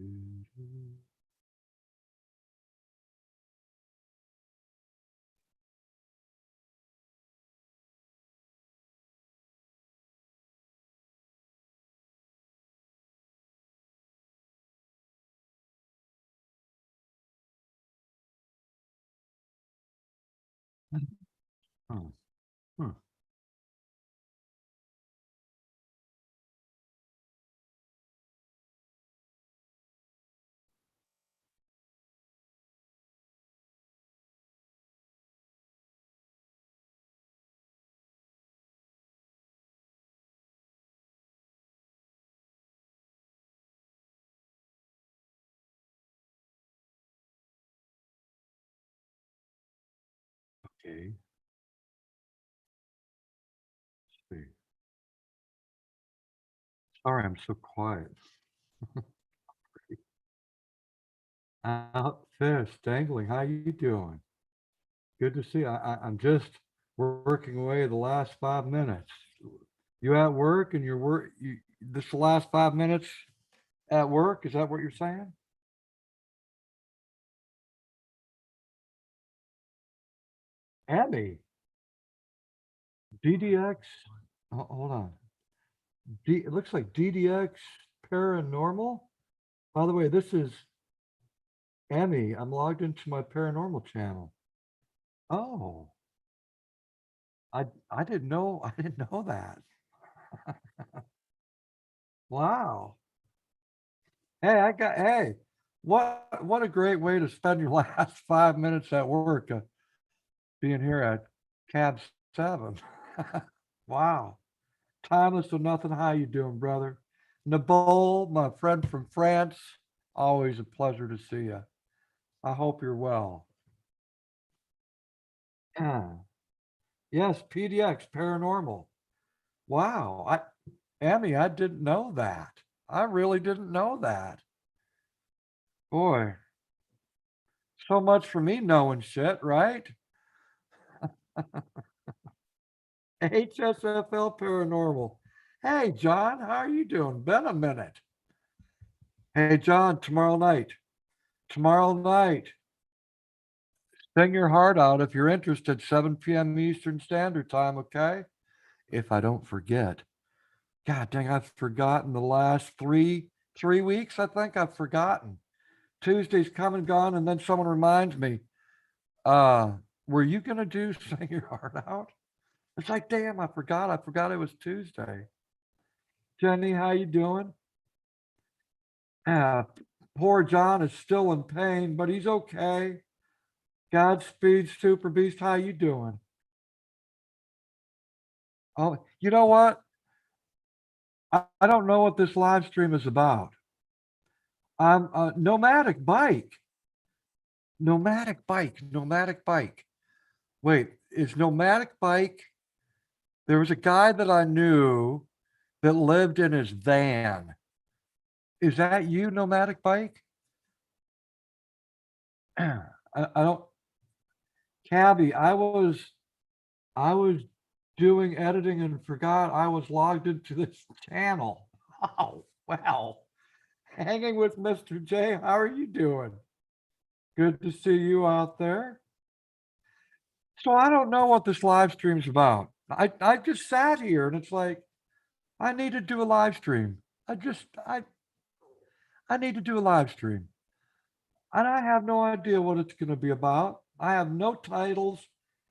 Hmm. Hmm. Okay. See. Sorry, I'm so quiet. Out fish dangling. How you doing? Good to see you. I'm just working away the last 5 minutes. You at work and you're work you this the last 5 minutes at work? Is that what you're saying? Abby, DDX. Hold on. It looks like DDX paranormal. By the way, this is Emmy. I'm logged into my paranormal channel. Oh, I didn't know. I didn't know that. Wow. Hey, what a great way to spend your last 5 minutes at work, being here at Cab 7. Wow. Timeless to nothing. How you doing, brother? Nabol, my friend from France, always a pleasure to see you. I hope you're well. Yeah. Yes, PDX, paranormal. Wow. Amy, I didn't know that. I really didn't know that. Boy, so much for me knowing shit, right? HSFL Paranormal. Hey, John, how are you doing? Been a minute. Hey, John, tomorrow night, sing your heart out if you're interested, 7 p.m. Eastern Standard Time, okay? If I don't forget. God dang, I've forgotten the last three weeks, I think I've forgotten. Tuesday's come and gone, and then someone reminds me, uh, were you gonna do sing your heart out? It's like, damn, I forgot it was Tuesday. Jenny, how you doing? Uh, Poor John is still in pain, but he's okay. Godspeed, Super Beast. How you doing? Oh, you know what? I don't know what this live stream is about. I'm a nomadic bike. Wait, is nomadic bike? There was a guy that I knew that lived in his van. Is that you, nomadic bike? I don't, Cabby. I was doing editing and forgot I was logged into this channel. Oh, well, hanging with Mr. J. How are you doing? Good to see you out there. So I don't know what this live stream's about. I just sat here and it's like, I need to do a live stream. I need to do a live stream. And I have no idea what it's going to be about. I have no titles.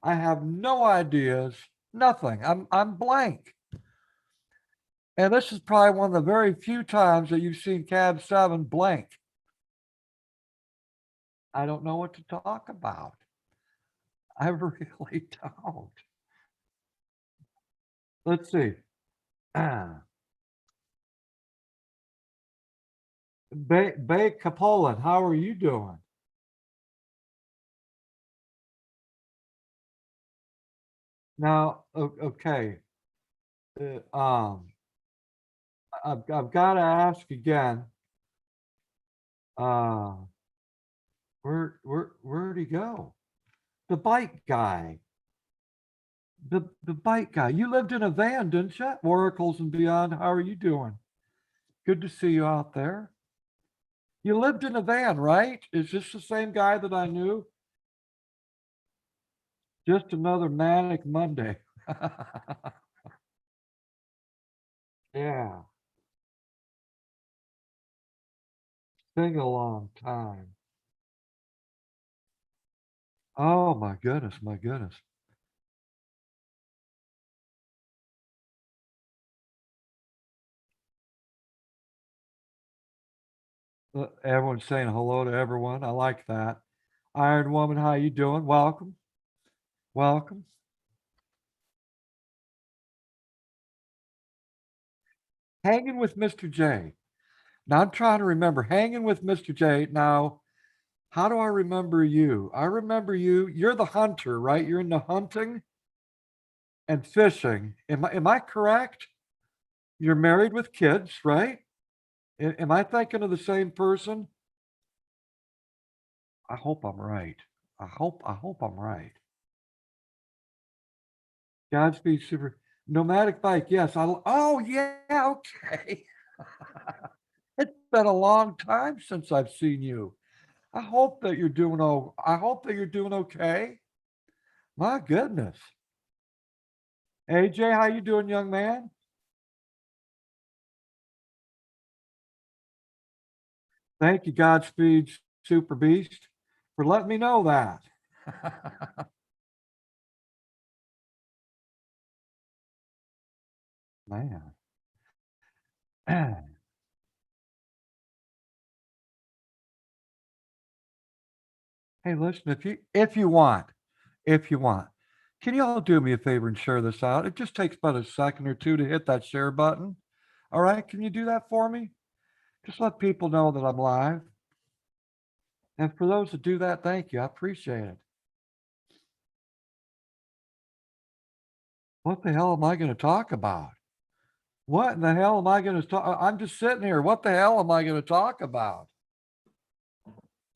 I have no ideas. Nothing. I'm blank. And this is probably one of the very few times that you've seen Cab 7 blank. I don't know what to talk about. I really don't. Let's see. Bay Capolan, how are you doing? Now, okay. Um, I've got to ask again. Uh, where'd he go? The bike guy. The bike guy. You lived in a van, didn't you? Oracles and Beyond. How are you doing? Good to see you out there. You lived in a van, right? Is this the same guy that I knew? Just another manic Monday. Yeah, sing along time. Oh my goodness, my goodness. Everyone's saying hello to everyone. I like that. Iron Woman, how you doing? Welcome, welcome. Hanging with Mr. J. Now I'm trying to remember. Hanging with Mr. J. Now, how do I remember you? I remember you. You're the hunter, right? You're into hunting and fishing. Am I correct? You're married with kids, right? Am I thinking of the same person? I hope I'm right. I hope I'm right. Godspeed Super Nomadic Bike. Yes, oh yeah, okay. It's been a long time since I've seen you. I hope that you're doing okay. My goodness. AJ, how you doing, young man? Thank you, Godspeed Super Beast, for letting me know that. Man. Hey, listen, if you want, can you all do me a favor and share this out? It just takes about a second or two to hit that share button. All right, can you do that for me? Just let people know that I'm live. And for those that do that, thank you. I appreciate it. What the hell am I going to talk about? What in the hell am I going to talk? I'm just sitting here. What the hell am I going to talk about?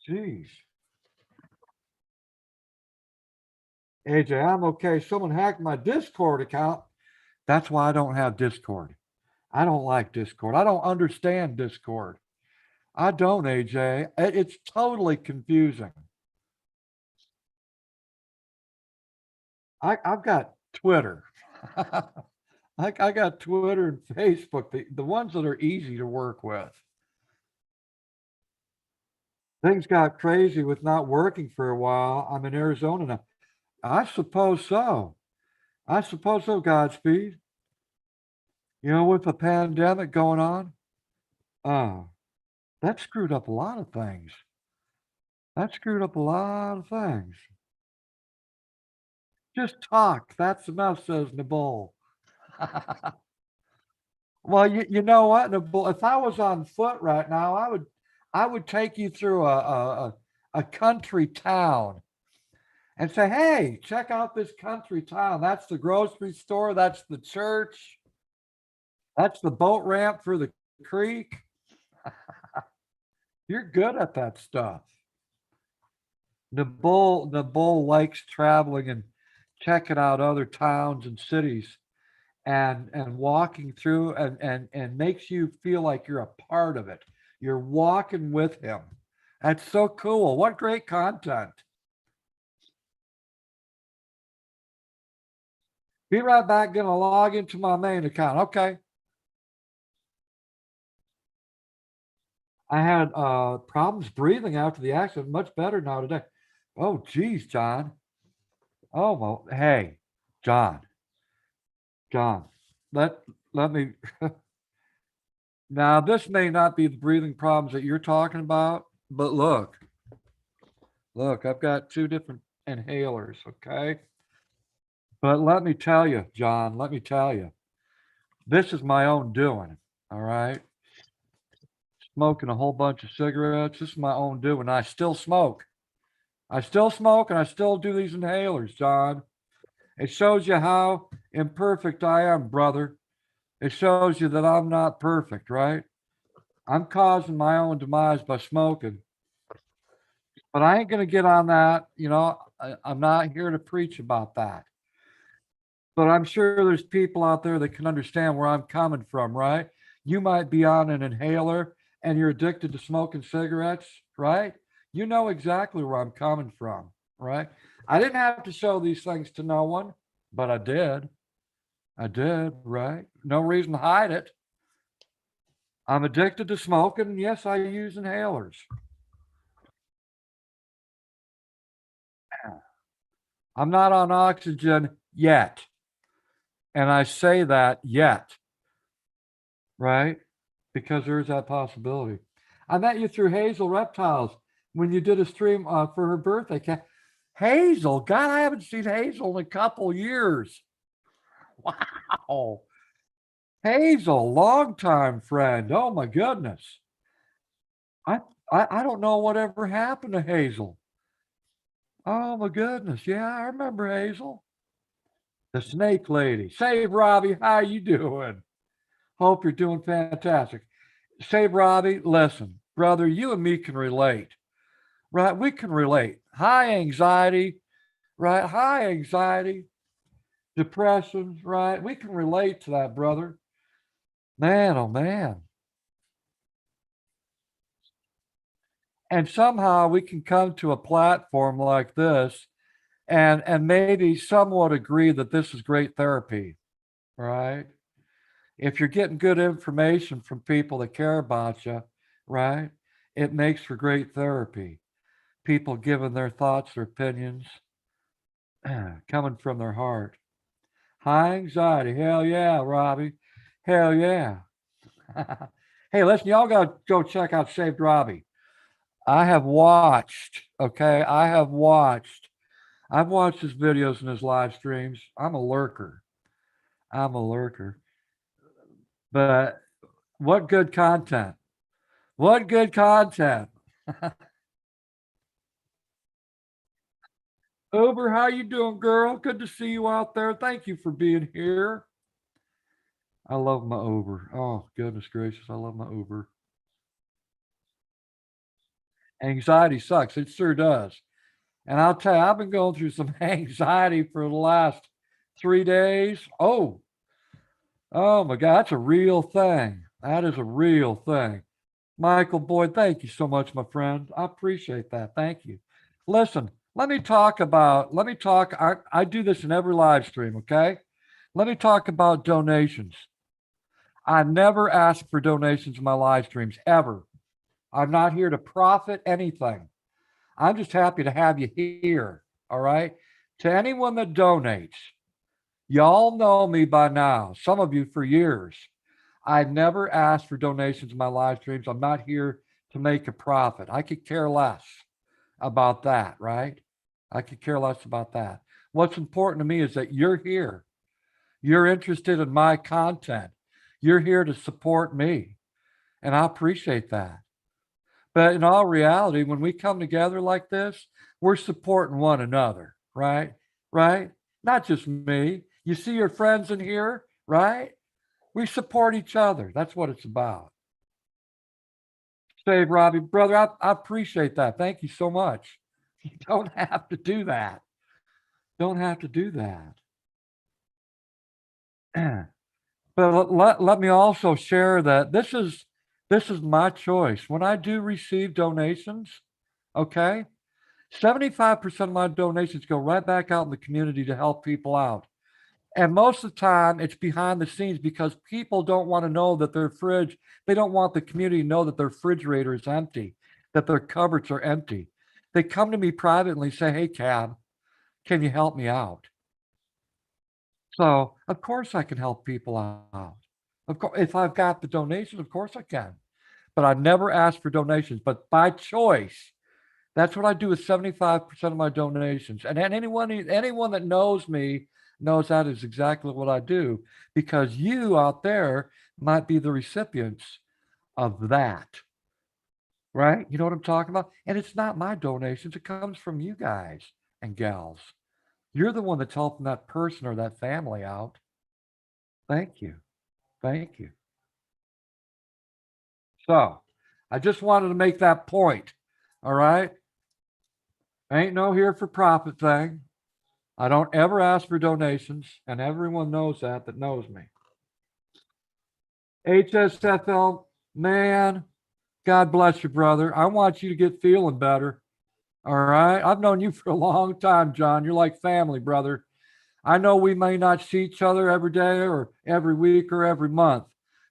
Jeez. AJ, I'm okay. Someone hacked my Discord account. That's why I don't have Discord. I don't like Discord. I don't understand Discord. I don't, AJ. It's totally confusing. I've got Twitter. I got Twitter and Facebook, the ones that are easy to work with. Things got crazy with not working for a while. I'm in Arizona now. I suppose so. I suppose so, Godspeed. With the pandemic going on, uh, that screwed up a lot of things. That screwed up a lot of things. Just talk. That's enough, says Nabal. Well, you know what, Nabal? If I was on foot right now, I would take you through a country town and say, "Hey, check out this country town. That's the grocery store. That's the church. That's the boat ramp for the creek." You're good at that stuff. The bull likes traveling and checking out other towns and cities and walking through and makes you feel like you're a part of it. You're walking with him. That's so cool. What great content. Be right back. Gonna log into my main account. Okay. I had problems breathing after the accident. Much better now today. Oh, geez, John. Oh, well, hey, John. John, let let me now this may not be the breathing problems that you're talking about, but look, I've got two different inhalers, okay? But let me tell you, John, let me tell you, this is my own doing. All right. Smoking a whole bunch of cigarettes. This is my own doing. I still smoke. I still smoke and I still do these inhalers, John. It shows you how imperfect I am, brother. It shows you that I'm not perfect, right? I'm causing my own demise by smoking, but I ain't going to get on that. I'm not here to preach about that, but I'm sure there's people out there that can understand where I'm coming from, right? You might be on an inhaler and you're addicted to smoking cigarettes, right? You know exactly where I'm coming from, right? I didn't have to show these things to no one, but I did. I did, right? No reason to hide it. I'm addicted to smoking, and yes, I use inhalers. I'm not on oxygen yet. And I say that yet, right? Because there's that possibility. I met you through Hazel Reptiles when you did a stream for her birthday. Hazel, God, I haven't seen Hazel in a couple years. Wow. Hazel, longtime friend. Oh my goodness. I, I don't know whatever happened to Hazel. Oh my goodness. Yeah, I remember Hazel. The snake lady. Save Robbie, how you doing? Hope you're doing fantastic. Save Robbie, listen, brother, you and me can relate, right? We can relate. High anxiety, right? High anxiety, depression, right? We can relate to that, brother. Man, oh man. And somehow we can come to a platform like this and maybe somewhat agree that this is great therapy, right? If you're getting good information from people that care about you, right? It makes for great therapy. People giving their thoughts, their opinions, coming from their heart. High anxiety. Hell yeah, Robbie. Hell yeah. Hey, listen, y'all got to go check out Saved Robbie. I have watched, okay? I've watched his videos and his live streams. I'm a lurker. I'm a lurker. But what good content? What good content? Uber, how you doing, girl? Good to see you out there. Thank you for being here. I love my Uber. Oh, goodness gracious, I love my Uber. Anxiety sucks. It sure does. And I'll tell you, I've been going through some anxiety for the last 3 days. Oh my God, that's a real thing. That is a real thing. Michael Boyd, thank you so much, my friend. I appreciate that. Thank you. Listen, let me talk. I do this in every live stream, okay? Let me talk about donations. I never ask for donations in my live streams, ever. I'm not here to profit anything. I'm just happy to have you here. All right. To anyone that donates, y'all know me by now, some of you for years. I never ask for donations in my live streams. I'm not here to make a profit. I could care less about that, right? I could care less about that. What's important to me is that you're here. You're interested in my content. You're here to support me. And I appreciate that. But in all reality, when we come together like this, we're supporting one another, right? Right? Not just me. You see your friends in here, right? We support each other. That's what it's about. Save Robbie, brother, I appreciate that. Thank you so much. You don't have to do that. Don't have to do that. But let me also share that this is my choice. When I do receive donations, okay, 75% of my donations go right back out in the community to help people out. And most of the time, it's behind the scenes because people don't want to know that their fridge, they don't want the community to know that their refrigerator is empty, that their cupboards are empty. They come to me privately and say, hey, Cab, can you help me out? So, of course, I can help people out. Of course, if I've got the donations, of course I can. But I never ask for donations, but by choice. That's what I do with 75% of my donations. And anyone that knows me knows that is exactly what I do because you out there might be the recipients of that, right? You know what I'm talking about? And it's not my donations, it comes from you guys and gals. You're the one that's helping that person or that family out. Thank you. Thank you. So I just wanted to make that point. All right. Ain't no here for profit thing. I don't ever ask for donations, and everyone knows that knows me. HSFL, man, God bless you, brother. I want you to get feeling better. All right. I've known you for a long time, John. You're like family, brother. I know we may not see each other every day or every week or every month,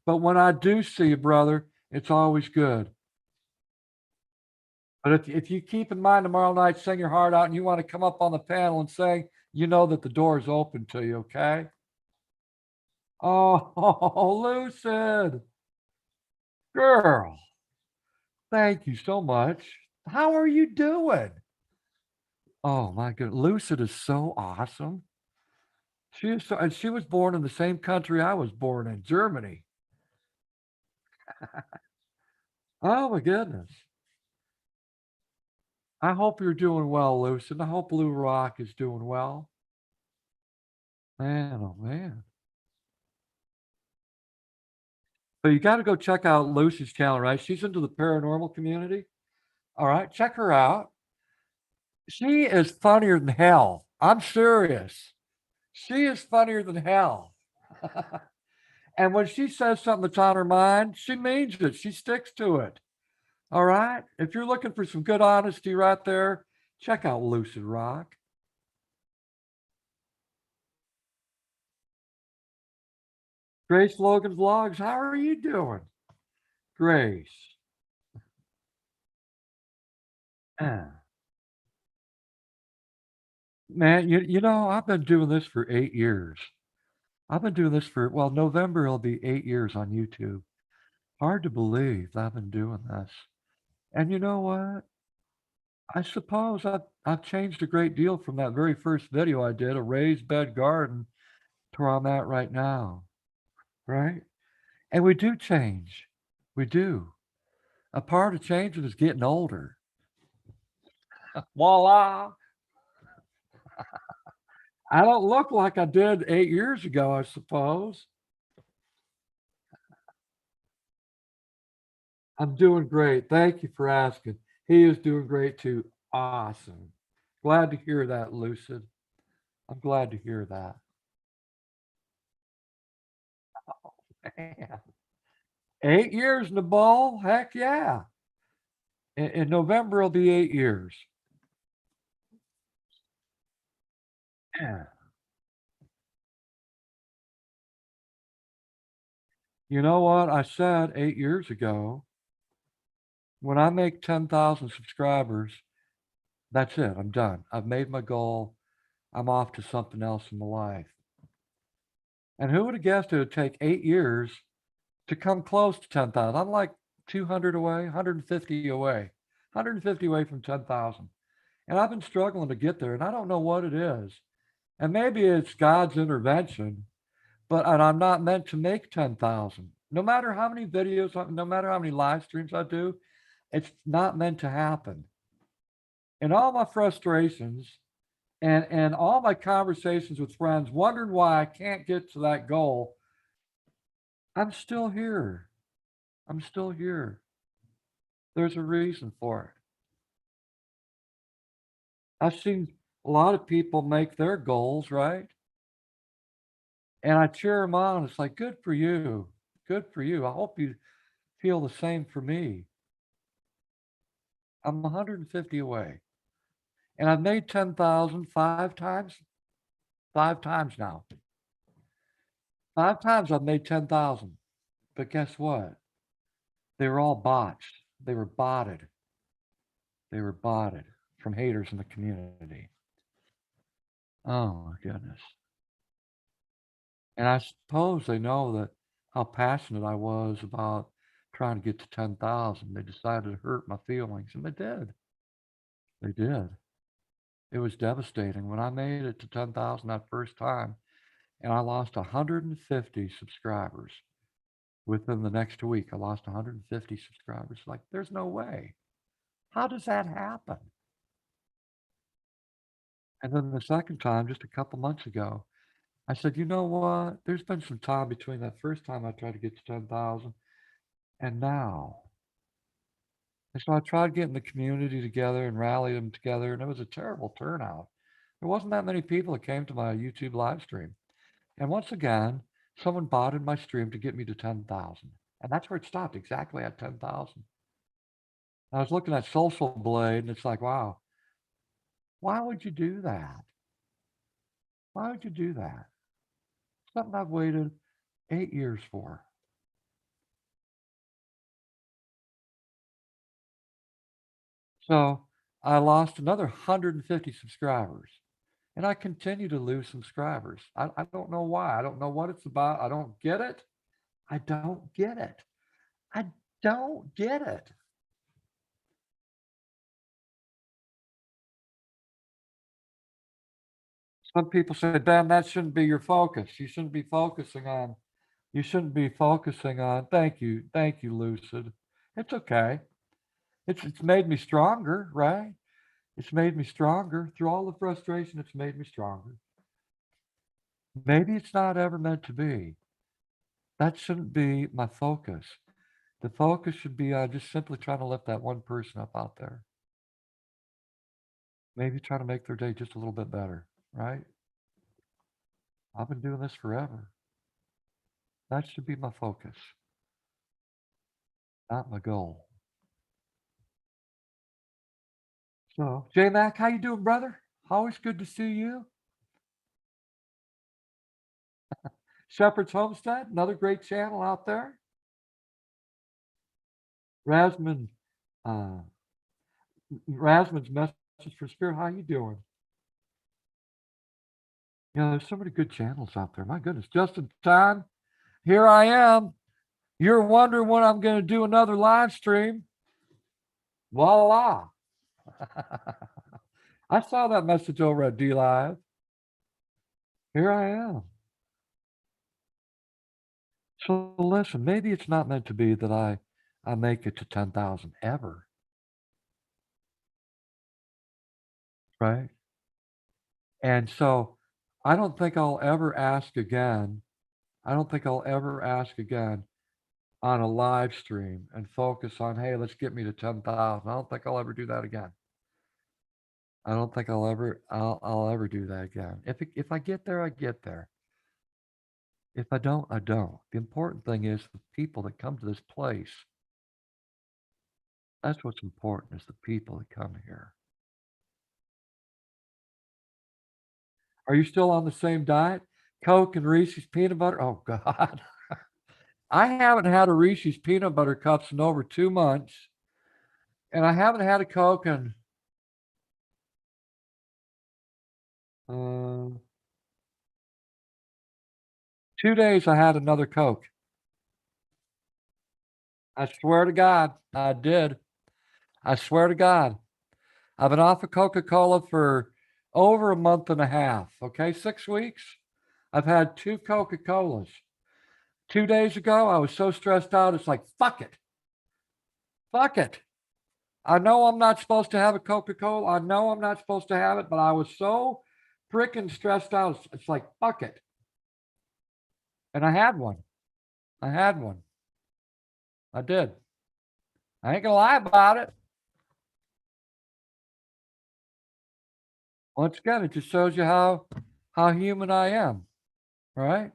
but when I do see you, brother, it's always good. But if you keep in mind tomorrow night, sing your heart out, and you want to come up on the panel and sing, you know that the door is open to you, okay? Oh, Lucid, girl, thank you so much. How are you doing? Oh my goodness, Lucid is so awesome. She is so, and she was born in the same country I was born in, Germany. Oh my goodness. I hope you're doing well, Lucid. I hope Blue Rock is doing well. Man, oh man. But you got to go check out Lucy's channel, right? She's into the paranormal community. All right, check her out. She is funnier than hell. I'm serious. She is funnier than hell. And when she says something that's on her mind, she means it. She sticks to it. All right. If you're looking for some good honesty right there, check out Lucid Rock. Grace Logan Vlogs, how are you doing? Grace. Ah, man, you know, I've been doing this for 8 years. I've been doing this for, well, November will be 8 years on YouTube. Hard to believe I've been doing this. And you know what? I suppose I've changed a great deal from that very first video I did, a raised bed garden, to where I'm at right now, right? And we do change. We do. A part of changing is getting older. Voila. I don't look like I did 8 years ago, I suppose. I'm doing great. Thank you for asking. He is doing great too. Awesome. Glad to hear that, Lucid. I'm glad to hear that. Man. 8 years in the ball? Heck yeah. In November, it'll be 8 years. Yeah. You know what? I said 8 years ago, when I make 10,000 subscribers, that's it. I'm done. I've made my goal. I'm off to something else in my life. And who would have guessed it would take 8 years to come close to 10,000? I'm like 200 away, 150 away, 150 away from 10,000. And I've been struggling to get there, and I don't know what it is. And maybe it's God's intervention, but and I'm not meant to make 10,000. No matter how many videos, no matter how many live streams I do, it's not meant to happen. And all my frustrations and all my conversations with friends wondering why I can't get to that goal, I'm still here. I'm still here. There's a reason for it. I've seen a lot of people make their goals, right? And I cheer them on. It's like, good for you. Good for you. I hope you feel the same for me. I'm 150 away. And I've made 10,000 5 times. 5 times now. 5 times I've made 10,000. But guess what? They were all bots. They were botted. They were botted from haters in the community. Oh my goodness. And I suppose they know that how passionate I was about trying to get to 10,000. They decided to hurt my feelings, and they did. They did. It was devastating when I made it to 10,000 that first time, and I lost 150 subscribers. Within the next week, I lost 150 subscribers. Like, there's no way. How does that happen? And then the second time, just a couple months ago, I said, you know what? There's been some time between that first time I tried to get to 10,000 and now. And so I tried getting the community together and rallied them together, and it was a terrible turnout. There wasn't that many people that came to my YouTube live stream. And once again, someone botted my stream to get me to 10,000. And that's where it stopped, exactly at 10,000. I was looking at Social Blade, and it's like, wow, why would you do that? Why would you do that? Something I've waited 8 years for. So I lost another 150 subscribers, and I continue to lose subscribers. I don't know why. I don't know what it's about. I don't get it. I don't get it. I don't get it. Some people say, "Ben, that shouldn't be your focus. You shouldn't be focusing on. You shouldn't be focusing on." Thank you, Lucid. It's okay. It's made me stronger, right? It's made me stronger through all the frustration. It's made me stronger. Maybe it's not ever meant to be. That shouldn't be my focus. The focus should be on just simply trying to lift that one person up out there. Maybe try to make their day just a little bit better, right? I've been doing this forever. That should be my focus, not my goal. So, J Mac, how you doing, brother? Always good to see you. Shepherd's Homestead, another great channel out there. Rasman, uh, Rasman's Message for Spirit. How you doing? You know, there's so many good channels out there. My goodness, just in time. Here I am. You're wondering when I'm going to do another live stream. Voila. I saw that message over at D Live. Here I am. So listen, maybe it's not meant to be that I make it to 10,000 ever, right? And so I don't think I'll ever ask again. I don't think I'll ever ask again on a live stream and focus on, hey, let's get me to 10,000. I don't think I'll ever do that again. I don't think I'll ever do that again. If I get there, I get there. If I don't, I don't. The important thing is the people that come to this place. That's what's important is the people that come here. Are you still on the same diet? Coke and Reese's peanut butter? Oh God. I haven't had a Reese's peanut butter cups in over 2 months. And I haven't had a Coke in 2 days. I had another Coke. I swear to God, I did. I swear to God. I've been off of Coca-Cola for over a month and a half. Okay, 6 weeks. I've had 2 Coca-Colas. 2 days ago, I was so stressed out. It's like, fuck it. Fuck it. I know I'm not supposed to have a Coca-Cola. I know I'm not supposed to have it, but I was so freaking stressed out. It's like, fuck it. And I had one. I had one. I did. I ain't gonna lie about it. Once again, it just shows you how human I am, right?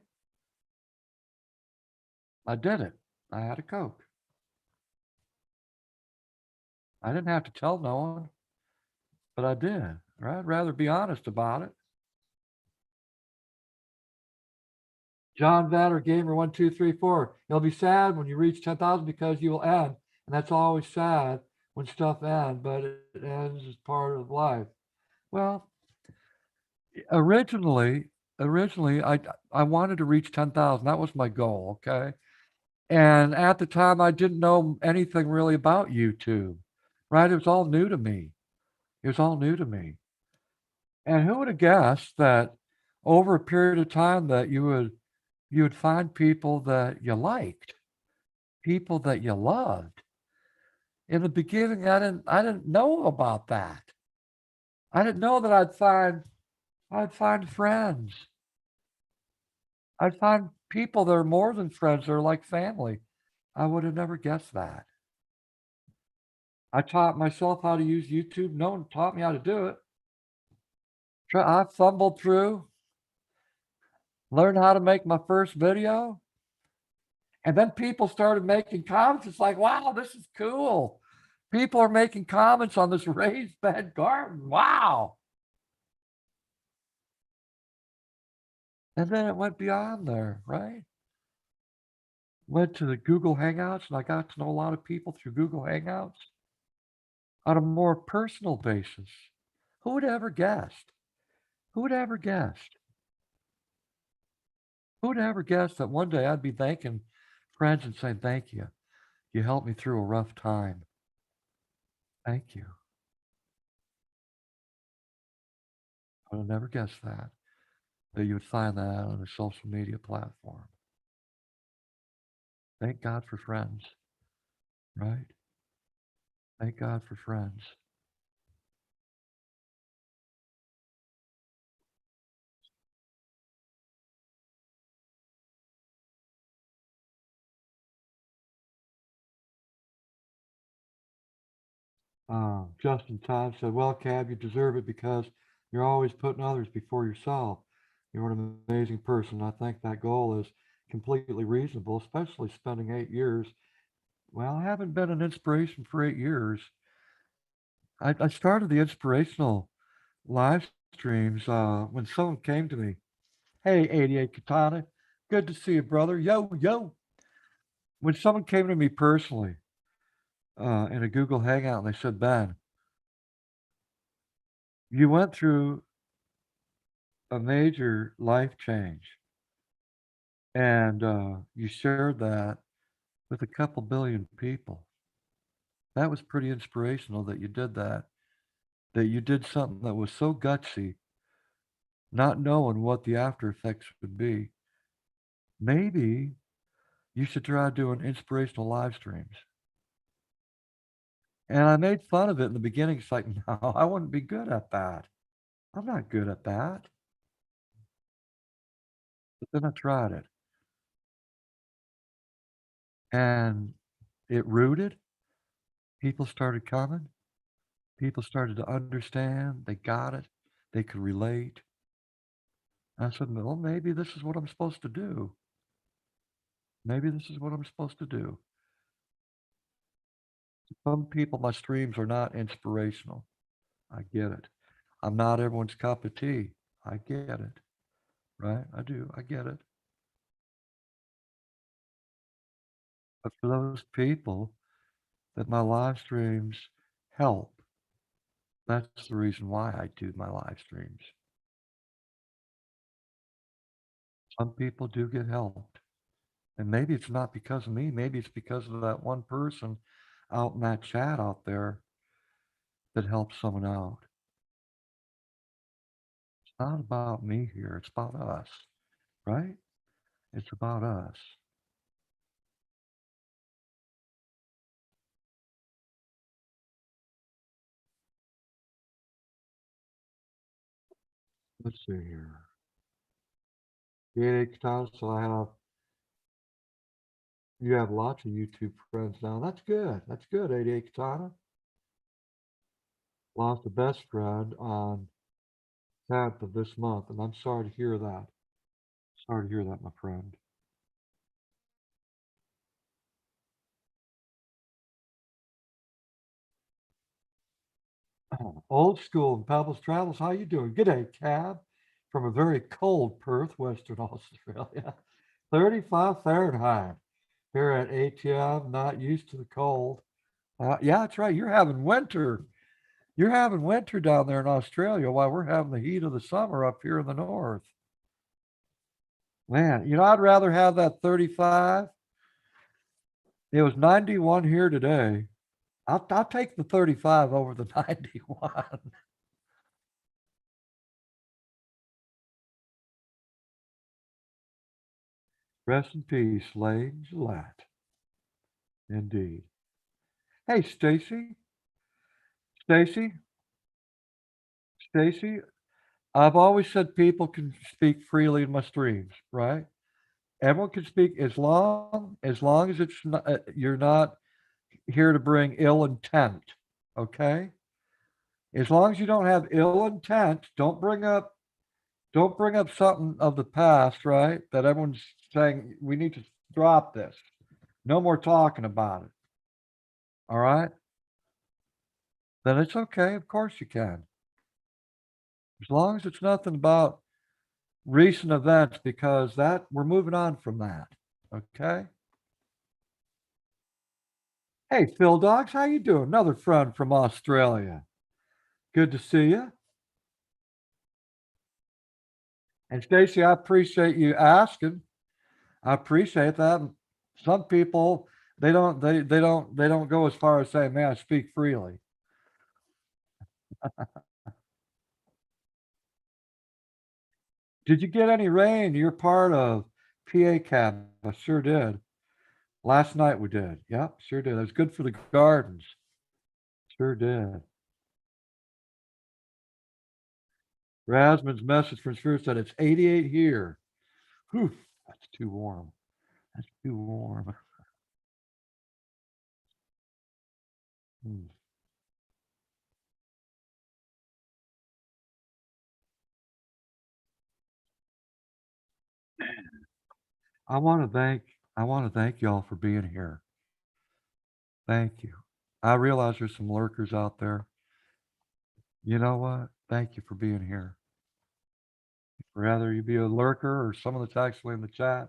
I did it. I had a Coke. I didn't have to tell no one, but I did. Right? I'd rather be honest about it. John Vatter Gamer 1234. You'll be sad when you reach 10,000 because you will end, and that's always sad when stuff ends, but it ends as part of life. Well, originally, I wanted to reach 10,000. That was my goal. Okay. And at the time, I didn't know anything really about YouTube, right? It was all new to me. It was all new to me. And who would have guessed that over a period of time that you would find people that you liked, people that you loved. In the beginning, I didn't know about that. I didn't know that I'd find friends. I'd find people that are more than friends, they're like family. I would have never guessed that. I taught myself how to use YouTube. No one taught me how to do it. I fumbled through, learned how to make my first video, and then people started making comments. It's like, wow, this is cool. People are making comments on this raised bed garden. Wow. And then it went beyond there, right? Went to the Google Hangouts, and I got to know a lot of people through Google Hangouts on a more personal basis. Who would ever guessed? Who would ever guessed? Who would ever guessed that one day I'd be thanking friends and saying, thank you. You helped me through a rough time. Thank you. I would never guess that you would find that on a social media platform. Thank God for friends, right? Thank God for friends. Justin Todd said, well, Cab, you deserve it because you're always putting others before yourself. You're an amazing person. I think that goal is completely reasonable, especially spending 8 years. Well, I haven't been an inspiration for 8 years. I started the inspirational live streams when someone came to me. Hey, 88 Katana, good to see you, brother. Yo, yo. When someone came to me personally in a Google Hangout and they said, Ben, you went through a major life change and you shared that with a couple billion people. That was pretty inspirational that you did that you did something that was so gutsy, not knowing what the after effects would be. Maybe you should try doing inspirational live streams. And I made fun of it in the beginning. It's like, no, I wouldn't be good at that. I'm not good at that. But then I tried it and it rooted. People started coming. People started to understand. They got it. They could relate. I said, well, maybe this is what I'm supposed to do. Maybe this is what I'm supposed to do. Some people, my streams are not inspirational. I get it. I'm not everyone's cup of tea. I get it. Right? I do. I get it. But for those people that my live streams help, that's the reason why I do my live streams. Some people do get helped. And maybe it's not because of me. Maybe it's because of that one person out in that chat out there that helps someone out. It's not about me here. It's about us, right? It's about us. Let's see here. 88 times, so you have lots of YouTube friends now. That's good. That's good, 88 Katana. Lost a best friend on 10th of this month, and I'm sorry to hear that. Sorry to hear that, my friend. Old school and Pebbles Travels, how you doing? Good day, Cab, from a very cold Perth, Western Australia. 35 Fahrenheit here at ATM, not used to the cold. Yeah, that's right. You're having winter. You're having winter down there in Australia while we're having the heat of the summer up here in the north. Man, I'd rather have that 35. It was 91 here today. I'll take the 35 over the 91. Rest in peace, Lane Gillette. Indeed. Hey, Stacy, Stacy. I've always said people can speak freely in my streams, right? Everyone can speak as long as it's not, you're not here to bring ill intent. Okay. As long as you don't have ill intent, don't bring up something of the past, right? That everyone's saying we need to drop this. No more talking about it. All right. then it's okay. Of course you can. As long as it's nothing about recent events, because that we're moving on from that. Okay. Hey, Phil Dogs, how you doing? Another friend from Australia. Good to see you. And Stacy, I appreciate you asking. I appreciate that. Some people they don't go as far as saying, "May I speak freely?" Did you get any rain? You're part of PA Cab. I sure did. Last night we did. Yep, sure did. It was good for the gardens. Sure did. Rasmus's message from Sphere said it's 88 here. Whew, that's too warm. That's too warm. Hmm. I want to thank I want to thank y'all for being here. Thank you. I realize there's some lurkers out there. You know what? Thank you for being here. Rather you be a lurker or someone that's actually in the chat.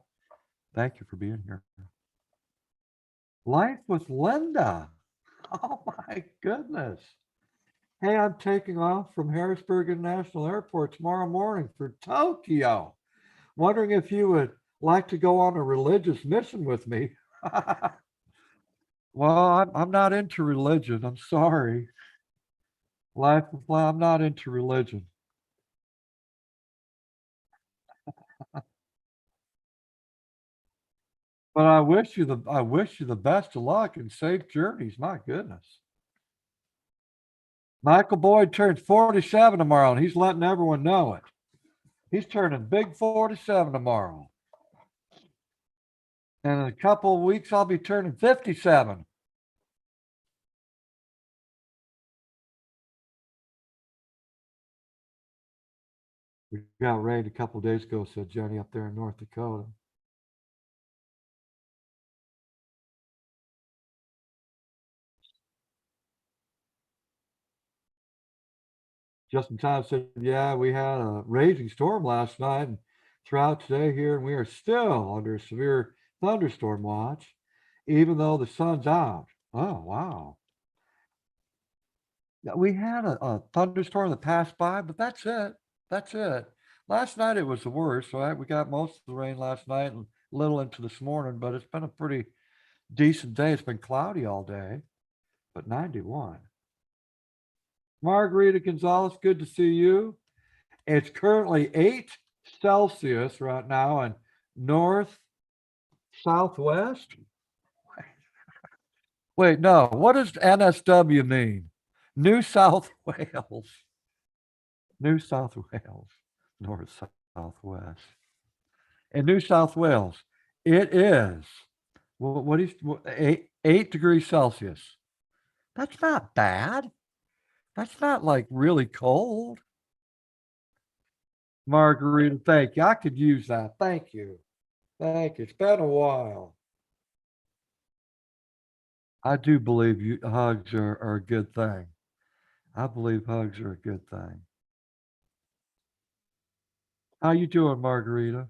Thank you for being here. Life with Linda. Oh my goodness. Hey, I'm taking off from Harrisburg International Airport tomorrow morning for Tokyo. Wondering if you would like to go on a religious mission with me. Well, I'm not into religion. I'm sorry. I'm not into religion. But I wish you the best of luck and safe journeys. My goodness. Michael Boyd turns 47 tomorrow, and he's letting everyone know it. He's turning big 47 tomorrow. And in a couple of weeks, I'll be turning 57. We got rained a couple of days ago, said Jenny up there in North Dakota. Justin Time said, yeah, we had a raging storm last night and throughout today here, and we are still under a severe thunderstorm watch, even though the sun's out. Oh, wow. Yeah, we had a thunderstorm that passed by, but that's it. That's it. Last night it was the worst, right? We got most of the rain last night and a little into this morning, but it's been a pretty decent day. It's been cloudy all day, but 91. Margarita Gonzalez, good to see you. It's currently 8 Celsius right now in north southwest. Wait, no. What does NSW mean? New South Wales. New South Wales. North southwest. In New South Wales, it is what is 8 degrees Celsius. That's not bad. That's not like really cold. Margarita, thank you. I could use that. Thank you. Thank you. It's been a while. I do believe hugs are a good thing. I believe hugs are a good thing. How you doing, Margarita?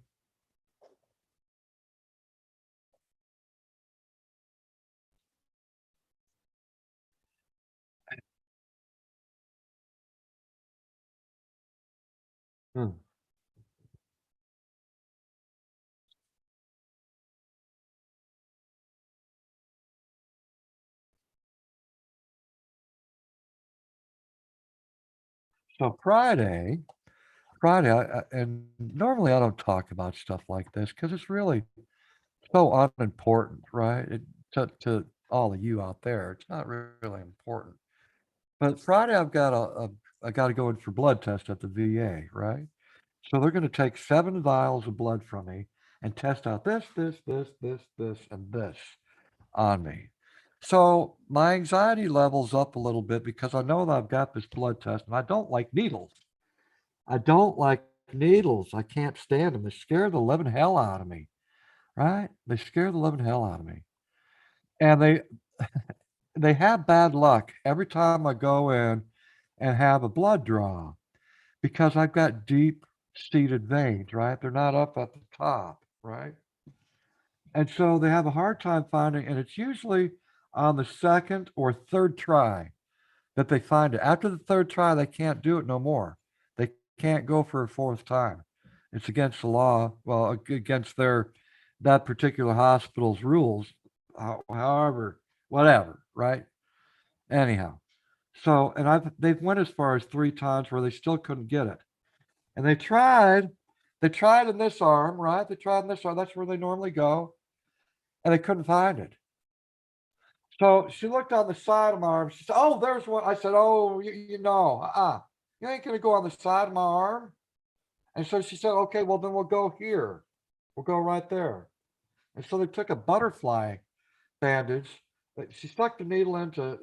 Hmm. So and normally I don't talk about stuff like this because it's really so unimportant, right? To all of you out there, it's not really important. But Friday, I got to go in for blood test at the VA, right? So they're going to take 7 vials of blood from me and test out this, and this on me. So my anxiety level's up a little bit because I know that I've got this blood test and I don't like needles. I don't like needles. I can't stand them. They scare the living hell out of me, right? They scare the living hell out of me. And they have bad luck every time I go in and have a blood draw because I've got deep seated veins, right? They're not up at the top, right? And so they have a hard time finding, and it's usually on the second or third try that they find it. After the third try, they can't do it no more. They can't go for a fourth time. It's against the law. Well, against that particular hospital's rules. However, whatever, right? Anyhow, so and they've went as far as three times where they still couldn't get it, and they tried in this arm, right? They tried in this arm. That's where they normally go, and they couldn't find it. So she looked on the side of my arm. She said, "Oh, there's one." I said, "Oh, you know, you ain't gonna go on the side of my arm." And so she said, "Okay, well then we'll go here. We'll go right there." And so they took a butterfly bandage. She stuck the needle into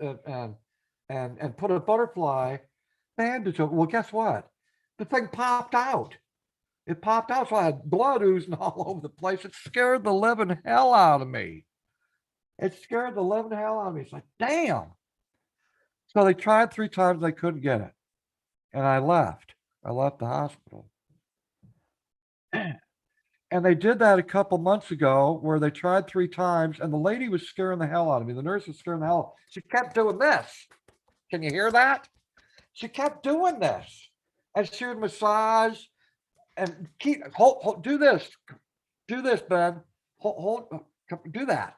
and put a butterfly bandage over. Well, guess what? The thing popped out. It popped out, so I had blood oozing all over the place. It scared the living hell out of me. It scared the living hell out of me. It's like, damn. So they tried three times, they couldn't get it. And I left. I left the hospital. And they did that a couple months ago where they tried three times and the lady was scaring the hell out of me. The nurse was scaring the hell. She kept doing this. Can you hear that? She kept doing this. And she would massage and do this. Do this, Ben. Do that.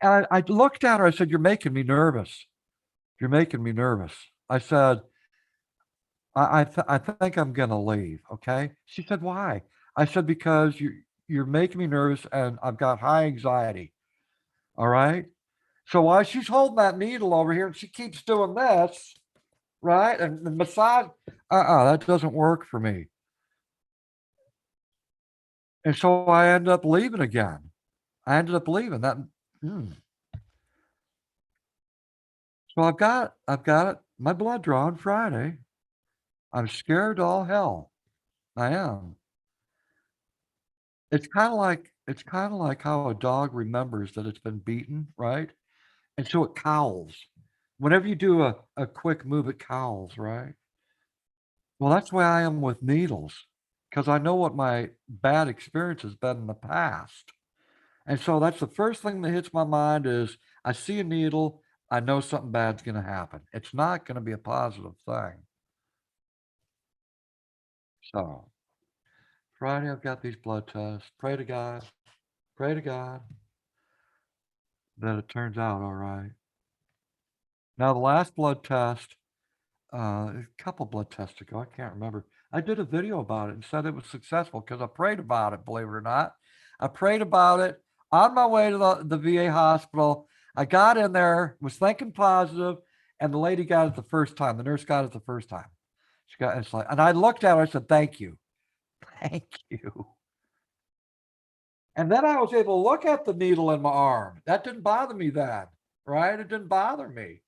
And I looked at her. I said, "You're making me nervous. You're making me nervous." I said, I think I'm gonna leave. Okay. She said, "Why?" I said, "Because you're making me nervous and I've got high anxiety." All right. So while she's holding that needle over here and she keeps doing this, right? And the massage, that doesn't work for me. And so I ended up leaving again. I ended up leaving that. mm. So I've got it, my blood draw on Friday. I'm scared to all hell. I am. It's kind of like how a dog remembers that it's been beaten, right? And so it cowls. Whenever you do a quick move, it cowls, right? Well, that's why I am with needles, because I know what my bad experience has been in the past. And so that's the first thing that hits my mind is I see a needle, I know something bad's going to happen. It's not going to be a positive thing. So Friday, I've got these blood tests. Pray to God that it turns out all right. Now, the last blood test, a couple blood tests ago, I can't remember. I did a video about it and said it was successful because I prayed about it, believe it or not. I prayed about it on my way to the VA hospital. I got in there, was thinking positive, and the lady got it the first time. The nurse got it the first time. It's like, and I looked at her, I said, "Thank you. Thank you." And then I was able to look at the needle in my arm. That didn't bother me then, right? It didn't bother me.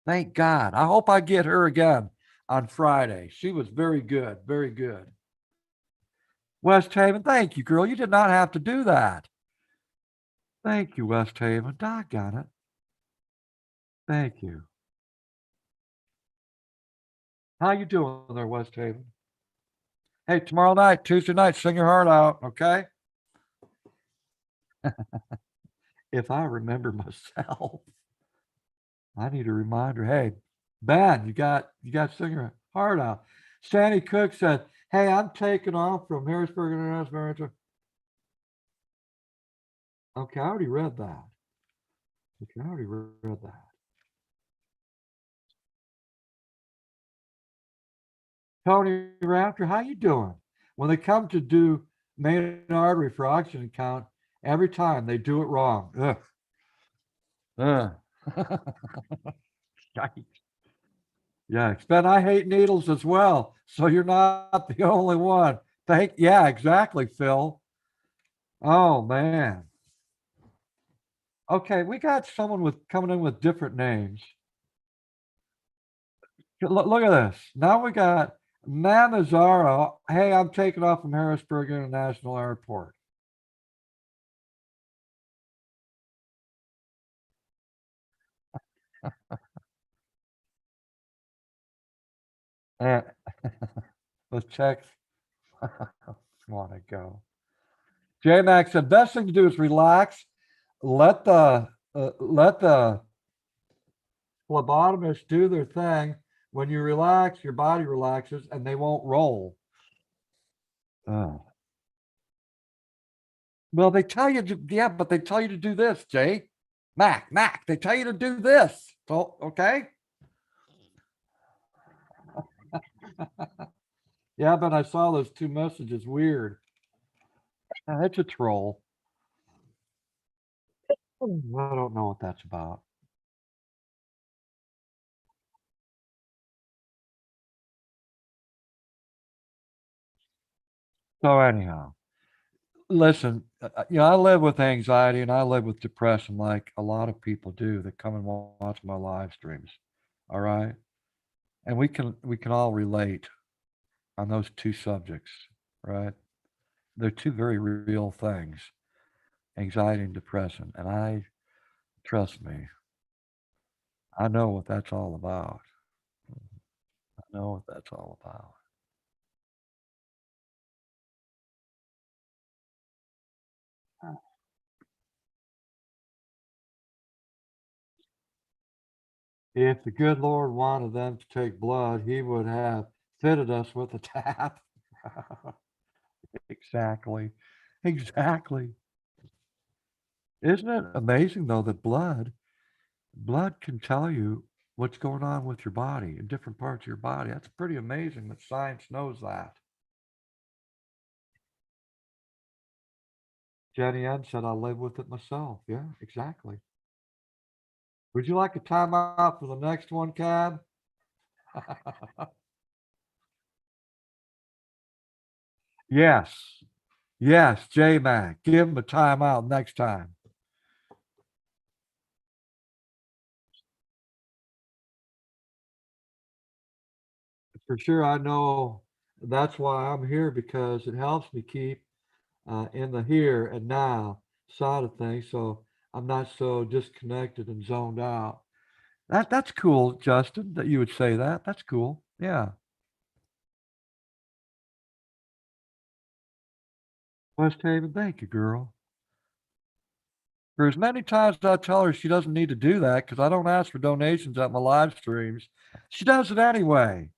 Thank God. I hope I get her again on Friday. She was very good, very good. West Haven, thank you, girl. You did not have to do that. Thank you, West Haven. Doggone it. Thank you. How you doing there, West Haven? Hey, tomorrow night, Tuesday night, sing your heart out, okay? If I remember myself, I need a reminder. Hey, Ben, you got to sing your heart out. Sandy Cook said, "Hey, I'm taking off from Harrisburg International Airport." Okay, I already read that. Okay, I already read that. Tony Rafter, how you doing? When they come to do main artery for oxygen count, every time they do it wrong. Ugh. Ugh. Yeah, Ben, I hate needles as well. So you're not the only one. Yeah, exactly, Phil. Oh man. Okay, we got someone with coming in with different names. Look at this. Now we got Mamazaro. Hey, I'm taking off from Harrisburg International Airport. And the checks want to go. J Max, the best thing to do is relax. Let the phlebotomists do their thing. When you relax, your body relaxes and they won't roll. Oh. Well, they tell you to, yeah, but they tell you to do this, Jay. Mac, they tell you to do this. So, okay. Yeah, but I saw those two messages. Weird. It's a troll. I don't know what that's about. So anyhow, listen, I live with anxiety and I live with depression like a lot of people do that come and watch my live streams. All right. And we can all relate on those two subjects, right? They're two very real things, anxiety and depression. And trust me, I know what that's all about. I know what that's all about. If the good Lord wanted them to take blood, he would have fitted us with a tap. Exactly. Exactly. Isn't it amazing though that blood can tell you what's going on with your body in different parts of your body? That's pretty amazing that science knows that. Jenny Ann said I live with it myself. Yeah, exactly. Would you like a timeout for the next one, Cab? Yes. Yes, J Mac. Give him a timeout next time. For sure, I know that's why I'm here because it helps me keep in the here and now side of things, so I'm not so disconnected and zoned out. That's cool, Justin, that you would say that. That's cool. Yeah. West Haven, thank you, girl. For as many times as I tell her she doesn't need to do that because I don't ask for donations at my live streams, she does it anyway.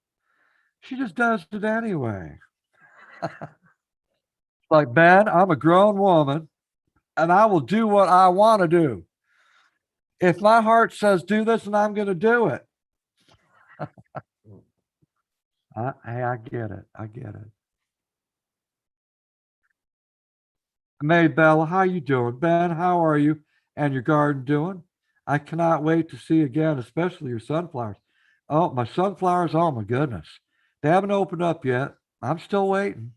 She just does it anyway. Like, Ben, I'm a grown woman and I will do what I want to do. If my heart says do this, and I'm going to do it. Hey, I get it. I get it. Maybella, how you doing? Ben, how are you and your garden doing? I cannot wait to see again, especially your sunflowers. Oh, my sunflowers, oh my goodness. They haven't opened up yet. I'm still waiting,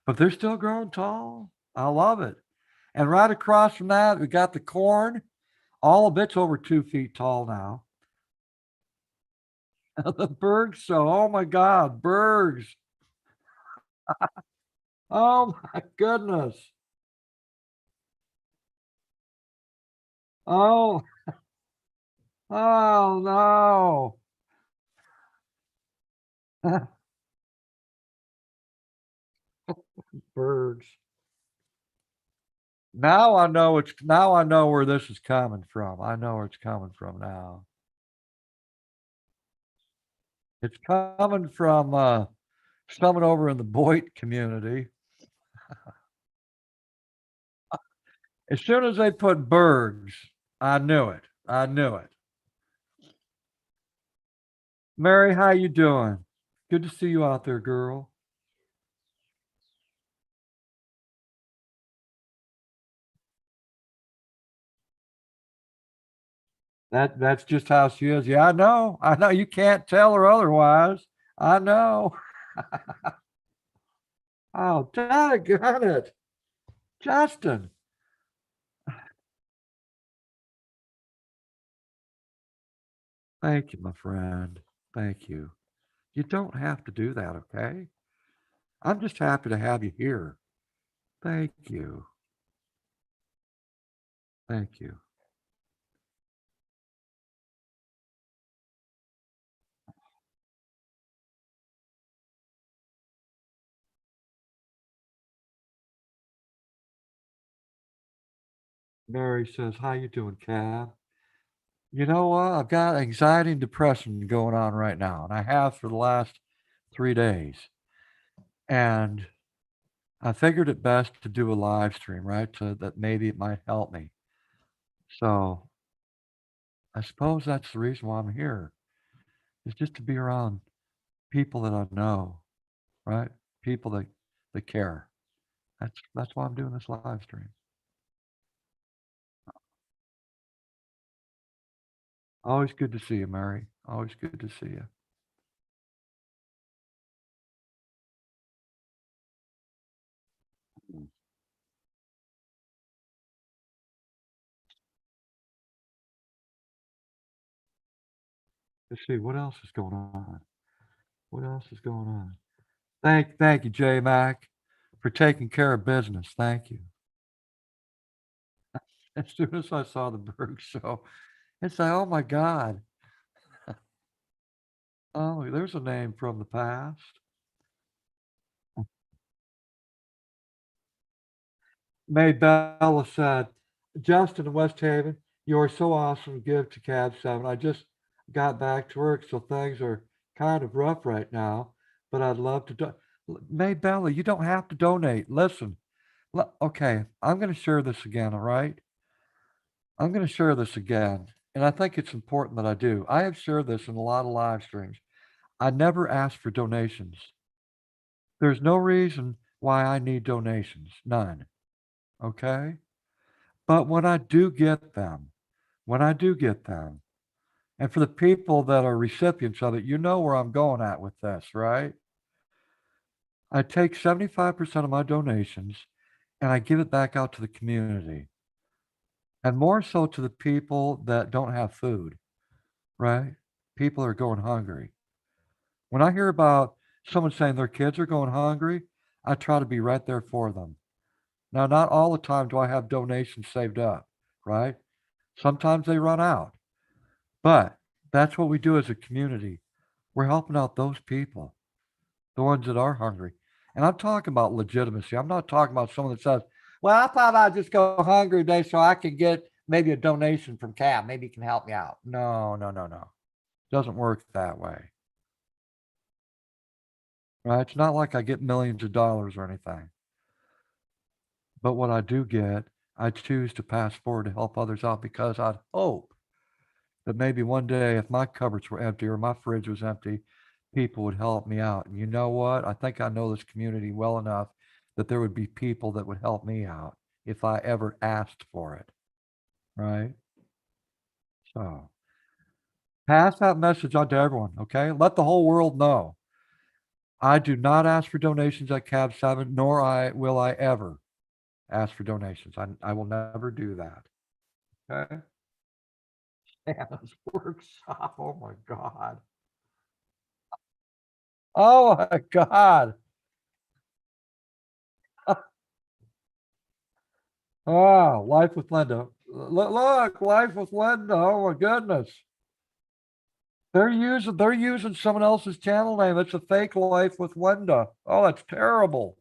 but they're still growing tall. I love it. And right across from that, we got the corn. All of it's over 2 feet tall now. The bergs, so oh my God, bergs. Oh my goodness. Oh, oh no. Birds. Now I know where this is coming from. I know where it's coming from now. It's coming from someone over in the Boyd community. As soon as they put Bergs, I knew it. I knew it. Mary, how you doing? Good to see you out there, girl. That's just how she is. Yeah, I know. I know. You can't tell her otherwise. I know. Oh, daggone it. Justin. Thank you, my friend. Thank you. You don't have to do that, okay? I'm just happy to have you here. Thank you. Thank you. Mary says, "How you doing, Cab?" You know what? I've got anxiety and depression going on right now, and I have for the last 3 days. And I figured it best to do a live stream, right? So that maybe it might help me. So I suppose that's the reason why I'm here, is just to be around people that I know, right? People that care. That's why I'm doing this live stream. Always good to see you, Mary. Always good to see you. Mm. Let's see what else is going on. What else is going on? Thank you, J Mac, for taking care of business. Thank you. As soon as I saw the Berg show, it's like, oh my God. Oh, there's a name from the past. May Bella said, Justin in West Haven, you are so awesome. Give to Cab 7. I just got back to work, so things are kind of rough right now, but I'd love to. May Bella, you don't have to donate. Listen, okay, I'm going to share this again, all right? I'm going to share this again, and I think it's important that I do. I have shared this in a lot of live streams. I never ask for donations. There's no reason why I need donations, none. Okay? But when I do get them, and for the people that are recipients of it, you know where I'm going at with this, right? I take 75% of my donations and I give it back out to the community, and more so to the people that don't have food, right? People are going hungry. When I hear about someone saying their kids are going hungry, I try to be right there for them. Now, not all the time do I have donations saved up, right? Sometimes they run out, but that's what we do as a community. We're helping out those people, the ones that are hungry. And I'm talking about legitimacy. I'm not talking about someone that says, well, I thought I'd just go hungry today so I could get maybe a donation from Cab. Maybe he can help me out. No, no, no, no. Doesn't work that way. Right? It's not like I get millions of dollars or anything. But what I do get, I choose to pass forward to help others out because I'd hope that maybe one day if my cupboards were empty or my fridge was empty, people would help me out. And you know what? I think I know this community well enough that there would be people that would help me out if I ever asked for it. Right? So pass that message on to everyone. Okay. Let the whole world know. I do not ask for donations at Cab 7, nor will I ever ask for donations. I will never do that. Okay. Anna's workshop. Oh my God. Oh my God. Oh, Life with Linda. Look, Life with Linda. Oh my goodness. They're using someone else's channel name. It's a fake Life with Linda. Oh, that's terrible.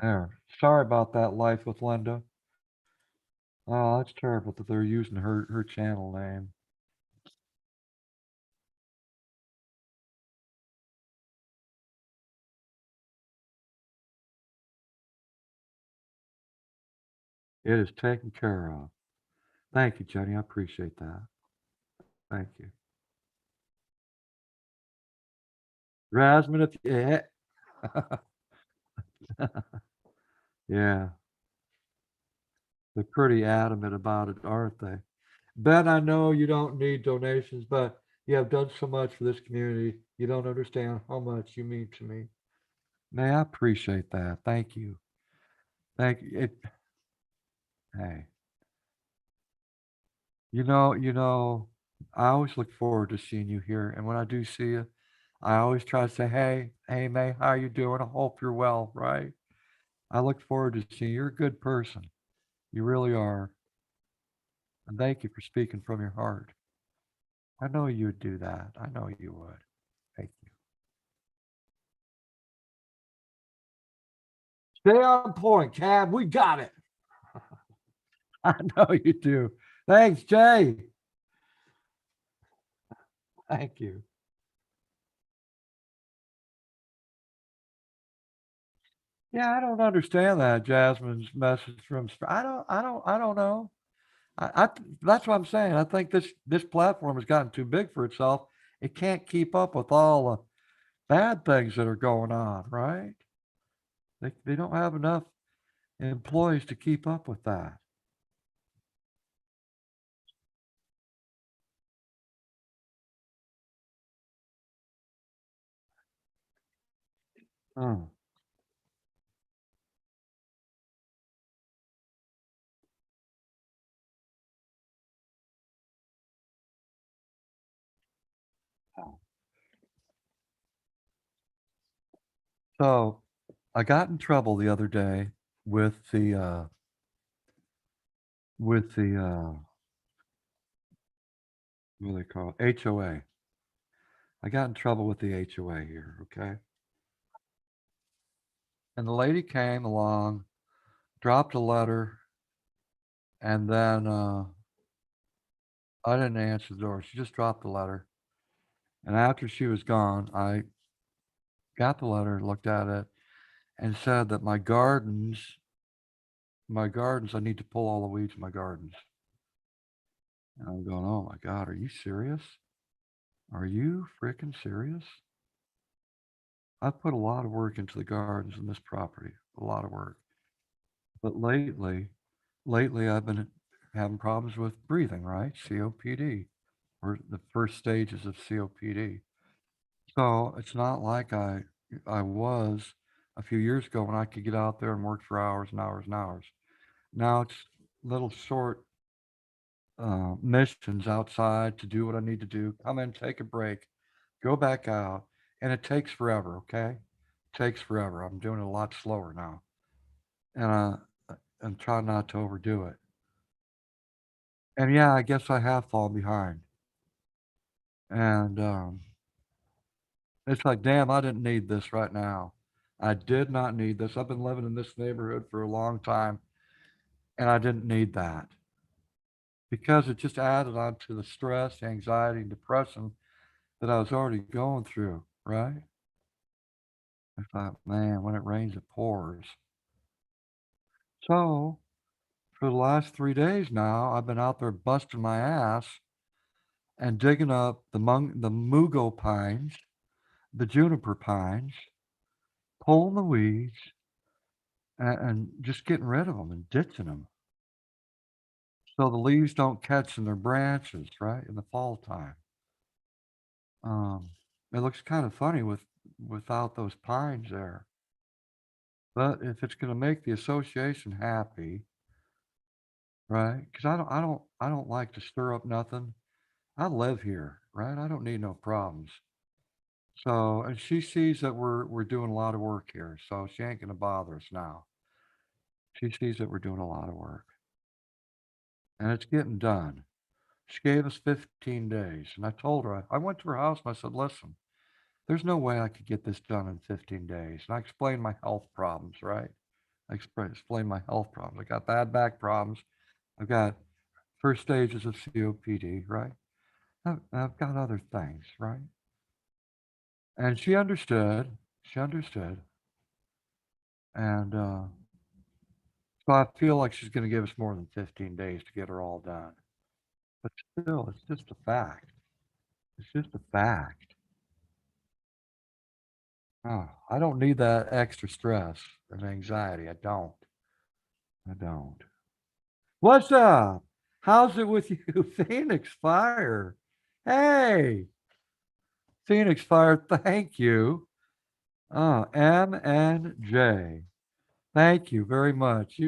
There. Sorry about that, Life with Linda. Oh, that's terrible that they're using her channel name. It is taken care of. Thank you, Jenny. I appreciate that. Thank you. Rasmus, if yeah. Yeah, they're pretty adamant about it, aren't they? Ben, I know you don't need donations, but you have done so much for this community. You don't understand how much you mean to me. May I appreciate that. Thank you. Thank you. Hey, I always look forward to seeing you here. And when I do see you, I always try to say, hey, May, how you doing? I hope you're well, right? I look forward to seeing you. You're a good person. You really are. And thank you for speaking from your heart. I know you would do that. I know you would. Thank you. Stay on point, Cab. We got it. I know you do. Thanks, Jay. Thank you. Yeah, I don't understand that Jasmine's message from. I don't know. I that's what I'm saying. I think this platform has gotten too big for itself. It can't keep up with all the bad things that are going on, right? They don't have enough employees to keep up with that. Hmm. So I got in trouble the other day with the what do they call it? HOA. I got in trouble with the HOA here, okay? And the lady came along, dropped a letter, and then I didn't answer the door. She just dropped the letter. And after she was gone, I got the letter, looked at it, and said that my gardens, I need to pull all the weeds in my gardens. And I'm going, oh my God, are you serious? Are you freaking serious? I've put a lot of work into the gardens in this property, a lot of work. But lately I've been having problems with breathing, right? COPD, or the first stages of COPD. So it's not like I was a few years ago when I could get out there and work for hours and hours and hours. Now it's little short missions outside to do what I need to do, come in, take a break, go back out, and it takes forever, okay? It takes forever. I'm doing it a lot slower now. And I'm trying not to overdo it. And yeah, I guess I have fallen behind. And it's like, damn, I didn't need this right now. I did not need this. I've been living in this neighborhood for a long time, and I didn't need that because it just added on to the stress, anxiety, and depression that I was already going through, right? I thought, man, when it rains, it pours. So for the last 3 days now, I've been out there busting my ass and digging up the mugo pines, the juniper pines, pulling the weeds, and just getting rid of them and ditching them so the leaves don't catch in their branches, right, in the fall time. Um, it looks kind of funny without those pines there, but if it's going to make the association happy, right? Because I don't like to stir up nothing. I live here, right? I don't need no problems. So, and she sees that we're doing a lot of work here, so she ain't gonna bother us now. She sees that we're doing a lot of work, and it's getting done. She gave us 15 days, and I told her I went to her house and I said, "Listen, there's no way I could get this done in 15 days." And I explained my health problems, right? I explained my health problems. I got bad back problems. I've got first stages of COPD, right? I've got other things, right? And she understood. She understood. And so I feel like she's going to give us more than 15 days to get her all done. But still, it's just a fact. It's just a fact. Oh, I don't need that extra stress and anxiety. I don't. I don't. What's up? How's it with you, Phoenix Fire? Hey, Phoenix Fire, thank you. MNJ. Thank you very much.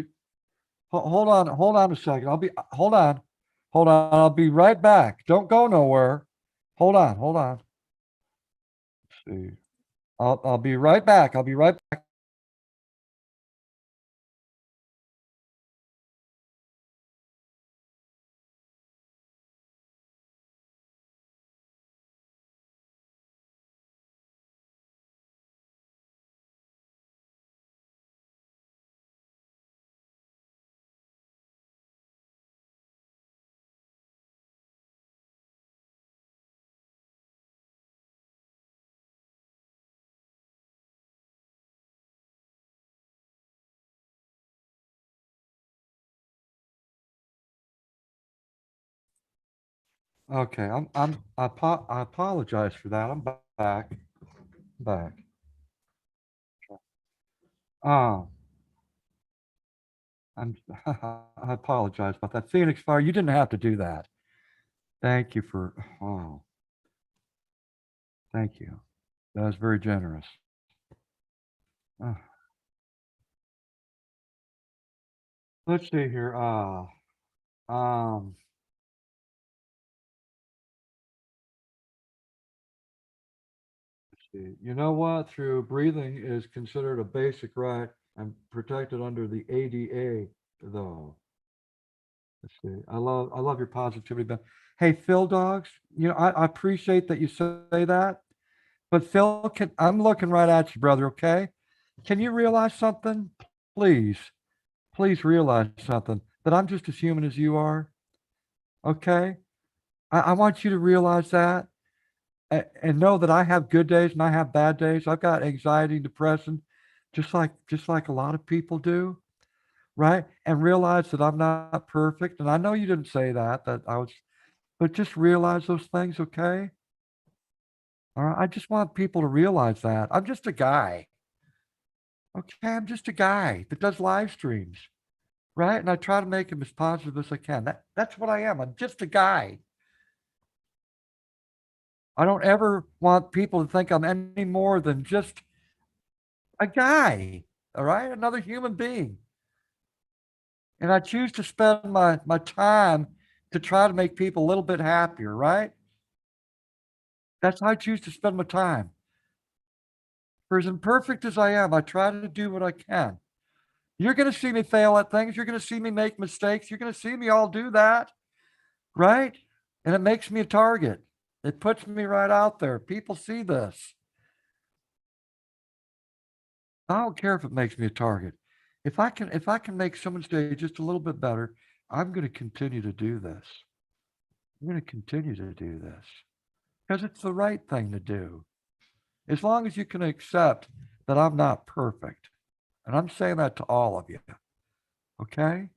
Hold on a second. Hold on. I'll be right back. Don't go nowhere. Hold on. Let's see. I'll be right back. I'll be right back. Okay, I apologize for that. I'm back. Back. Uh, I'm I apologize about that. Phoenix Fire, you didn't have to do that. Thank you for oh, thank you. That was very generous. Uh, let's see here. Um, let's see. You know what? Through breathing is considered a basic right and protected under the ADA, though. Let's see. I love your positivity, Ben. Hey, Phil Dogs, I appreciate that you say that. But Phil, I'm looking right at you, brother, okay? Can you realize something? Please, please realize something that I'm just as human as you are, okay? I want you to realize that and know that I have good days and I have bad days. I've got anxiety, depression, just like a lot of people do, right? And realize that I'm not perfect. And I know you didn't say that I was, but just realize those things, okay? All right. I just want people to realize that. I'm just a guy. Okay, I'm just a guy that does live streams, right? And I try to make them as positive as I can. That's what I am. I'm just a guy. I don't ever want people to think I'm any more than just a guy. All right, another human being. And I choose to spend my time to try to make people a little bit happier, right? That's how I choose to spend my time. For as imperfect as I am, I try to do what I can. You're going to see me fail at things. You're going to see me make mistakes. You're going to see me all do that. Right? And it makes me a target. It puts me right out there. People see this. I don't care if it makes me a target. If I can make someone's day just a little bit better, I'm going to continue to do this. I'm going to continue to do this because it's the right thing to do. As long as you can accept that I'm not perfect. And I'm saying that to all of you. Okay?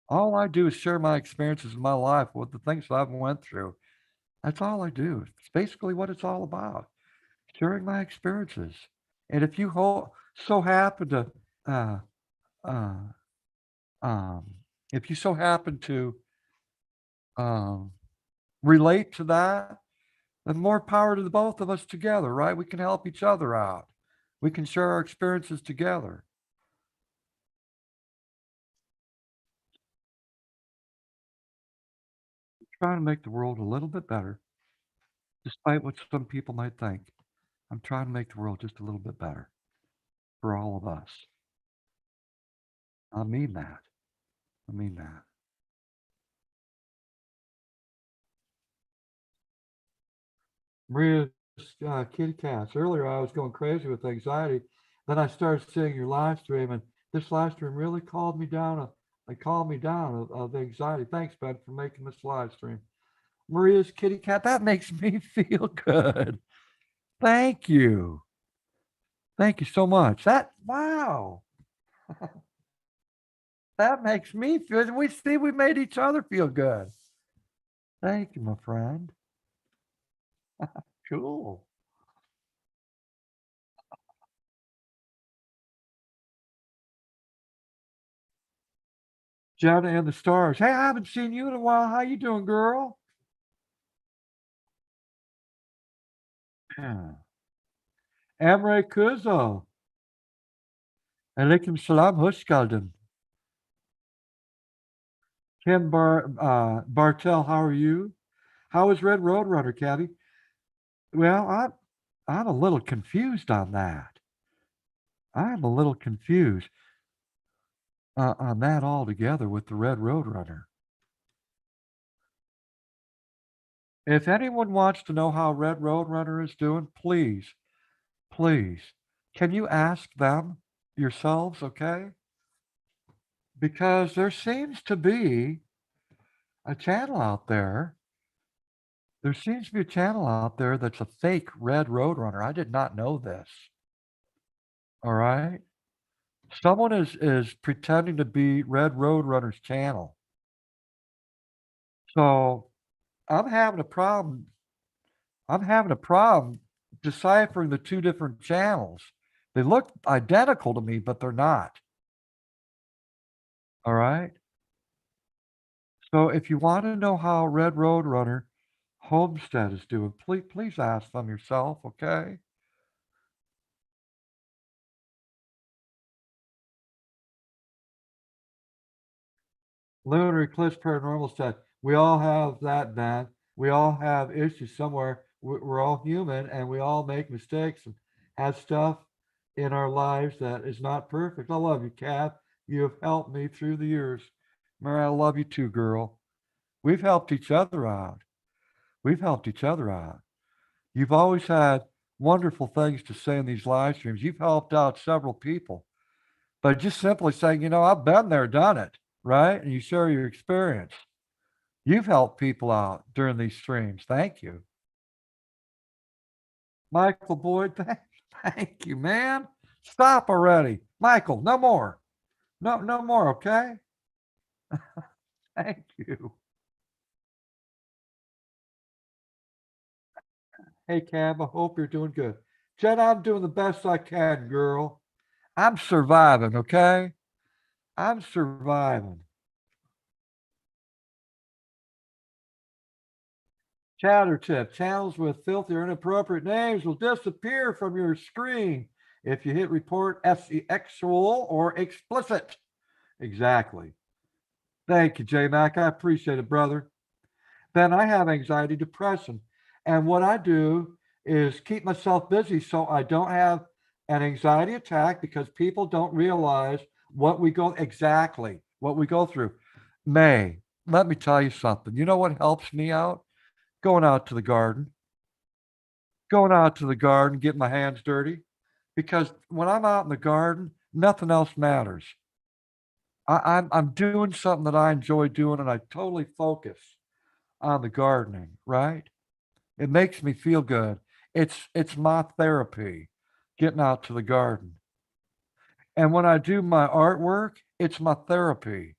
All I do is share my experiences in my life with the things that I've went through. That's all I do. It's basically what it's all about. Sharing my experiences. And if you so happen to, uh, uh, um, if you so happen to um, relate to that, then more power to the both of us together, right? We can help each other out. We can share our experiences together. Trying to make the world a little bit better, despite what some people might think. I'm trying to make the world just a little bit better for all of us. I mean that. I mean that. Maria's kitty cats. Earlier, I was going crazy with anxiety. Then I started seeing your live stream, and this live stream really calmed me down. It calmed me down of anxiety. Thanks, Ben, for making this live stream. Maria's kitty cat. That makes me feel good. Thank you. Thank you so much. Wow. That makes me feel. We made each other feel good. Thank you, my friend. Cool. Jenna and the stars. Hey, I haven't seen you in a while. How you doing, girl? Yeah. Emre Kuzo. Alaikum salam. Hoş geldin. Ken Bartel, how are you? How is Red Roadrunner, Caddy? Well, I'm a little confused on that. I'm a little confused on that altogether with the Red Roadrunner. If anyone wants to know how Red Roadrunner is doing, please, please, can you ask them yourselves, okay? Because there seems to be a channel out there. There seems to be a channel out there that's a fake Red Roadrunner. I did not know this. All right. Someone is pretending to be Red Roadrunner's channel. So I'm having a problem. I'm having a problem deciphering the two different channels. They look identical to me, but they're not. All right. So if you want to know how Red Road Runner Homestead is doing, please ask them yourself, okay? Lunar Eclipse Paranormal said, we all have that, man. We all have issues somewhere. We're all human and we all make mistakes and have stuff in our lives that is not perfect. I love you, Kath. You have helped me through the years. Mary, I love you too, girl. We've helped each other out. We've helped each other out. You've always had wonderful things to say in these live streams. You've helped out several people. But just simply saying, I've been there, done it, right? And you share your experience. You've helped people out during these streams. Thank you. Michael Boyd, thank you, man. Stop already. Michael, no more. No more, okay? Thank you. Hey, Cam, I hope you're doing good. Jen, I'm doing the best I can, girl. I'm surviving, okay? I'm surviving. Chatter tip, channels with filthy or inappropriate names will disappear from your screen if you hit report sexual or explicit. Exactly. Thank you, J Mac. I appreciate it, brother. Then I have anxiety, depression. And what I do is keep myself busy so I don't have an anxiety attack because people don't realize what we go through. May, let me tell you something. You know what helps me out? Going out to the garden, getting my hands dirty. Because when I'm out in the garden, nothing else matters. I'm doing something that I enjoy doing and I totally focus on the gardening, right? It makes me feel good. It's my therapy, getting out to the garden. And when I do my artwork, it's my therapy.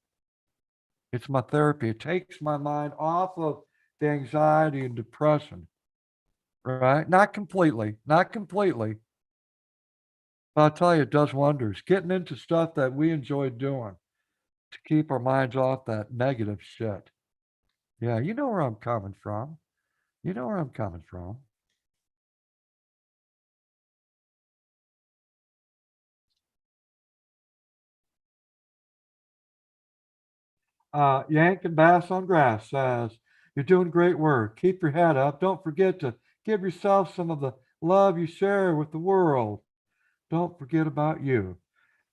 It's my therapy. It takes my mind off of the anxiety and depression, right? Not completely, but I'll tell you, it does wonders. Getting into stuff that we enjoy doing to keep our minds off that negative shit. Yeah, you know where I'm coming from. You know where I'm coming from. Yank and Bass on Grass says, you're doing great work. Keep your head up. Don't forget to give yourself some of the love you share with the world. Don't forget about you.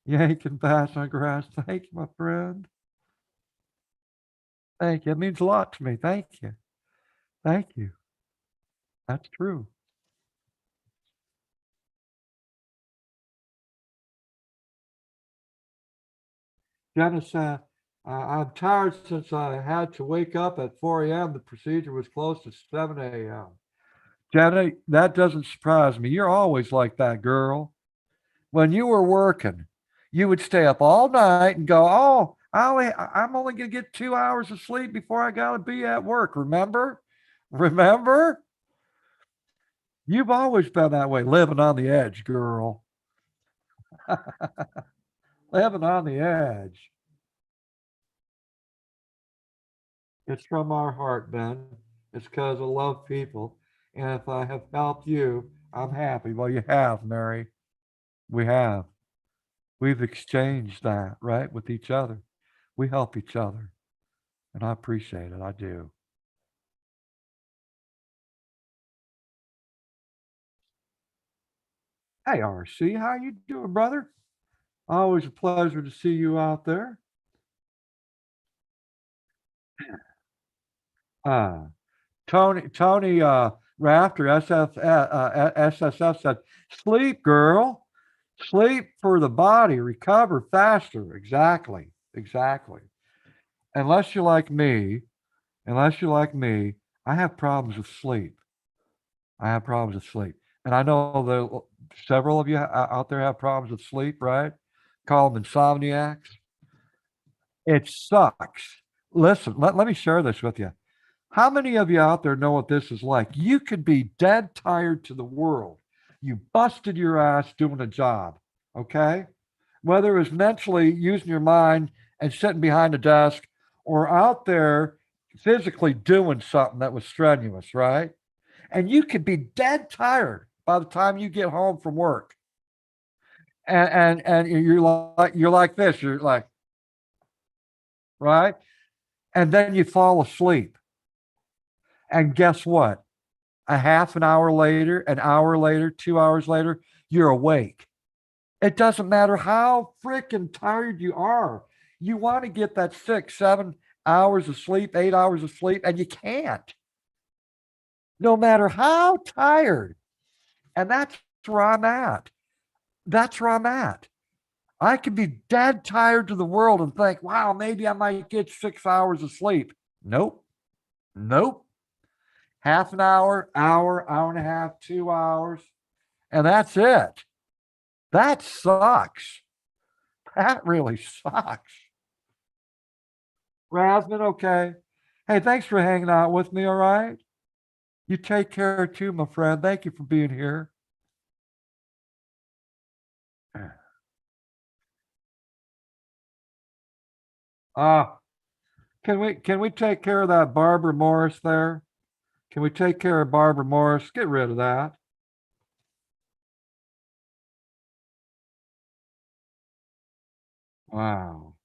Yank and Bass on Grass. Thank you, my friend. Thank you. It means a lot to me. Thank you. Thank you. That's true. Dennis, I'm tired since I had to wake up at 4 a.m. The procedure was close to 7 a.m. Jenny, that doesn't surprise me. You're always like that, girl. When you were working, you would stay up all night and go, "Oh, I'm only going to get 2 hours of sleep before I got to be at work." Remember? Remember? You've always been that way, living on the edge, girl. Living on the edge. It's from our heart, Ben. It's because I love people. And if I have helped you, I'm happy. Well, you have, Mary. We have. We've exchanged that, right, with each other. We help each other. And I appreciate it. I do. Hey, RC, how you doing, brother? Always a pleasure to see you out there. Uh, Tony Rafter, SSF said, sleep, girl. Sleep for the body, recover faster. Exactly. Exactly. Unless you're like me, unless you're like me, I have problems with sleep. I have problems with sleep. And I know that several of you out there have problems with sleep, right? Call them insomniacs. It sucks. Listen, let me share this with you. How many of you out there know what this is like? You could be dead tired to the world. You busted your ass doing a job, okay? Whether it was mentally using your mind and sitting behind a desk or out there physically doing something that was strenuous, right? And you could be dead tired by the time you get home from work. And you're like this, you're like, right? And then you fall asleep. And guess what? A half an hour later, an hour later, 2 hours later, you're awake. It doesn't matter how freaking tired you are. You want to get that 6, 7 hours of sleep, 8 hours of sleep, and you can't, no matter how tired. And that's where I'm at. That's where I'm at. I could be dead tired to the world and think, wow, maybe I might get 6 hours of sleep. Nope. Nope. Half an hour, hour and a half, 2 hours, and that's it. That sucks. That really sucks. Rasmus, okay. Hey, thanks for hanging out with me, all right? You take care too, my friend. Thank you for being here. Uh, can we take care of that Barbara Morris there? Can we take care of Barbara Morris? Get rid of that. Wow.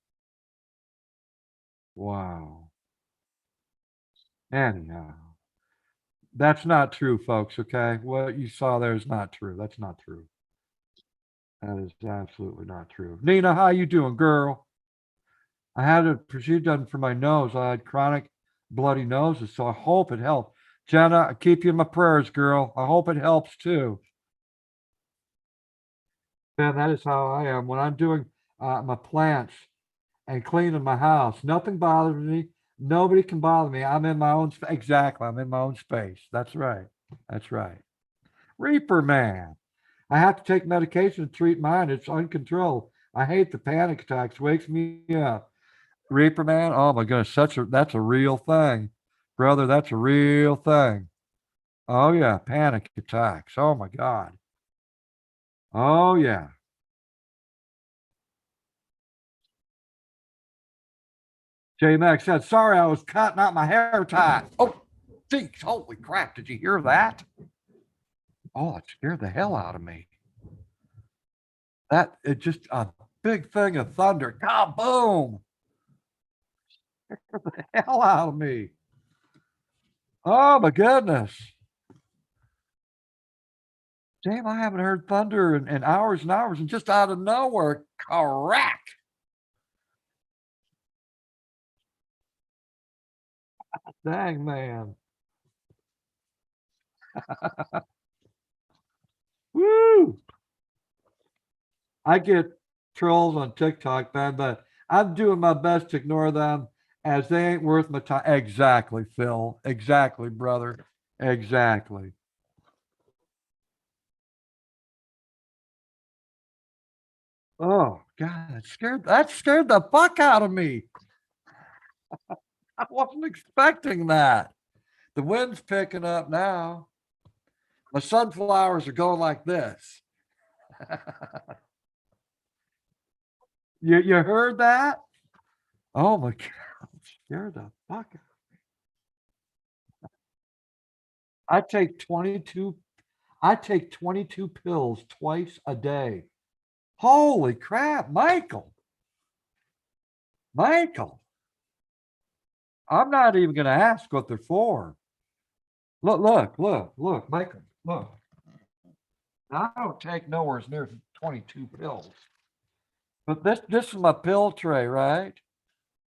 Wow. Anyhow, that's not true, folks, okay? What you saw there is not true. That's not true. That is absolutely not true. Nina, how you doing, girl? I had a procedure done for my nose. I had chronic bloody noses, so I hope it helped. Jenna, I keep you in my prayers, girl. I hope it helps too. Man, that is how I am when I'm doing my plants and cleaning my house. Nothing bothers me. Nobody can bother me. I'm in my own space. Exactly. I'm in my own space. That's right. That's right. Reaper man. I have to take medication to treat mine. It's uncontrolled. I hate the panic attacks. Wakes me up. Reaper man. Oh my goodness, that's a real thing, brother. That's a real thing. Oh yeah, panic attacks. Oh my God. Oh yeah. J Max said, "Sorry, I was cutting out my hair tie." Oh, geez, holy crap! Did you hear that? Oh, it scared the hell out of me. That it just a big thing of thunder. Kaboom! The hell out of me. Oh my goodness. Damn, I haven't heard thunder in hours and hours, and just out of nowhere, crack. Dang man. Woo! I get trolls on TikTok, man, but I'm doing my best to ignore them as they ain't worth my time. Exactly, Phil. Exactly, brother. Exactly. Oh God, that scared the fuck out of me. I wasn't expecting that. The wind's picking up now. My sunflowers are going like this. You heard that? Oh my God, scared the fuck. I take 22 I take 22 pills twice a day. Holy crap, Michael. Michael. I'm not even going to ask what they're for. Look, Michael, look. I don't take nowhere near 22 pills. But this is my pill tray, right?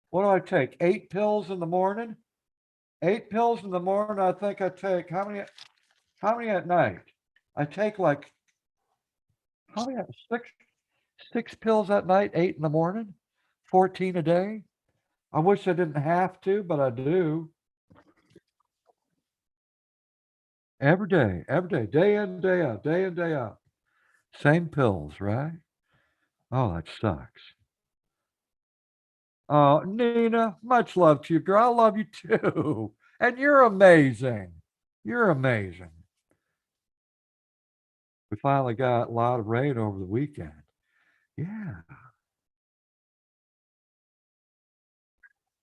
What do I take? 8 pills in the morning? 8 pills in the morning. I think I take how many at night? I take like how many six pills at night, 8 in the morning, 14 a day. I wish I didn't have to, but I do. Every day, day in, day out, day in, day out. Same pills, right? Oh, that sucks. Oh, Nina, much love to you, girl. I love you too. And you're amazing. You're amazing. We finally got a lot of rain over the weekend. Yeah.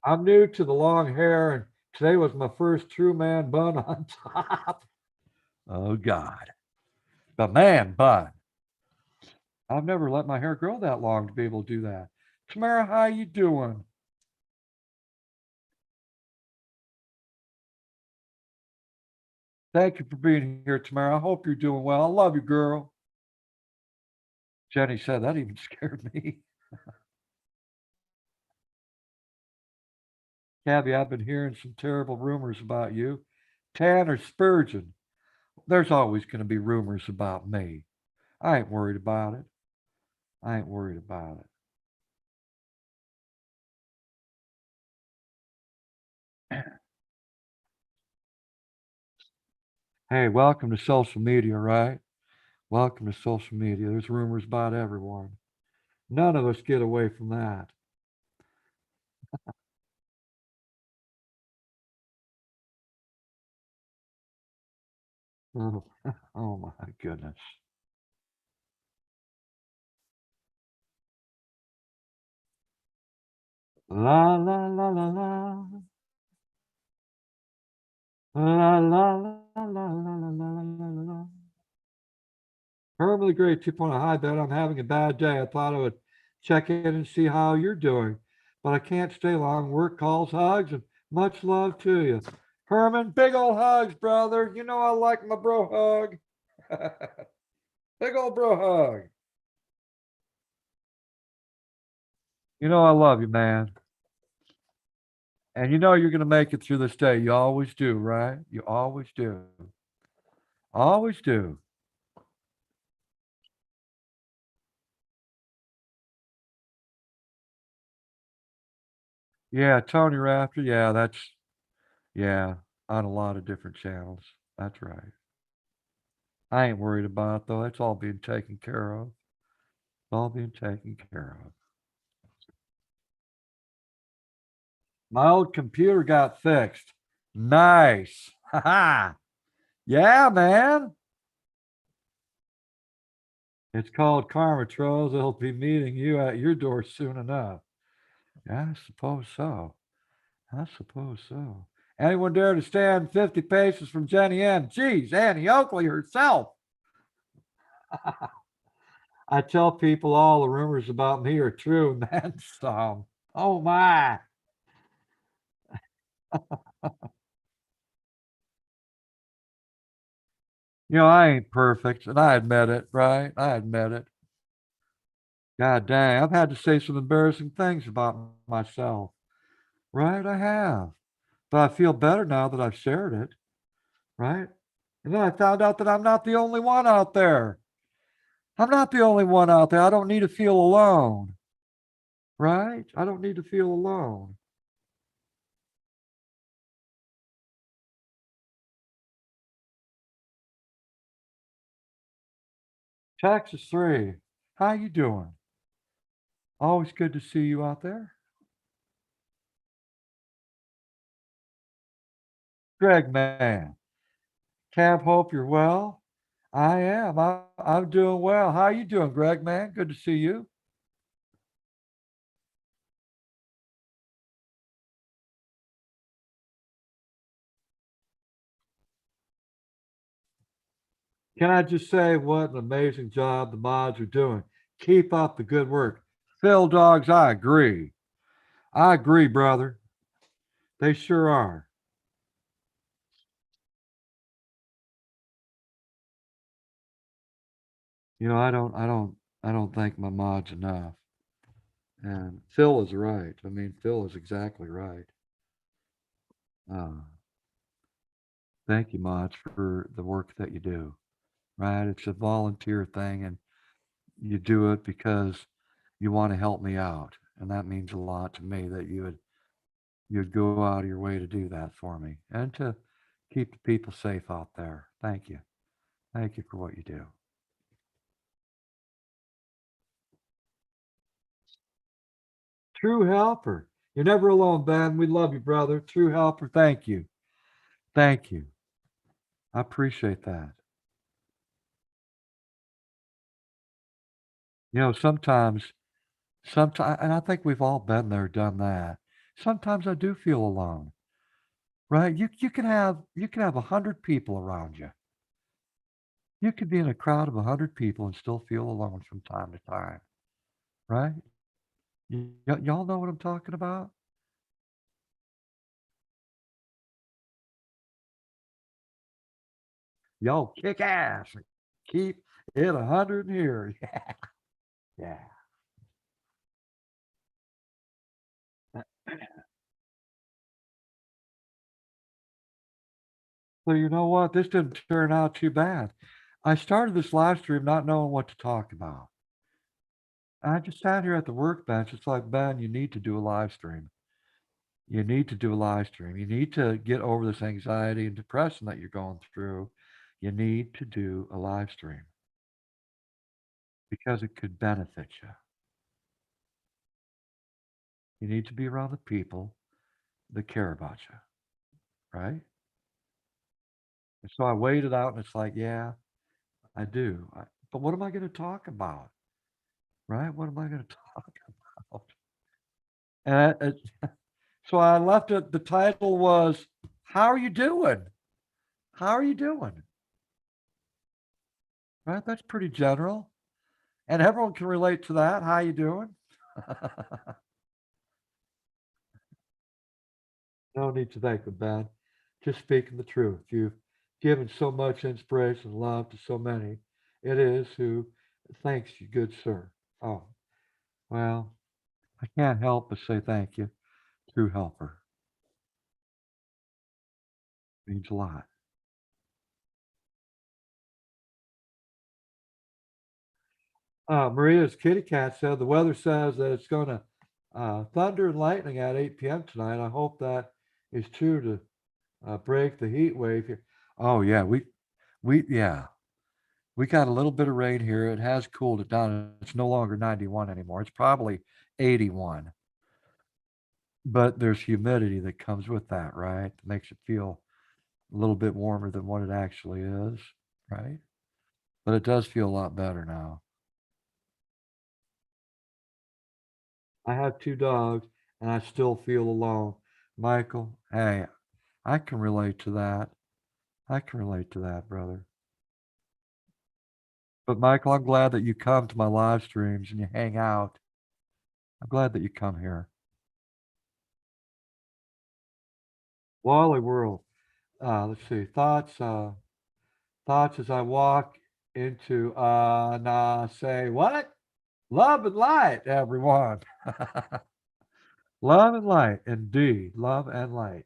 I'm new to the long hair, and today was my first true man bun on top. Oh, God. The man bun. I've never let my hair grow that long to be able to do that. Tamara, how you doing? Thank you for being here, Tamara. I hope you're doing well. I love you, girl. Jenny said that even scared me. Cabby, I've been hearing some terrible rumors about you. Tanner Spurgeon. There's always going to be rumors about me. I ain't worried about it. I ain't worried about it. Hey, welcome to social media, right? Welcome to social media. There's rumors about everyone. None of us get away from that. Oh, oh my goodness. La la la la la. La la la la la la la la la la. Herman the Great 2.0. Hi, Ben. I'm having a bad day. I thought I would check in and see how you're doing, but I can't stay long. Work calls, hugs, and much love to you. Herman, big old hugs, brother. You know I like my bro hug. Big old bro hug. You know I love you, man. And you know you're going to make it through this day. You always do, right? You always do. Always do. Yeah, Tony Rafter. Yeah, yeah, on a lot of different channels. That's right. I ain't worried about it, though. It's all being taken care of. All being taken care of. My old computer got fixed. Nice. Ha ha. Yeah, man. It's called Karma Trolls. They'll be meeting you at your door soon enough. Yeah, I suppose so. I suppose so. Anyone dare to stand 50 paces from Jenny Ann? Geez, Annie Oakley herself. I tell people all the rumors about me are true, and then some. Oh my. You know, I ain't perfect, and I admit it, right? I admit it. God dang, I've had to say some embarrassing things about myself, right? I have. But I feel better now that I've shared it, right? And then I found out that I'm not the only one out there. I'm not the only one out there. I don't need to feel alone, right? I don't need to feel alone. Texas 3, how you doing? Always good to see you out there. Greg, man. Cab, hope you're well. I am. I'm doing well. How you doing, Greg, man? Good to see you. Can I just say what an amazing job the mods are doing? Keep up the good work. Phil Dogs, I agree. I agree, brother. They sure are. You know, I don't thank my mods enough. And Phil is right. I mean, Phil is exactly right. Uh, thank you, mods, for the work that you do. Right? It's a volunteer thing, and you do it because you want to help me out, and that means a lot to me that you'd go out of your way to do that for me and to keep the people safe out there. Thank you for what you do. True helper. You're never alone, Ben. We love you, brother. True helper. Thank you. Thank you. I appreciate that. You know, sometimes, and I think we've all been there, done that. Sometimes I do feel alone, right? You can have 100 people around you. You could be in a crowd of 100 people and still feel alone from time to time, right? Y'all know what I'm talking about? Y'all kick ass and keep it 100 in here. Yeah. So you know what? This didn't turn out too bad. I started this live stream not knowing what to talk about. I just sat here at the workbench. It's like, Ben, you need to do a live stream. You need to do a live stream. You need to get over this anxiety and depression that you're going through. You need to do a live stream because it could benefit you. You need to be around the people that care about you, right? And so I weighed it out and it's like, yeah, I do. But what am I going to talk about? Right? What am I going to talk about? And so I left it. The title was, How Are You Doing? How are you doing? Right? That's pretty general. And everyone can relate to that. How you doing? No need to thank them, Ben. Just speaking the truth. You've given so much inspiration and love to so many. It is who thanks you, good sir. Oh, well, I can't help but say thank you. True helper means a lot. Maria's kitty cat said the weather says that it's going to thunder and lightning at 8 p.m. tonight. I hope that is true to break the heat wave here. Oh yeah, yeah, we got a little bit of rain here. It has cooled it down. It's no longer 91 anymore. It's probably 81. But there's humidity that comes with that, right? That makes it feel a little bit warmer than what it actually is, right? But it does feel a lot better now. I have 2 dogs, and I still feel alone. Michael, hey, I can relate to that. I can relate to that, brother. But Michael, I'm glad that you come to my live streams and you hang out. I'm glad that you come here. Wally World. Let's see. Thoughts as I walk into nah say what? Love and light, everyone. Love and light, indeed. Love and light.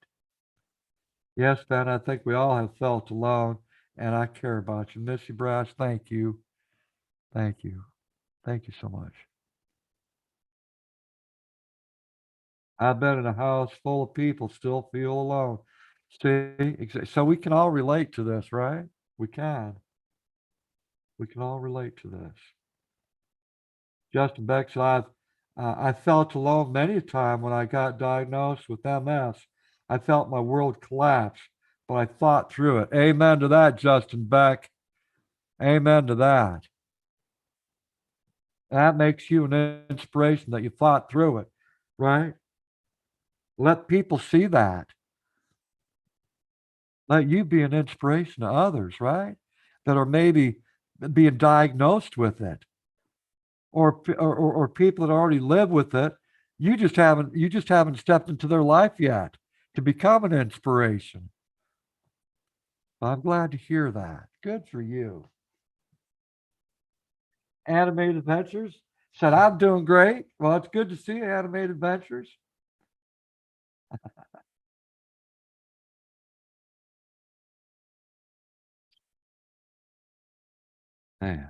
Yes, Ben, I think we all have felt alone, and I care about you. Missy Brass, thank you. Thank you. Thank you so much. I've been in a house full of people, still feel alone. See, so we can all relate to this, right? We can. We can all relate to this. Justin Beck said, I felt alone many a time when I got diagnosed with MS. I felt my world collapse, but I thought through it. Amen to that, Justin Beck. Amen to that. That makes you an inspiration that you thought through it, right? Let people see that. Let you be an inspiration to others, right? That are maybe being diagnosed with it, or people that already live with it. You just haven't stepped into their life yet to become an inspiration. I'm glad to hear that. Good for you. Animated Adventures said, I'm doing great. Well, it's good to see you, Animated Adventures. Man,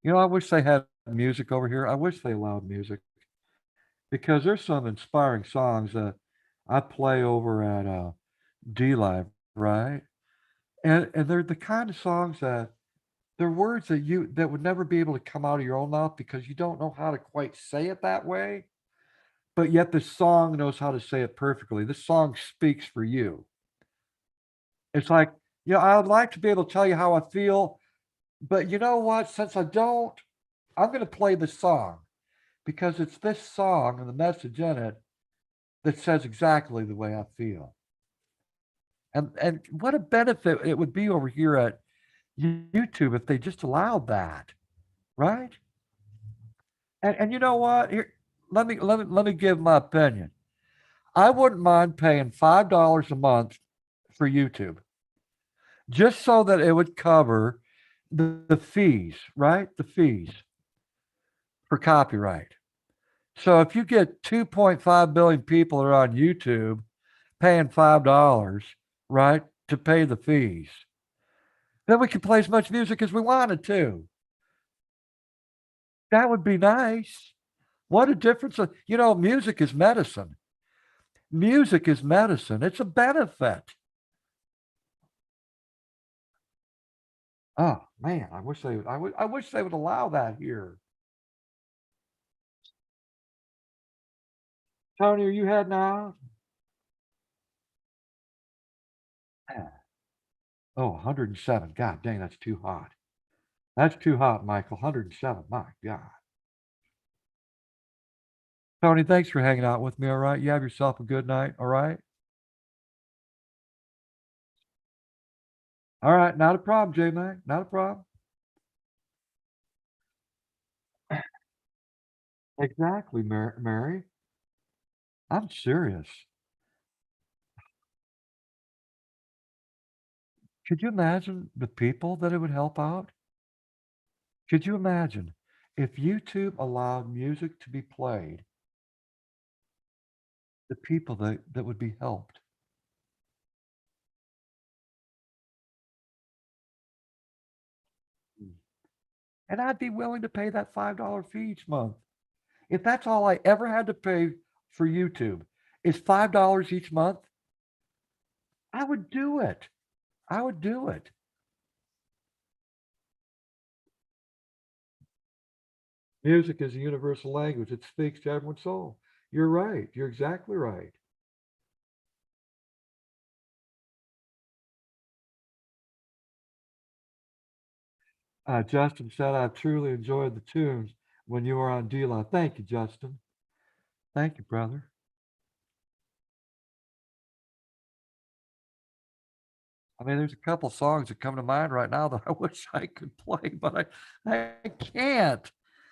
I wish they had music over here. I wish they allowed music because there's some inspiring songs that I play over at D Live, right? And they're the kind of songs that they're words that would never be able to come out of your own mouth because you don't know how to quite say it that way. but yet this song knows how to say it perfectly. This song speaks for you. It's like, yeah, I would like to be able to tell you how I feel, but you know what? Since I don't, I'm going to play the song because it's this song and the message in it that says exactly the way I feel. And what a benefit it would be over here at YouTube if they just allowed that, right? And you know what? Here, let me give my opinion. I wouldn't mind paying $5 a month for YouTube just so that it would cover the fees, right? The fees for copyright. So if you get 2.5 billion people that are on YouTube paying $5, right, to pay the fees, then we could play as much music as we wanted to. That would be nice. What a difference. Music is medicine. Music is medicine. It's a benefit. Oh man, I wish they would allow that here. Tony, are you heading out? Yeah. Oh, 107. God dang, that's too hot. That's too hot, Michael. 107. My God. Tony, thanks for hanging out with me. All right. You have yourself a good night. All right. All right. Not a problem, J Mac. Not a problem. Exactly, Mary. I'm serious. Could you imagine the people that it would help out? Could you imagine if YouTube allowed music to be played, the people that would be helped? And I'd be willing to pay that $5 fee each month. If that's all I ever had to pay for YouTube is $5 each month, I would do it. I would do it. Music is a universal language. It speaks to everyone's soul. You're right. You're exactly right. Justin said, I truly enjoyed the tunes when you were on D-Line. Thank you, Justin. Thank you, brother. I mean, there's a couple songs that come to mind right now that I wish I could play, but I can't.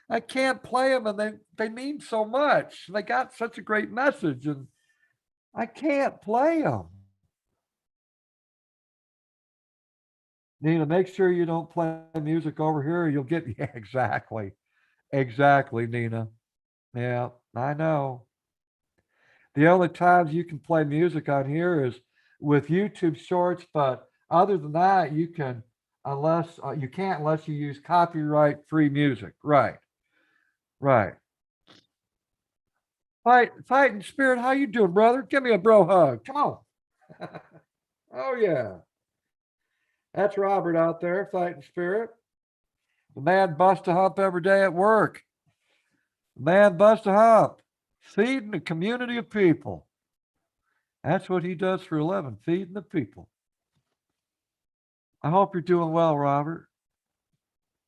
I can't play them, and they mean so much. They got such a great message, and I can't play them. Nina, make sure you don't play music over here. You'll get yeah, exactly, Nina. Yeah, I know. The only times you can play music on here is with YouTube Shorts, but other than that, you can unless you can't unless you use copyright free music. Right, right. Fighting spirit, how you doing, brother? Give me a bro hug. Come on. Oh yeah, that's Robert out there, fighting spirit. The man busts a hump every day at work. The man busts a hump, feeding a community of people. That's what he does for a living, feeding the people. I hope you're doing well, Robert.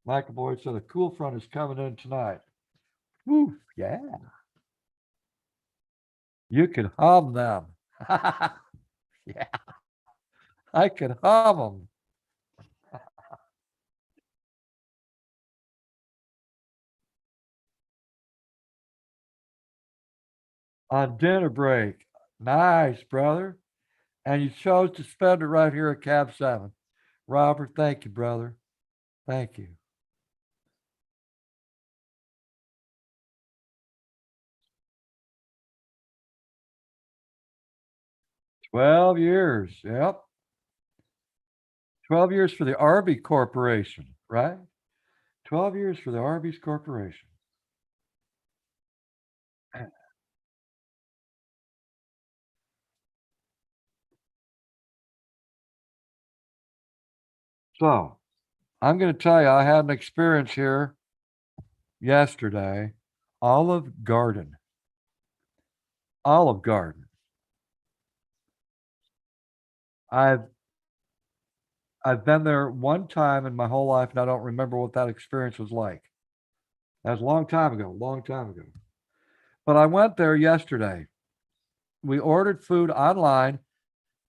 Michael Boyd said the cool front is coming in tonight. Woo, yeah. You can hum them. Yeah, I can hum them on dinner break. Nice, brother. And you chose to spend it right here at Cab 7. Robert, thank you, brother. Thank you. 12 years. Yep. 12 years for the Arby Corporation, right? 12 years for the Arby's Corporation. So I'm going to tell you, I had an experience here yesterday. Olive Garden. Olive Garden. I've I've been there one time in my whole life, and I don't remember what that experience was like. That was a long time ago, long time ago. But I went there yesterday. We ordered food online,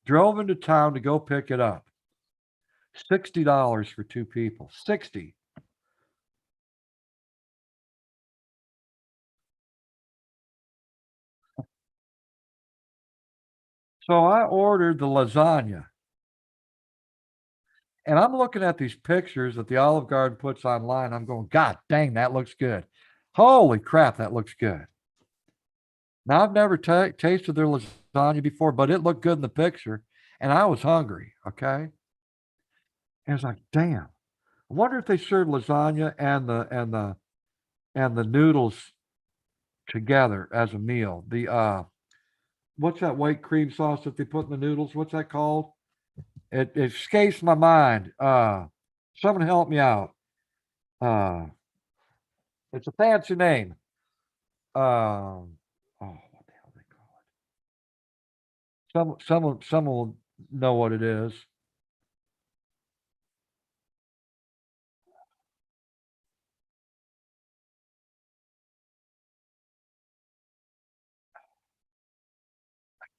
drove into town to go pick it up. $60 for two people. 60. So I ordered the lasagna. And I'm looking at these pictures that the Olive Garden puts online. I'm going, God dang, that looks good. Holy crap, that looks good. Now, I've never tasted their lasagna before, but it looked good in the picture. And I was hungry. Okay. And it's like, damn. I wonder if they serve lasagna and the noodles together as a meal. The what's that white cream sauce that they put in the noodles? What's that called? It escapes my mind. Someone help me out. Uh, it's a fancy name. What the hell they call it? Someone will know what it is.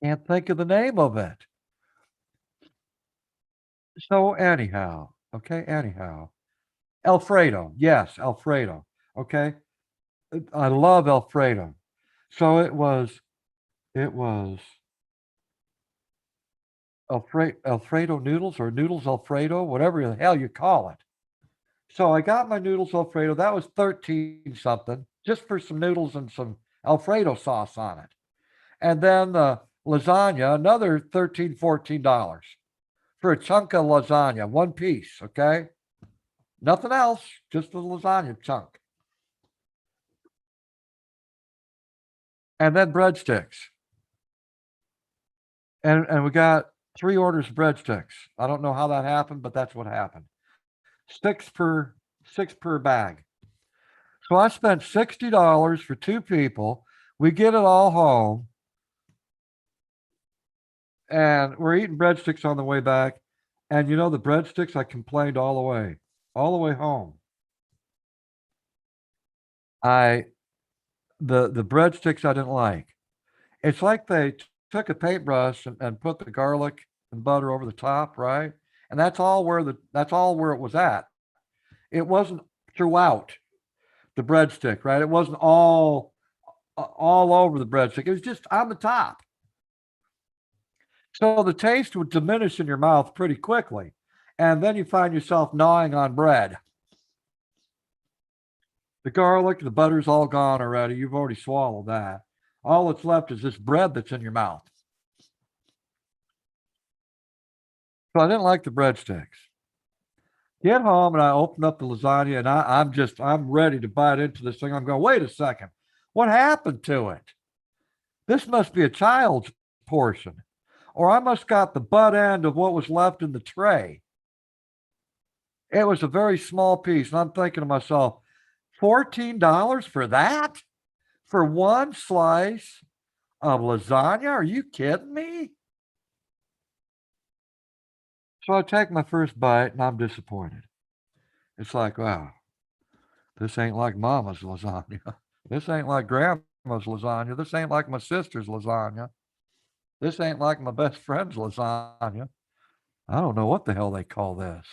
Can't think of the name of it. So anyhow, okay, anyhow. Alfredo. Yes, Alfredo. Okay. I love Alfredo. So it was Alfredo noodles or noodles Alfredo, whatever the hell you call it. So I got my noodles Alfredo. That was 13 something just for some noodles and some Alfredo sauce on it. And then the lasagna, another 13, $14 for a chunk of lasagna, one piece. Okay. Nothing else, just the lasagna chunk. And then breadsticks. And we got three orders of breadsticks. I don't know how that happened, but that's what happened. Six per six per bag. So I spent $60 for two people. We get it all home, and we're eating breadsticks on the way back. And you know the breadsticks, I complained all the way home. I the breadsticks I didn't like. It's like they took a paintbrush and put the garlic and butter over the top, right? And that's all where it was at. It wasn't throughout the breadstick, right? It wasn't all over the breadstick. It was just on the top. So the taste would diminish in your mouth pretty quickly. And then you find yourself gnawing on bread. The garlic, the butter's all gone already. You've already swallowed that. All that's left is this bread that's in your mouth. So I didn't like the breadsticks. Get home and I opened up the lasagna and I'm ready to bite into this thing. I'm going, wait a second. What happened to it? This must be a child's portion. Or I must got the butt end of what was left in the tray. It was a very small piece. And I'm thinking to myself, $14 for that? For one slice of lasagna? Are you kidding me? So I take my first bite and I'm disappointed. It's like, wow, this ain't like mama's lasagna. This ain't like grandma's lasagna. This ain't like my sister's lasagna. This ain't like my best friend's lasagna. I don't know what the hell they call this.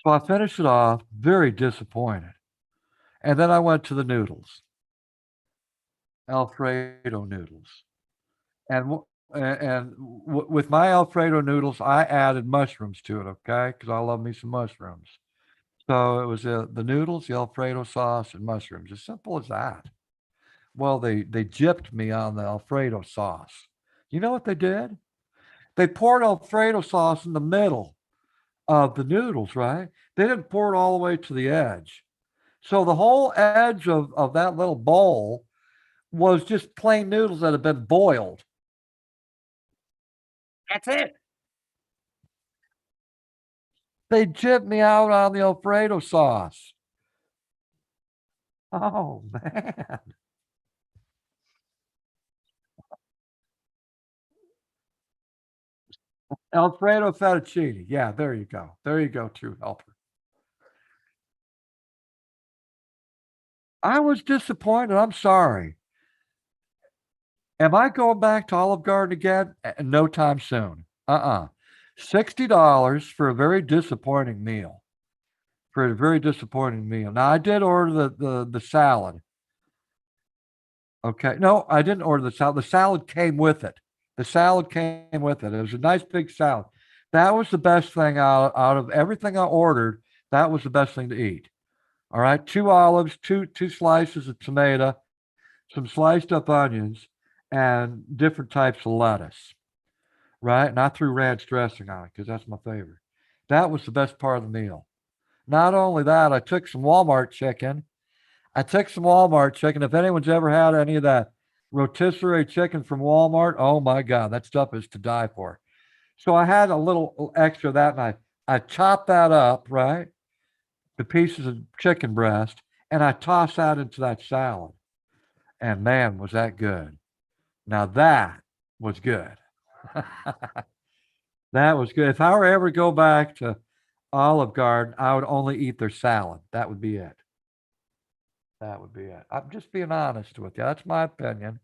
So I finished it off, very disappointed. And then I went to the noodles, Alfredo noodles. And with my Alfredo noodles, I added mushrooms to it, okay? Because I love me some mushrooms. So it was the noodles, the Alfredo sauce, and mushrooms. As simple as that. Well, they gypped me on the Alfredo sauce. You know what they did? They poured Alfredo sauce in the middle of the noodles, right? They didn't pour it all the way to the edge. So the whole edge of that little bowl was just plain noodles that had been boiled. That's it. They gypped me out on the Alfredo sauce. Oh man. Alfredo fettuccine. Yeah, there you go. There you go, true helper. I was disappointed. I'm sorry. Am I going back to Olive Garden again? No time soon. $60 for a very disappointing meal. For a very disappointing meal. Now I did order the salad. Okay. No, I didn't order the salad. The salad came with it. The salad came with it. It was a nice big salad. That was the best thing out of everything I ordered. That was the best thing to eat. All right. Two olives, two slices of tomato, some sliced up onions, and different types of lettuce. Right. And I threw ranch dressing on it because that's my favorite. That was the best part of the meal. Not only that, I took some Walmart chicken. I took some Walmart chicken. If anyone's ever had any of that rotisserie chicken from Walmart, oh my God, that stuff is to die for. So I had a little extra of that, and I chopped that up, right? The pieces of chicken breast, and I tossed that into that salad. And man, was that good. Now that was good. That was good. If I were ever to go back to Olive Garden, I would only eat their salad. That would be it. That would be it. I'm just being honest with you. That's my opinion.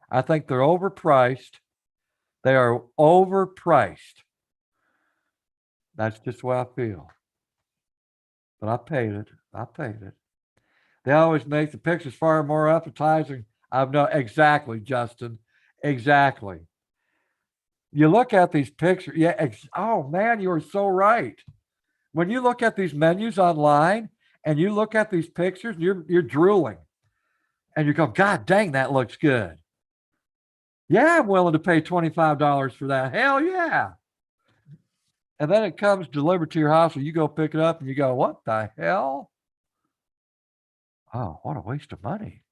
I think they're overpriced. They are overpriced. That's just the way I feel. But I paid it. I paid it. They always make the pictures far more appetizing. I've no exactly, Justin. Exactly. You look at these pictures. Yeah. Oh man, you are so right. When you look at these menus online and you look at these pictures, you're drooling and you go, God dang, that looks good. Yeah, I'm willing to pay $25 for that. Hell yeah. And then it comes delivered to your house and you go pick it up and you go, what the hell? Oh, what a waste of money.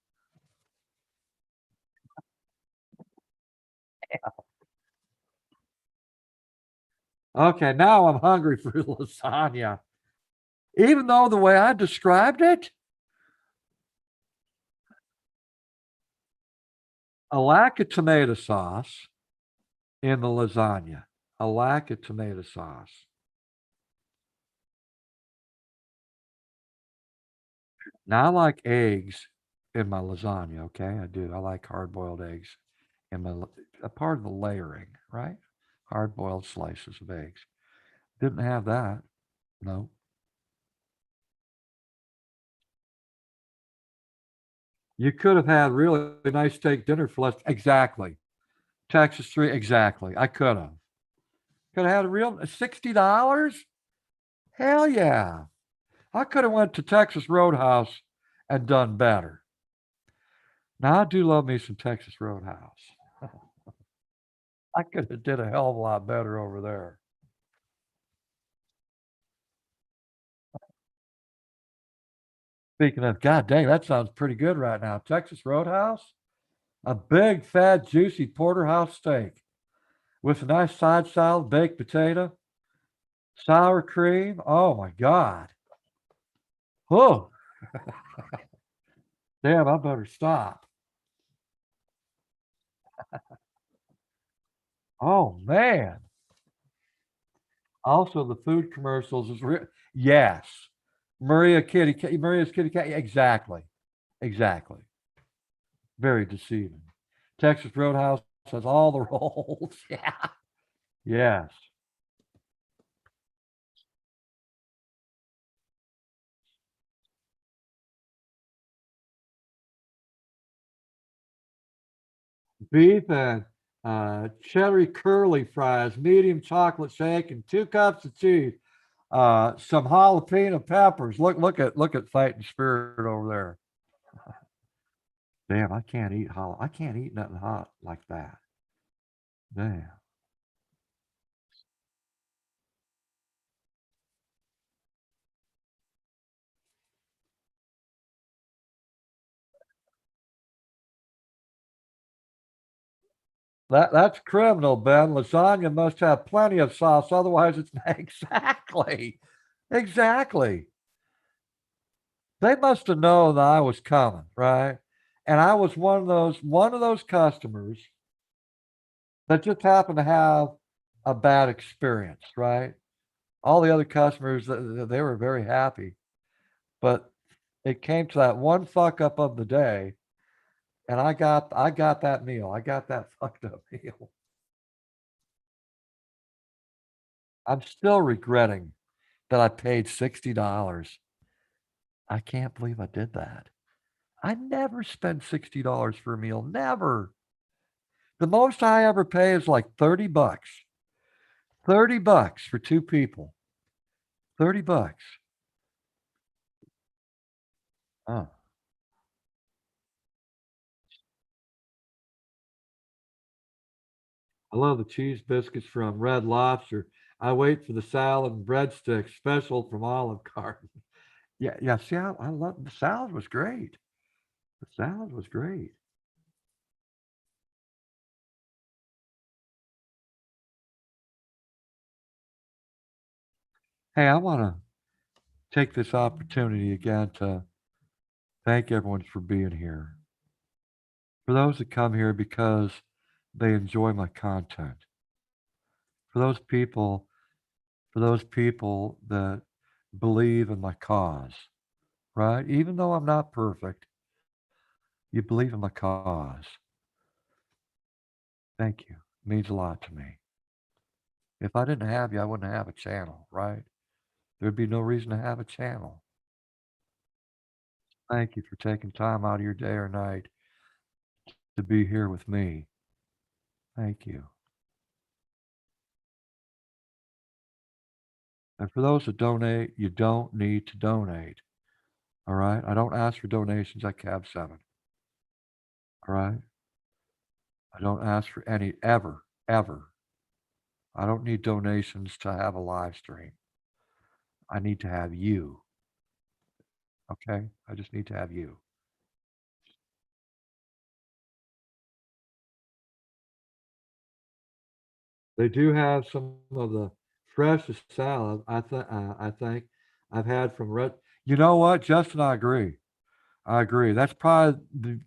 Okay, now I'm hungry for lasagna. Even though the way I described it, a lack of tomato sauce in the lasagna, a lack of tomato sauce. Now I like eggs in my lasagna. Okay, I do. I like hard boiled eggs in my a part of the layering, right? Hard boiled slices of eggs. Didn't have that. No. You could have had really nice steak dinner for less. Exactly. Texas 3. Exactly. I could have. Could have had a real $60. Hell yeah. I could have went to Texas Roadhouse and done better. Now I do love me some Texas Roadhouse. I could have did a hell of a lot better over there. Speaking of, God dang, that sounds pretty good right now. Texas Roadhouse, a big, fat, juicy porterhouse steak with a nice side salad, baked potato, sour cream. Oh my God. Oh, damn, I better stop. Oh man. Also, the food commercials is yes. Maria's Kitty Cat. Exactly. Exactly. Very deceiving. Texas Roadhouse has all the roles. Yeah. Yes. Beef and cheddar curly fries, medium chocolate shake, and 2 cups of cheese. Some jalapeno peppers. Look at fighting spirit over there. Damn, I can't eat nothing hot like that. Damn. That's criminal, Ben. Lasagna must have plenty of sauce, otherwise it's exactly. Exactly. They must have known that I was coming, right? And I was one of those customers that just happened to have a bad experience, right? All the other customers, they were very happy, but it came to that one fuck up of the day, and I got that meal. I got that fucked up meal. I'm still regretting that I paid $60. I can't believe I did that. I never spend $60 for a meal. Never. The most I ever pay is like 30 bucks. 30 bucks for two people. 30 bucks. Oh, I love the cheese biscuits from Red Lobster. I wait for the salad and breadsticks special from Olive Garden. Yeah, yeah. See, I love the salad was great. The salad was great. Hey, I want to take this opportunity again to thank everyone for being here. For those that come here because they enjoy my content. For those people, for those people that believe in my cause, right? Even though I'm not perfect, you believe in my cause. Thank you. It means a lot to me. If I didn't have you, I wouldn't have a channel, right? There'd be no reason to have a channel. Thank you for taking time out of your day or night to be here with me. Thank you. And for those that donate, you don't need to donate. All right. I don't ask for donations at Cab 7. All right. I don't ask for any ever, ever. I don't need donations to have a live stream. I need to have you. Okay. I just need to have you. They do have some of the freshest salad I think I've had from Red. You know what, Justin? I agree. I agree. That's probably the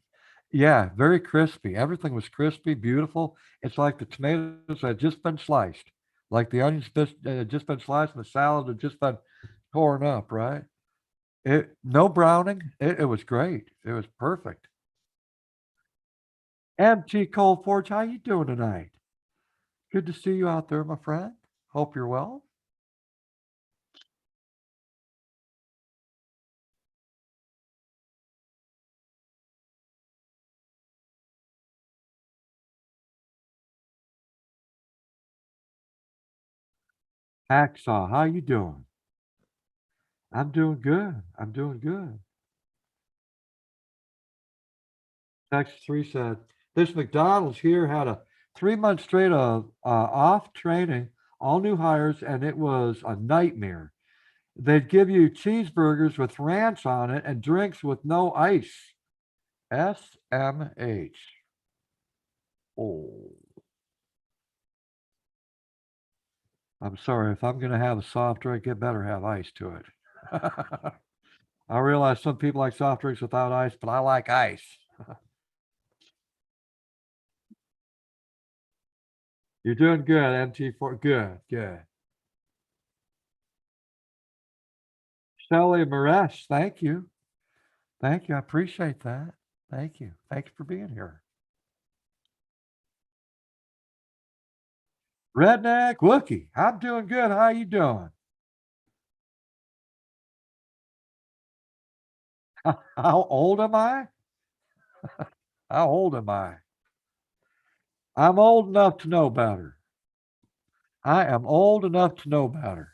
yeah, very crispy. Everything was crispy, beautiful. It's like the tomatoes had just been sliced, like the onions had just been sliced, and the salad had just been torn up. Right? It no browning. It was great. It was perfect. MT Cold Forge, how you doing tonight? Good to see you out there, my friend. Hope you're well. Hacksaw, how you doing? I'm doing good. I'm doing good. Texas 3 said, this McDonald's here had a 3 month straight of off training, all new hires, and it was a nightmare. They'd give you cheeseburgers with ranch on it and drinks with no ice. SMH. Oh, I'm sorry. If I'm going to have a soft drink, it better have ice to it. I realize some people like soft drinks without ice, but I like ice. You're doing good, MT4. Good, good. Shelly Maresh, thank you. Thank you. I appreciate that. Thank you. Thanks for being here. Redneck Wookie, I'm doing good. How you doing? How old am I? How old am I? I'm old enough to know better. I am old enough to know better.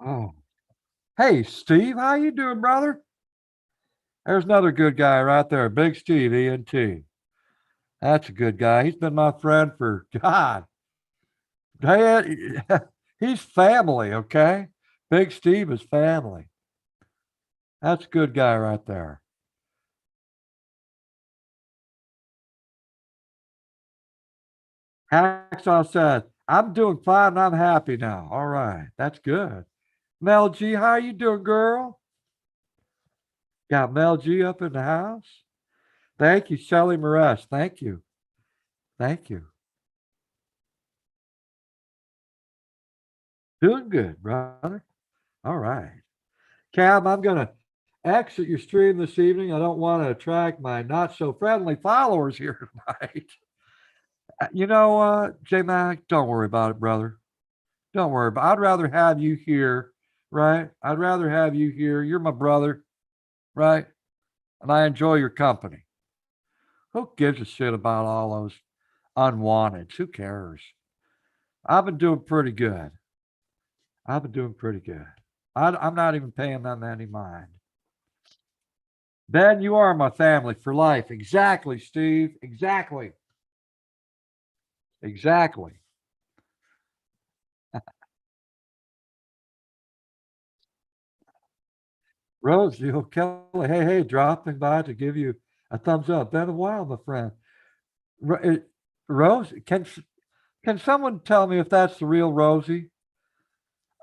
Oh, hey, Steve, how you doing, brother? There's another good guy right there, Big Steve, ENT. That's a good guy. He's been my friend for God. Dad, he's family, okay? Big Steve is family. That's a good guy right there. Hacksaw says, I'm doing fine and I'm happy now. All right. That's good. Mel G, how you doing, girl? Got Mel G up in the house? Thank you, Shelly Moresh. Thank you. Thank you. Doing good, brother. All right. Cab, I'm going to exit your stream this evening. I don't want to attract my not so friendly followers here tonight. You know what, J Mac, don't worry about it, brother. Don't worry. But I'd rather have you here, right? I'd rather have you here. You're my brother, right? And I enjoy your company. Who gives a shit about all those unwanted? Who cares? I've been doing pretty good. I've been doing pretty good. I'm not even paying them any mind. Ben, you are my family for life. Exactly, Steve. Exactly. Exactly. Rose, you Kelly, hey, dropping by to give you a thumbs up. Been a while, my friend. Rose, can someone tell me if that's the real Rosie?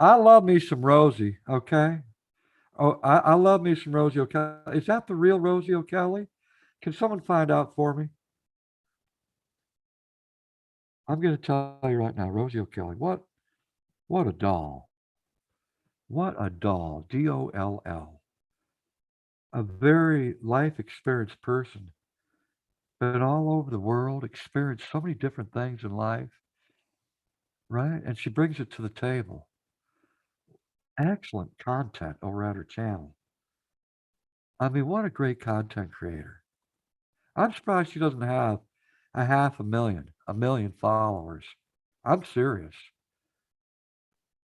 I love me some Rosie. Okay. Oh, I love me some Rosie O'Kelly. Is that the real Rosie O'Kelly? Can someone find out for me? I'm going to tell you right now, Rosie O'Kelly. What a doll. What a doll. Doll. A very life experienced person. Been all over the world, experienced so many different things in life, right? And she brings it to the table. Excellent content over at her channel. I mean, what a great content creator. I'm surprised she doesn't have a million followers. I'm serious.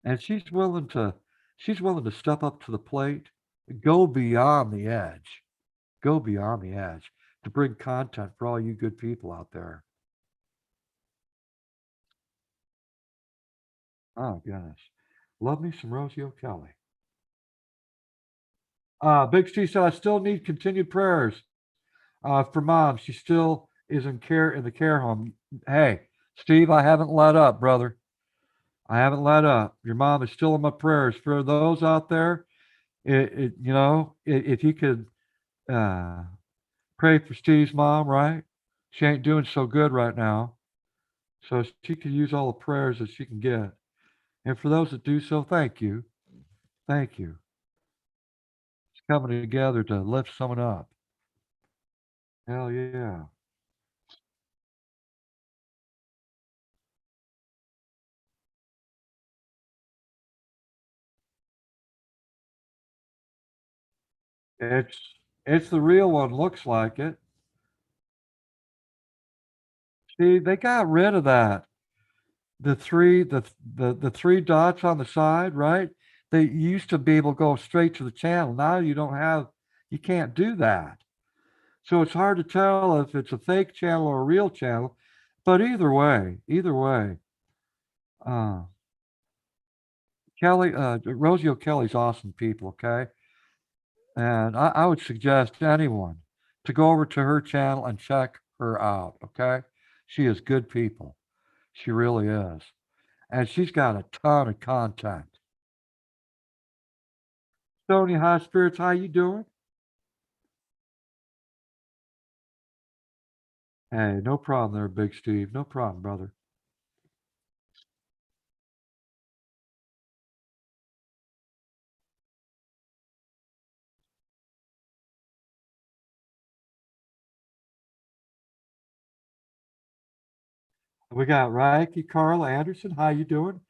And she's willing to step up to the plate, go beyond the edge, go beyond the edge to bring content for all you good people out there. Oh goodness. Love me some Rosie O'Kelly. Big Steve said I still need continued prayers for mom. She still is in the care home. Hey, Steve, I haven't let up, brother. I haven't let up. Your mom is still in my prayers. For those out there, if you could uh, pray for Steve's mom, right? She ain't doing so good right now. So she could use all the prayers that she can get. And for those that do so, thank you. Thank you. It's coming together to lift someone up. Hell yeah. It's it's the real one, looks like it. See, they got rid of that. The three dots on the side, right? They used to be able to go straight to the channel. Now you can't do that. So it's hard to tell if it's a fake channel or a real channel. But either way, uh, Rosie O'Kelly's awesome people, okay? And I would suggest anyone to go over to her channel and check her out, okay? She is good people. She really is. And she's got a ton of content. Stony High Spirits, how you doing? Hey, no problem there, Big Steve. No problem, brother. We got Reiki, Carl Anderson. How you doing?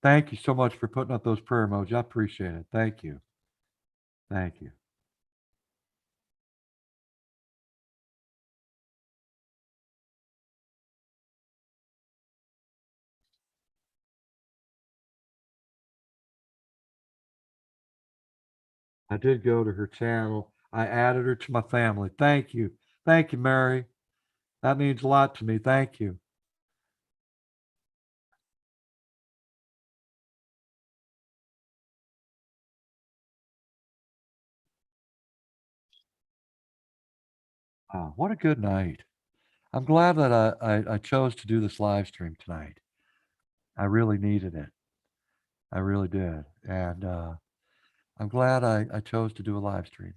Thank you so much for putting up those prayer emojis. I appreciate it. Thank you. Thank you. I did go to her channel. I added her to my family. Thank you. Thank you, Mary. That means a lot to me. Thank you. What a good night. I'm glad that I chose to do this live stream tonight. I really needed it. I really did. And I'm glad I chose to do a live stream.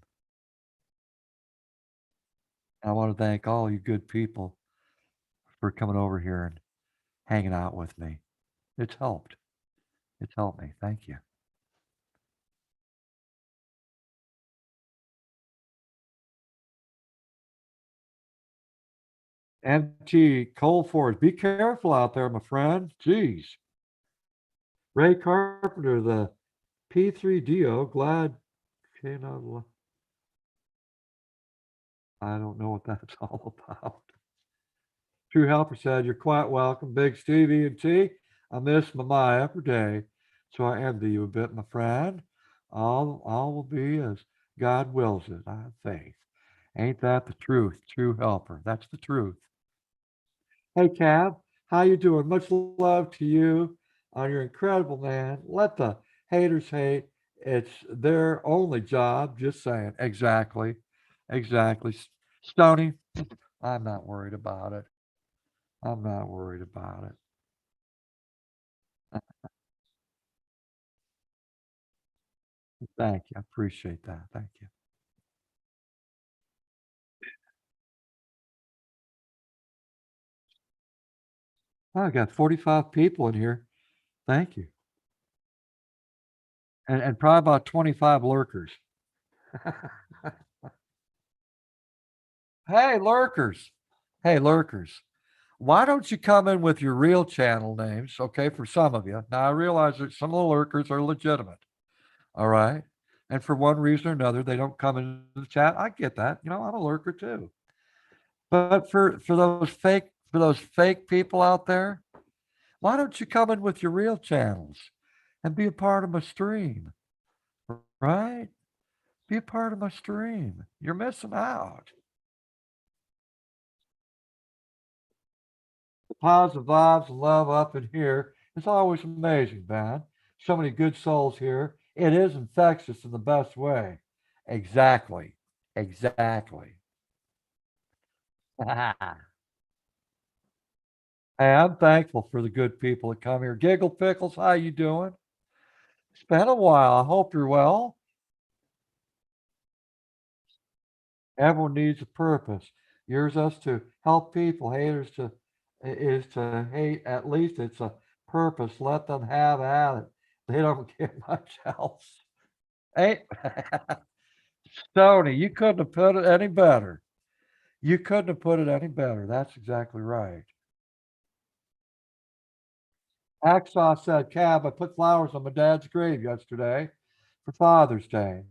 I want to thank all you good people for coming over here and hanging out with me. It's helped. It's helped me. Thank you. MT Coalford, be careful out there, my friend. Jeez. Ray Carpenter, the P3DO, glad came out. I don't know what that's all about. True Helper said, "You're quite welcome, Big Stevie and T. I miss my every day, so I envy you a bit, my friend. All will be as God wills it. I have faith. Ain't that the truth, True Helper? That's the truth." Hey, Cab, how you doing? Much love to you on your incredible man. Let the haters hate. It's their only job. Just saying. Exactly. Exactly. Stony, I'm not worried about it. I'm not worried about it. Thank you. I appreciate that. Thank you. Oh, I got 45 people in here. Thank you. And probably about 25 lurkers. Hey, lurkers. Hey, lurkers. Why don't you come in with your real channel names, okay, for some of you? Now, I realize that some of the lurkers are legitimate, all right? And for one reason or another, they don't come into the chat. I get that. You know, I'm a lurker too. But for those fake people out there, why don't you come in with your real channels and be a part of my stream, right? Be a part of my stream. You're missing out. The positive vibes and love up in here is always amazing, man. So many good souls here. It is infectious in the best way. Exactly. Exactly. Hey, I'm thankful for the good people that come here. Giggle Pickles, how you doing? It's been a while. I hope you're well. Everyone needs a purpose. Yours us to help people. Haters to is to hate. At least it's a purpose. Let them have at it. They don't get much else. Hey, Stoney, you couldn't have put it any better. You couldn't have put it any better. That's exactly right. Hacksaw said, "Cab, I put flowers on my dad's grave yesterday for Father's Day,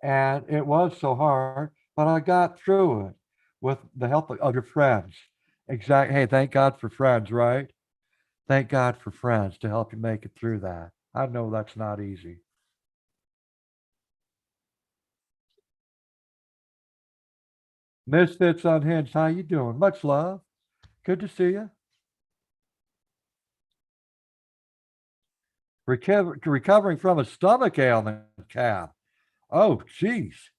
and it was so hard, but I got through it with the help of your friends." Exactly. Hey, thank God for friends, right? Thank God for friends to help you make it through that. I know that's not easy. Misfits Unhinged, how you doing? Much love. Good to see you. Recovering from a stomach ailment, Cap. Oh, geez.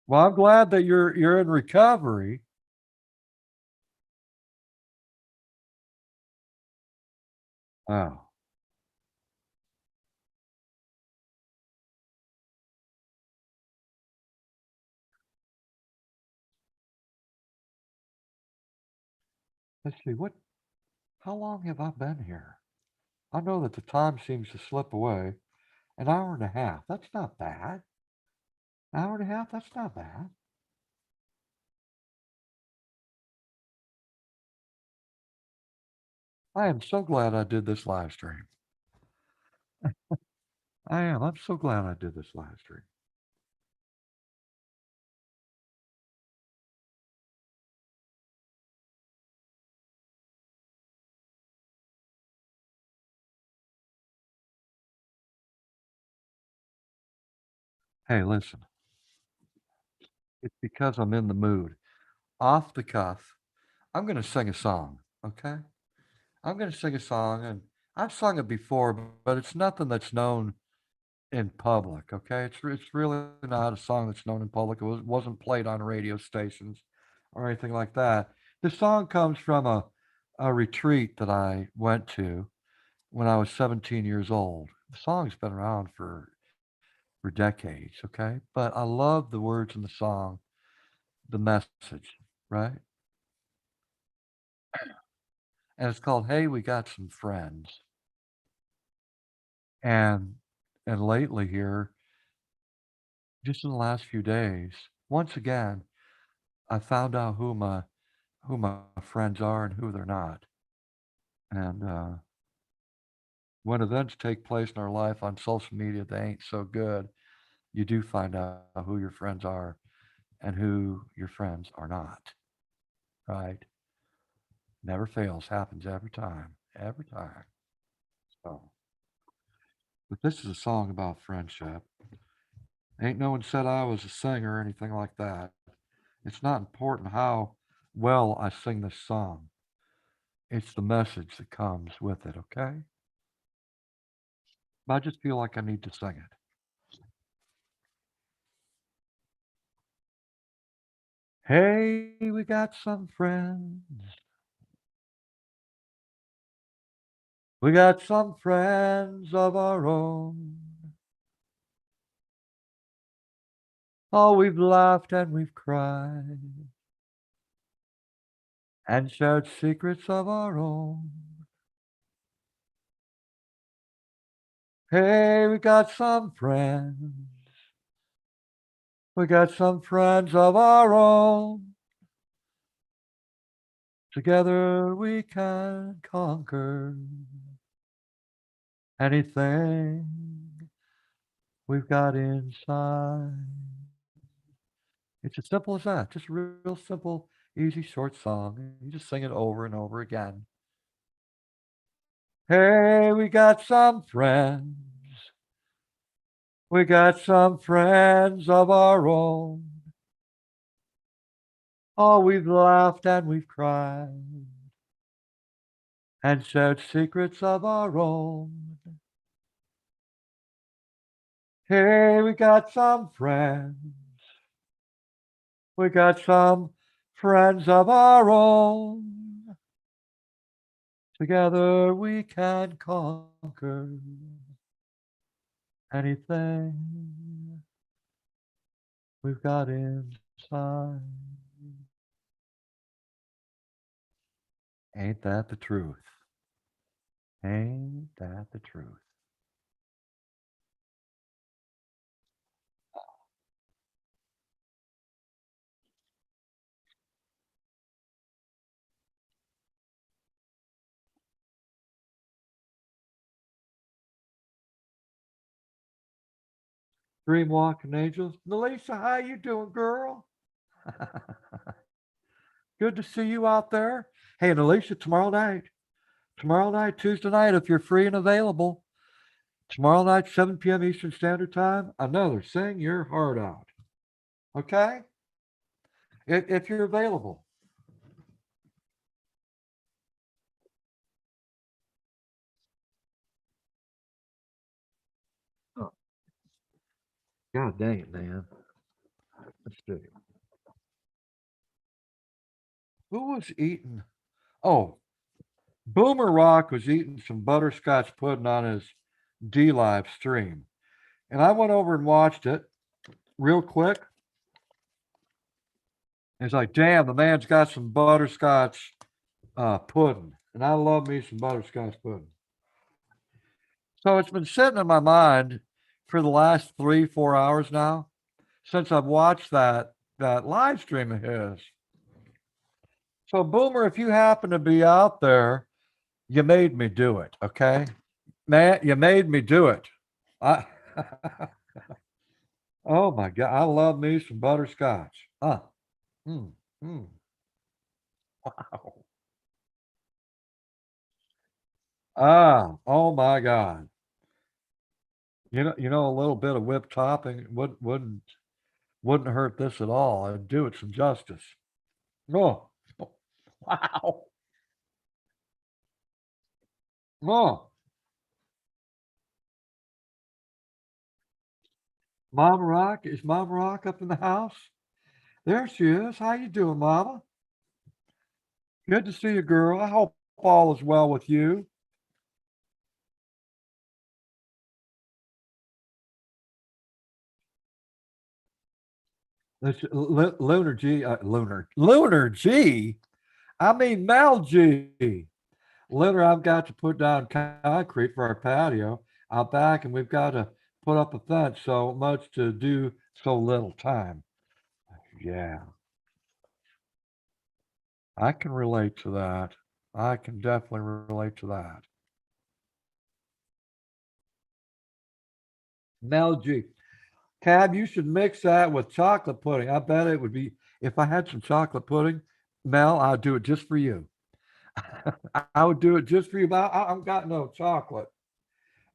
Well, I'm glad that you're in recovery. Oh, let's see. How long have I been here? I know that the time seems to slip away. An hour and a half. That's not bad. Hour and a half. That's not bad. I am so glad I did this live stream. I am. I'm so glad I did this live stream. Hey, listen. It's because I'm in the mood. Off the cuff, I'm going to sing a song. Okay. I'm going to sing a song, and I've sung it before, but it's nothing that's known in public. Okay. It's really not a song that's known in public. Wasn't played on radio stations or anything like that. The song comes from a retreat that I went to when I was 17 years old. The song's been around for decades, okay? But I love the words in the song, the message, right? And it's called "Hey, We Got Some Friends." And and lately here, just in the last few days, once again, I found out who my friends are and who they're not. And when events take place in our life on social media that ain't so good, you do find out who your friends are and who your friends are not. Right? Never fails, happens every time. Every time. So, but this is a song about friendship. Ain't no one said I was a singer or anything like that. It's not important how well I sing this song. It's the message that comes with it, okay? I just feel like I need to sing it. Hey, we got some friends. We got some friends of our own. Oh, we've laughed and we've cried and shared secrets of our own. Hey, we got some friends. We got some friends of our own. Together we can conquer anything we've got inside. It's as simple as that. Just a real simple, easy, short song. You just sing it over and over again. Hey, we got some friends. We got some friends of our own. Oh, we've laughed and we've cried and shared secrets of our own. Hey, we got some friends. We got some friends of our own. Together we can conquer anything we've got inside. Ain't that the truth? Ain't that the truth? Dream walking angels. Melissa, how you doing, girl? Good to see you out there. Hey, and Alicia, tomorrow night, Tuesday night, if you're free and available, tomorrow night, 7 p.m. Eastern Standard Time, another Sing Your Heart Out. Okay? If you're available. Oh, God dang it, man. Let's see. Who was eating? Oh, Boomer Rock was eating some butterscotch pudding on his D Live stream. And I went over and watched it real quick. It's like, damn, the man's got some butterscotch pudding. And I love me some butterscotch pudding. So it's been sitting in my mind for the last 3, 4 hours now since I've watched that live stream of his. So Boomer, if you happen to be out there, you made me do it, okay? Man, you made me do it. I oh my god, I love me some butterscotch. Mm, mm, wow. Oh my god. A little bit of whipped topping wouldn't hurt this at all. I'd do it some justice. Oh, wow. Oh, Mama Rock, is Mama Rock up in the house? There she is. How you doing, Mama? Good to see you, girl. I hope all is well with you. Lunar G, Lunar G. I mean Mel G. Lunar, I've got to put down concrete for our patio out back, and we've got to put up a fence. So much to do, so little time. Yeah, I can relate to that. I can definitely relate to that. Mel G. Cab, you should mix that with chocolate pudding. I bet it would be, if I had some chocolate pudding, Mel, I'd do it just for you. I would do it just for you, but I've got no chocolate.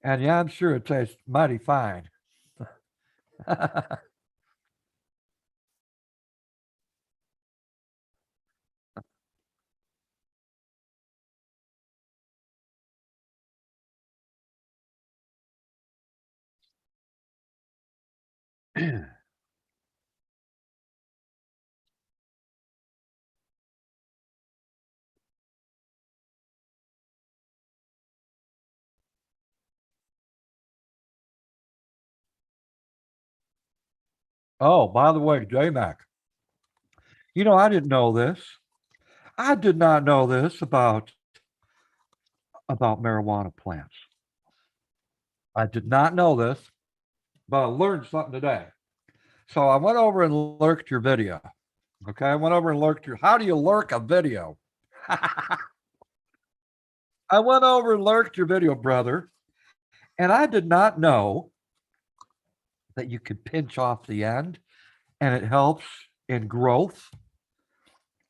And yeah, I'm sure it tastes mighty fine. Oh, by the way, J-Mac, I didn't know this. I did not know this about marijuana plants. I did not know this, but I learned something today. So I went over and lurked your video. Okay, I went over and lurked your. How do you lurk a video? I went over and lurked your video, brother, and I did not know that you could pinch off the end and it helps in growth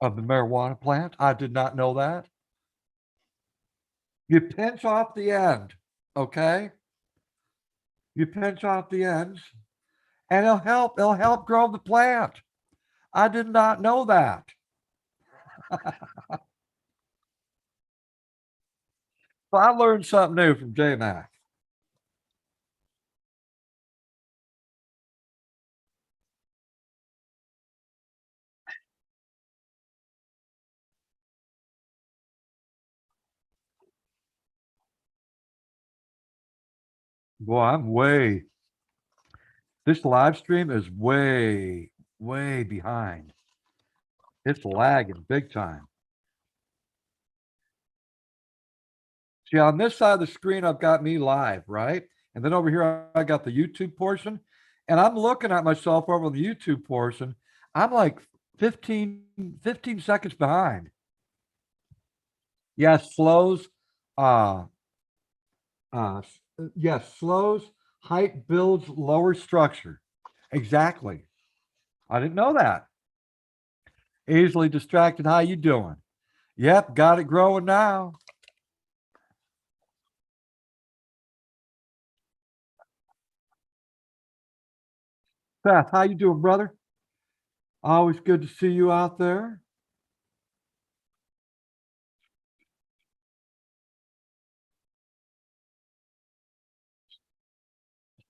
of the marijuana plant. I did not know that. You pinch off the end, okay? You pinch off the ends and it'll help grow the plant. I did not know that. So I learned something new from J Mac. Boy, this live stream is way behind. It's lagging big time. See, on this side of the screen, I've got me live, right? And then over here, I got the YouTube portion. And I'm looking at myself over on the YouTube portion. I'm like 15 seconds behind. Yes, slows. Uh, yes, slows. Height builds lower structure. Exactly. I didn't know that. Easily distracted. How you doing? Yep, got it growing now. Beth, how you doing, brother? Always good to see you out there.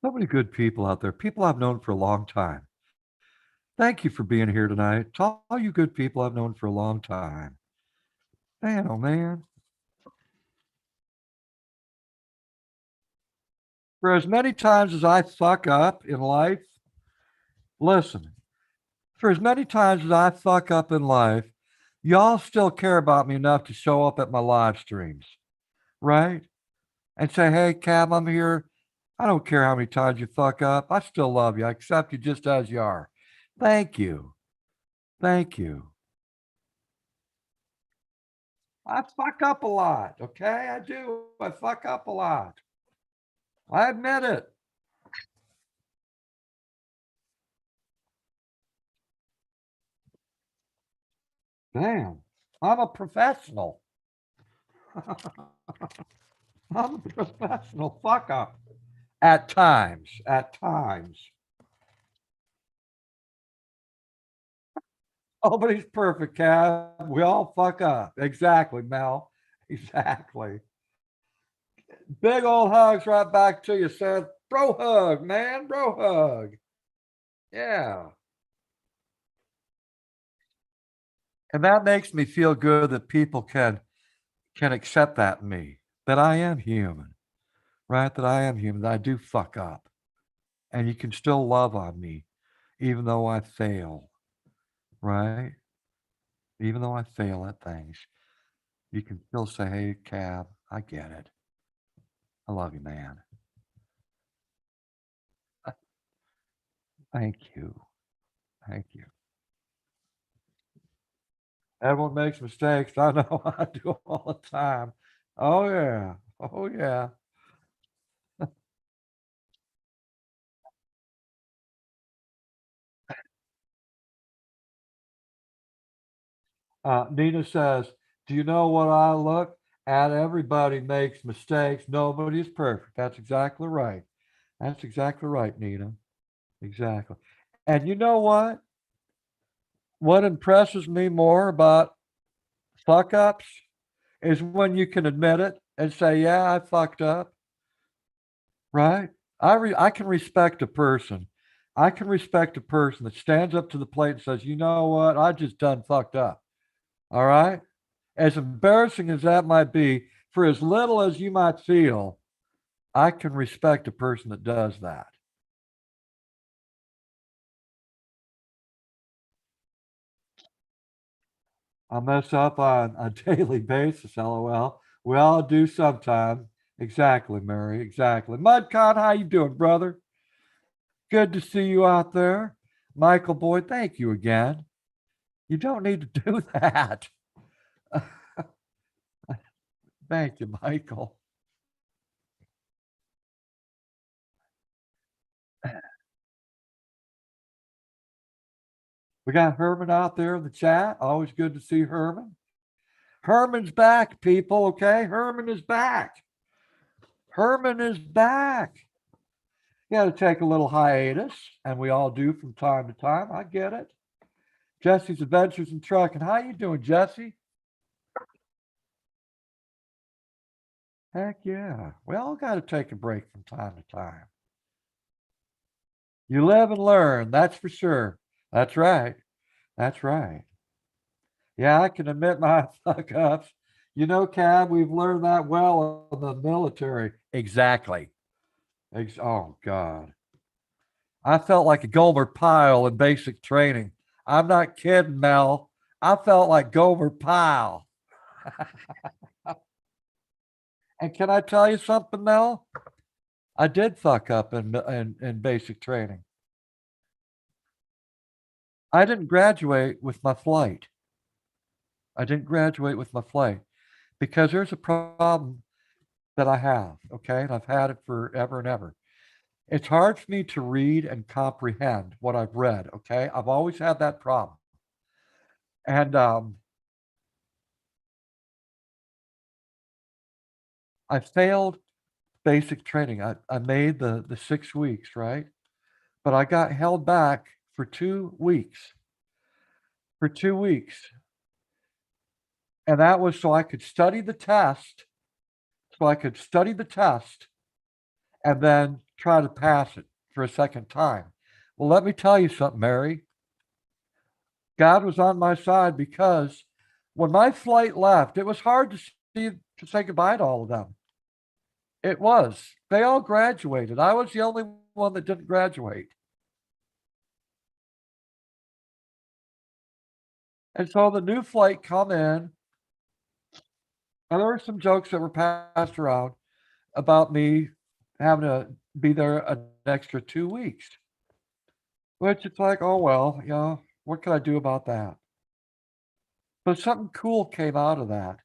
So many good people out there. People I've known for a long time. Thank you for being here tonight. To all you good people I've known for a long time. Man, oh man. For as many times as I fuck up in life, listen, for as many times as I fuck up in life, y'all still care about me enough to show up at my live streams, right? And say, hey, Cab, I'm here. I don't care how many times you fuck up. I still love you. I accept you just as you are. Thank you. Thank you. I fuck up a lot. Okay. I do. I fuck up a lot. I admit it. Damn. I'm a professional. I'm a professional fuck up. At times. At times. Nobody's perfect, Cab. We all fuck up. Exactly, Mel. Exactly. Big old hugs right back to you, Seth. Bro hug, man. Bro hug. Yeah. And that makes me feel good that people can accept that in me, that I am human, right? That I am human, that I do fuck up. And you can still love on me, even though I fail, right? Even though I fail at things, you can still say, hey, Cab, I get it. I love you, man. Thank you. Thank you. Everyone makes mistakes. I know I do all the time. Oh, yeah. Oh, yeah. Nina says, do you know what I look at? Everybody makes mistakes. Nobody's perfect. That's exactly right. That's exactly right, Nina. Exactly. And you know what? What impresses me more about fuck ups is when you can admit it and say, yeah, I fucked up, right? I can respect a person. I can respect a person that stands up to the plate and says, you know what? I just done fucked up. All right. As embarrassing as that might be, for as little as you might feel, I can respect a person that does that. I mess up on a daily basis, lol. We all do sometime. Exactly, Mary. Exactly. Mudcon, how you doing, brother? Good to see you out there. Michael Boyd, thank you again. You don't need to do that. Thank you, Michael. We got Herman out there in the chat. Always good to see Herman. Herman's back, people, okay? Herman is back. Herman is back. You got to take a little hiatus, and we all do from time to time. I get it. Jesse's Adventures in Trucking. How you doing, Jesse? Heck yeah. We all got to take a break from time to time. You live and learn, that's for sure. That's right. That's right. Yeah, I can admit my fuck ups. You know, Cab, we've learned that well in the military. Exactly. Oh, God. I felt like a Gomer Pyle in basic training. I'm not kidding, Mel. I felt like Gomer Pyle. And can I tell you something, Mel? I did fuck up in basic training. I didn't graduate with my flight. I didn't graduate with my flight because there's a problem that I have, okay? And I've had it forever and ever. It's hard for me to read and comprehend what I've read, okay? I've always had that problem. And I failed basic training. I made the 6 weeks, right? But I got held back for 2 weeks. For 2 weeks. And that was so I could study the test, so I could study the test and then try to pass it for a second time. Well, let me tell you something, Mary. God was on my side because when my flight left, it was hard to say goodbye to all of them. It was. They all graduated. I was the only one that didn't graduate. And so the new flight come in, and there were some jokes that were passed around about me having to be there an extra 2 weeks, which it's like, oh well, what can I do about that? But something cool came out of that.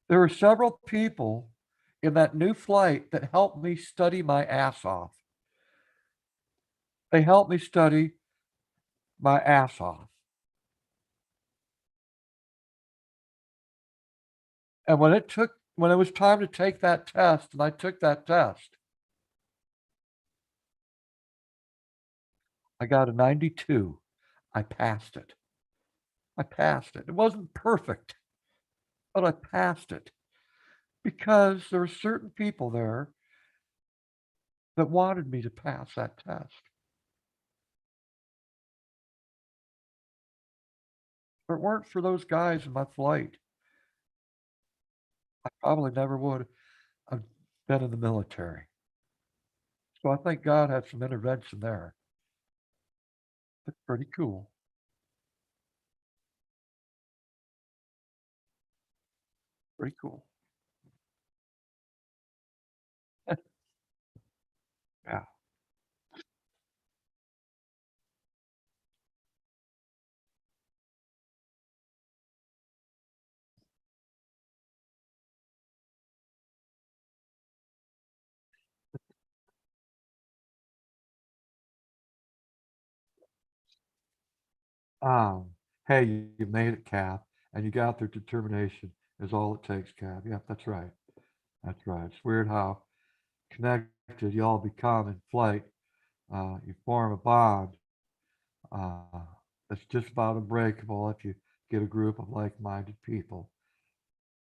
There were several people in that new flight that helped me study my ass off. They helped me study my ass off. And when it was time to take that test, and I took that test, I got a 92. I passed it. I passed it. It wasn't perfect, but I passed it because there were certain people there that wanted me to pass that test. If it weren't for those guys in my flight, I probably never would have been in the military. So I think God had some intervention there. It's pretty cool. Pretty cool. Yeah. Hey, you made it, Cap, and you got their determination is all it takes, Cap. Yeah, that's right. That's right. It's weird how connected y'all become in flight. You form a bond. Uh, it's just about unbreakable if you get a group of like-minded people.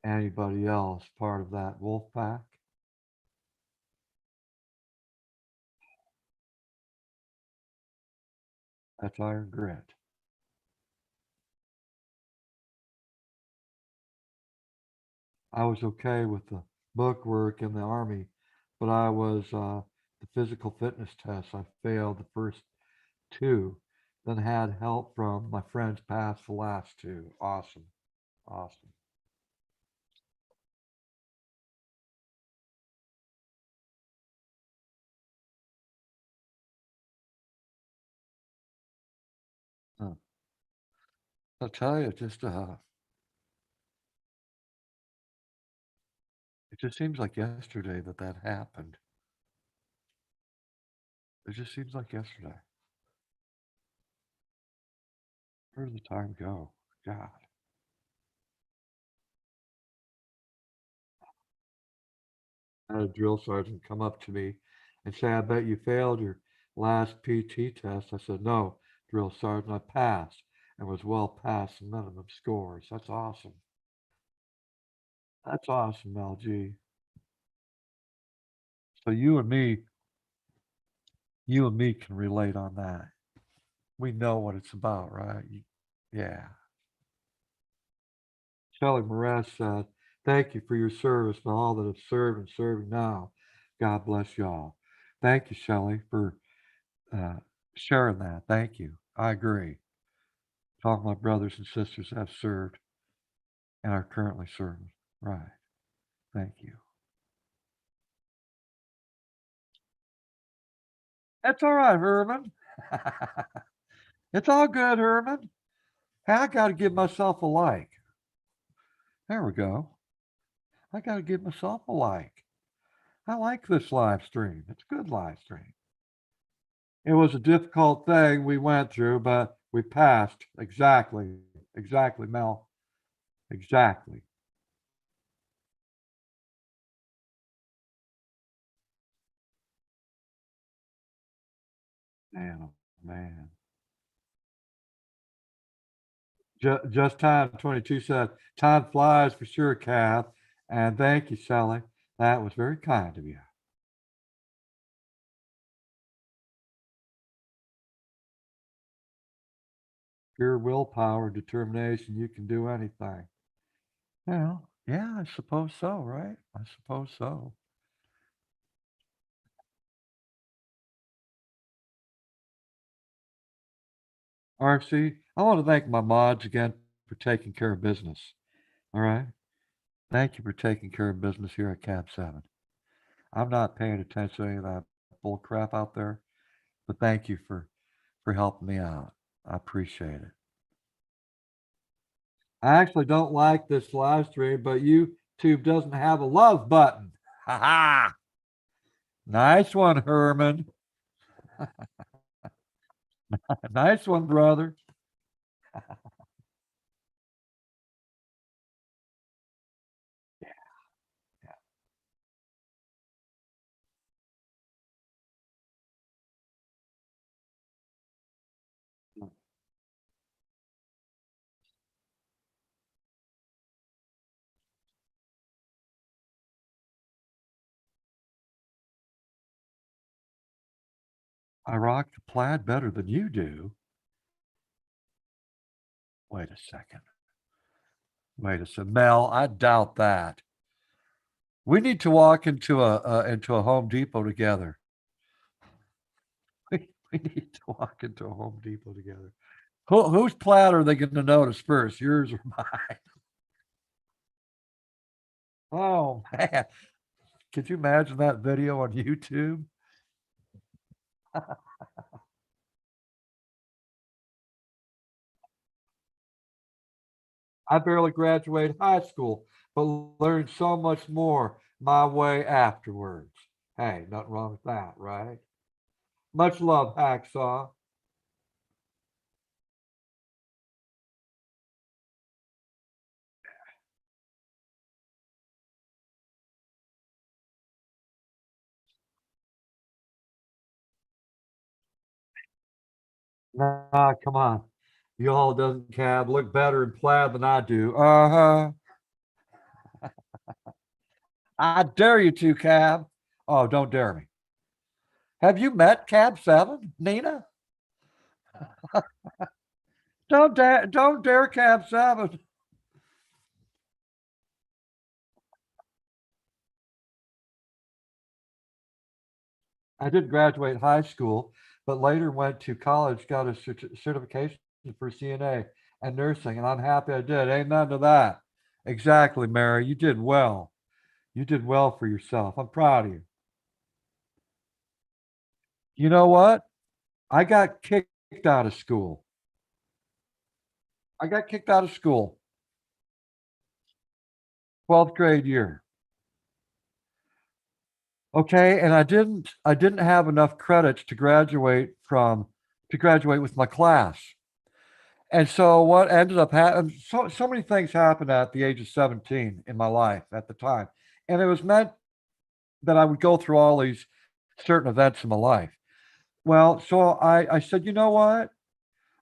Anybody else part of that wolf pack? That's iron grit. I was okay with the book work in the army, but I was the physical fitness test. I failed the first two, then had help from my friends pass the last two. Awesome, awesome. Huh. I'll tell you, it just seems like yesterday that that happened. It just seems like yesterday. Where did the time go? God. I had a drill sergeant come up to me and say, I bet you failed your last PT test. I said, no, drill sergeant, I passed and was well past the minimum scores. That's awesome. That's awesome, LG. So you and me can relate on that. We know what it's about, right? Yeah. Shelley Moretz said, thank you for your service to all that have served and serving now. God bless y'all. Thank you, Shelley, for uh, sharing that. Thank you. I agree. To all my brothers and sisters that have served and are currently serving. Right. Thank you. That's all right, Herman. It's all good, Herman. Hey, I got to give myself a like. There we go. I got to give myself a like. I like this live stream. It's a good live stream. It was a difficult thing we went through, but we passed. Exactly. Exactly, Mel. Exactly. Man, oh, man. Just Time 22 said, time flies for sure, Kath. And thank you, Sally. That was very kind of you. Pure willpower, determination, you can do anything. Well, yeah, I suppose so, right? I suppose so. RC, I want to thank my mods again for taking care of business. All right. Thank you for taking care of business here at Cab 7. I'm not paying attention to any of that bull crap out there, but thank you for helping me out. I appreciate it. I actually don't like this live stream, but YouTube doesn't have a love button. Ha ha! Nice one, Herman. Nice one, brother. I rock the plaid better than you do. Wait a second. Wait a second. Mel, I doubt that. We need to walk into a Home Depot together. We need to walk into a Home Depot together. Whose plaid are they going to notice first, yours or mine? Oh man, could you imagine that video on YouTube? I barely graduated high school, but learned so much more my way afterwards. Hey, nothing wrong with that, right? Much love, Hacksaw. Nah, come on. Y'all doesn't cab look better in plaid than I do. Uh-huh. I dare you to, Cab. Oh, don't dare me. Have you met Cab 7, Nina? Don't dare Cab 7. I did graduate high school, but later went to college, got a certification for CNA and nursing, and I'm happy I did. Ain't none to that. Exactly, Mary. You did well. You did well for yourself. I'm proud of you. You know what? I got kicked out of school. I got kicked out of school, 12th grade year. Okay, and I didn't have enough credits to graduate with my class. And so what ended up happening, so many things happened at the age of 17 in my life at the time. And it was meant that I would go through all these certain events in my life. Well, so I said, you know what?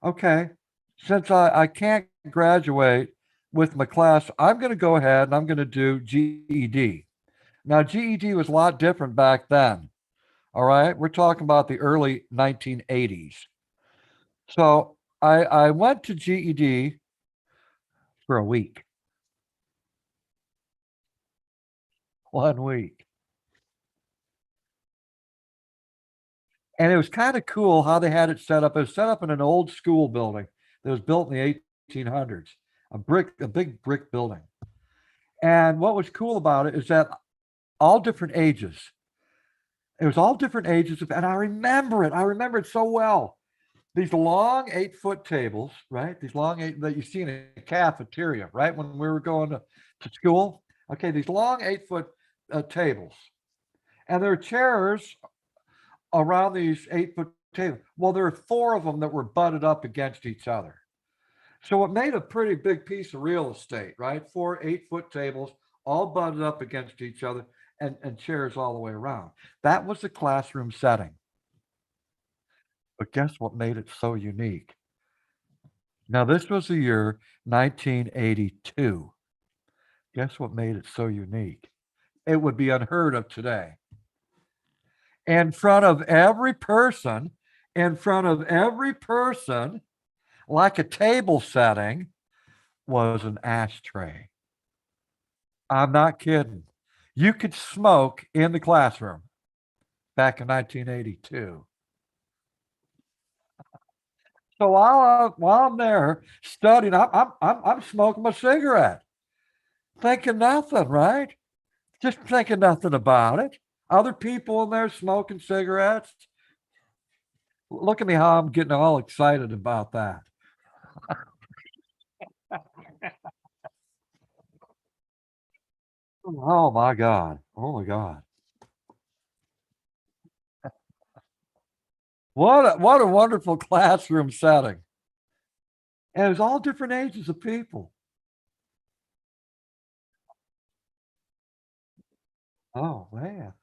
Okay, since I can't graduate with my class, I'm going to go ahead and I'm going to do GED. Now, GED was a lot different back then. All right. We're talking about the early 1980s. So I went to GED for a week, 1 week. And it was kind of cool how they had it set up. It was set up in an old school building that was built in the 1800s, a big brick building. And what was cool about it is that all different ages, it was all different ages of, and I remember it. I remember it so well. These long 8 foot tables, right? These long eight that you see in a cafeteria, right? When we were going to school. Okay, these long 8 foot tables. And there are chairs around these 8 foot tables. Well, there are four of them that were butted up against each other. So it made a pretty big piece of real estate, right? Four 8 foot tables all butted up against each other and chairs all the way around. That was the classroom setting. But guess what made it so unique? Now, this was the year 1982. Guess what made it so unique? It would be unheard of today. In front of every person, in front of every person, like a table setting, was an ashtray. I'm not kidding. You could smoke in the classroom back in 1982. So while I'm there studying, I'm smoking my cigarette, thinking nothing, right? Just thinking nothing about it. Other people in there smoking cigarettes. Look at me how I'm getting all excited about that. Oh my God. Oh my God. What a wonderful classroom setting. And it was all different ages of people. Oh man.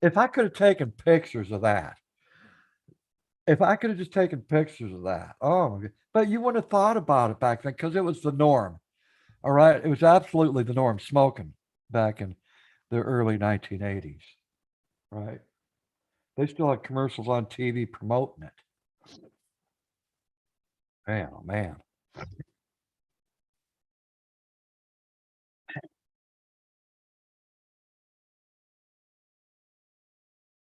If I could have taken pictures of that, if I could have just taken pictures of that, oh my God. But you wouldn't have thought about it back then because it was the norm. All right. It was absolutely the norm, smoking back in the early 1980s. Right. They still had commercials on TV promoting it. Man, oh man.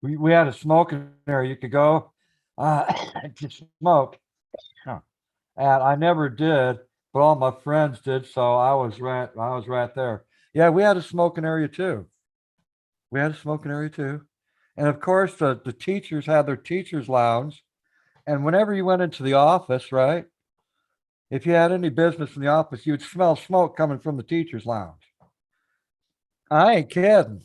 We had a smoking area. You could go to smoke. Huh. And I never did, but all my friends did, so I was right there. Yeah, we had a smoking area too. We had a smoking area too. And of course the teachers had their teachers lounge. And whenever you went into the office, right? If you had any business in the office, you would smell smoke coming from the teachers lounge. I ain't kidding.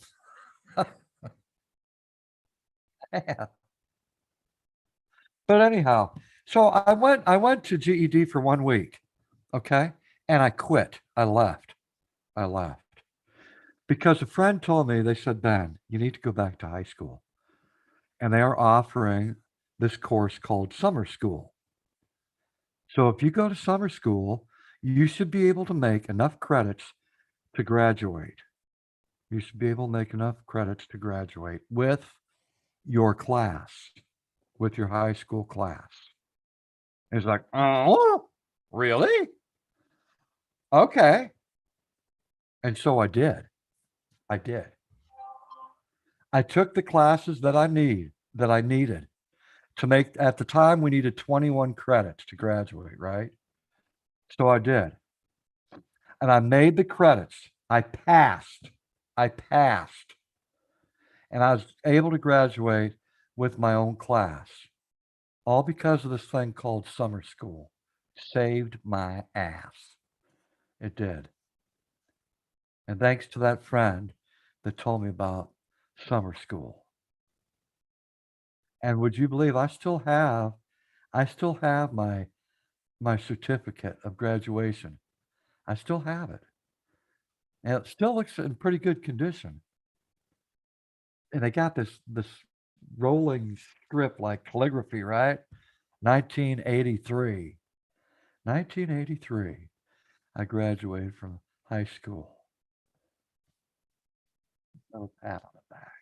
But anyhow, so I went to GED for 1 week. Okay. And I quit. I left. I left. Because a friend told me, they said, Ben, you need to go back to high school. And they are offering this course called summer school. So if you go to summer school, you should be able to make enough credits to graduate. You should be able to make enough credits to graduate with your class, with your high school class. It's like, oh, really? Okay. And so I did. I did. I took the classes that I needed to make. At the time we needed 21 credits to graduate, right? So I did. And I made the credits. I passed. I passed. And I was able to graduate with my own class, all because of this thing called summer school. Saved my ass. It did. And thanks to that friend that told me about summer school. And would you believe I still have my certificate of graduation. I still have it. And it still looks in pretty good condition. And they got this rolling strip like calligraphy, right? 1983. 1983. I graduated from high school. No pat on the back.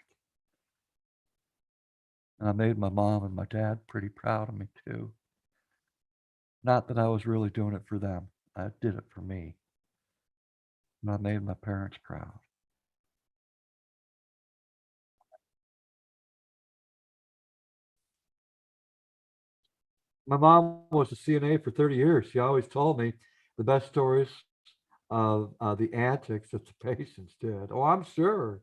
And I made my mom and my dad pretty proud of me too. Not that I was really doing it for them. I did it for me. And I made my parents proud. My mom was a CNA for 30 years. She always told me the best stories of the antics that the patients did. Oh, I'm sure.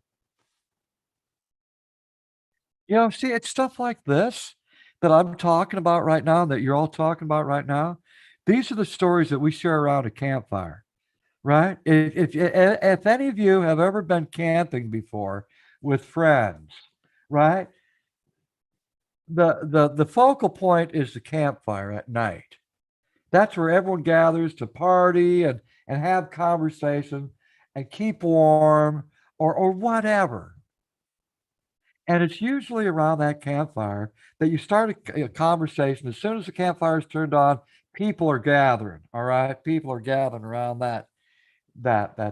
See, it's stuff like this that I'm talking about right now, that you're all talking about right now. These are the stories that we share around a campfire, right? If any of you have ever been camping before with friends, right? The focal point is the campfire at night. That's where everyone gathers to party and have conversation and keep warm or whatever. And it's usually around that campfire that you start a conversation. As soon as the campfire is turned on, people are gathering. All right, people are gathering around that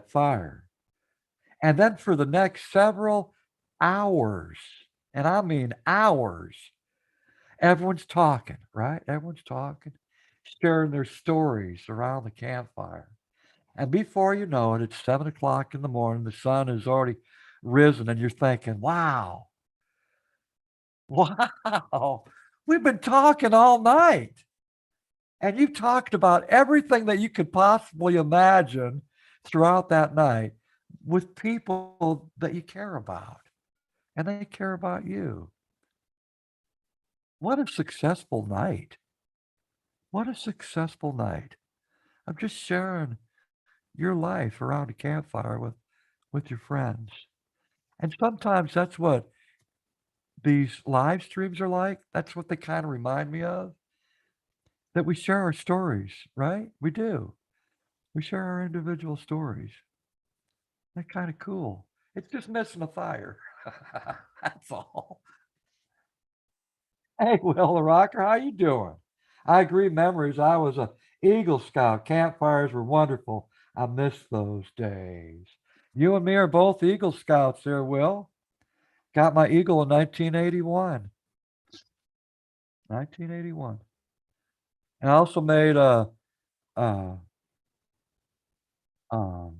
fire, and then for the next several hours, and I mean hours, everyone's talking. Right, everyone's talking, sharing their stories around the campfire. And before you know it, it's 7 o'clock in the morning. The sun has already risen, and you're thinking, "Wow, wow, we've been talking all night. And you've talked about everything that you could possibly imagine throughout that night with people that you care about, and they care about you. What a successful night. What a successful night. I'm just sharing your life around a campfire with your friends. And sometimes that's what these live streams are like. That's what they kind of remind me of, that we share our stories, right? We do. We share our individual stories. That's kind of cool. It's just missing a fire. That's all. Hey, Will the Rocker, how you doing? I agree. Memories. I was a Eagle Scout. Campfires were wonderful. I miss those days. You and me are both Eagle Scouts there, Will. Got my eagle in 1981. 1981. And I also made a uh, um,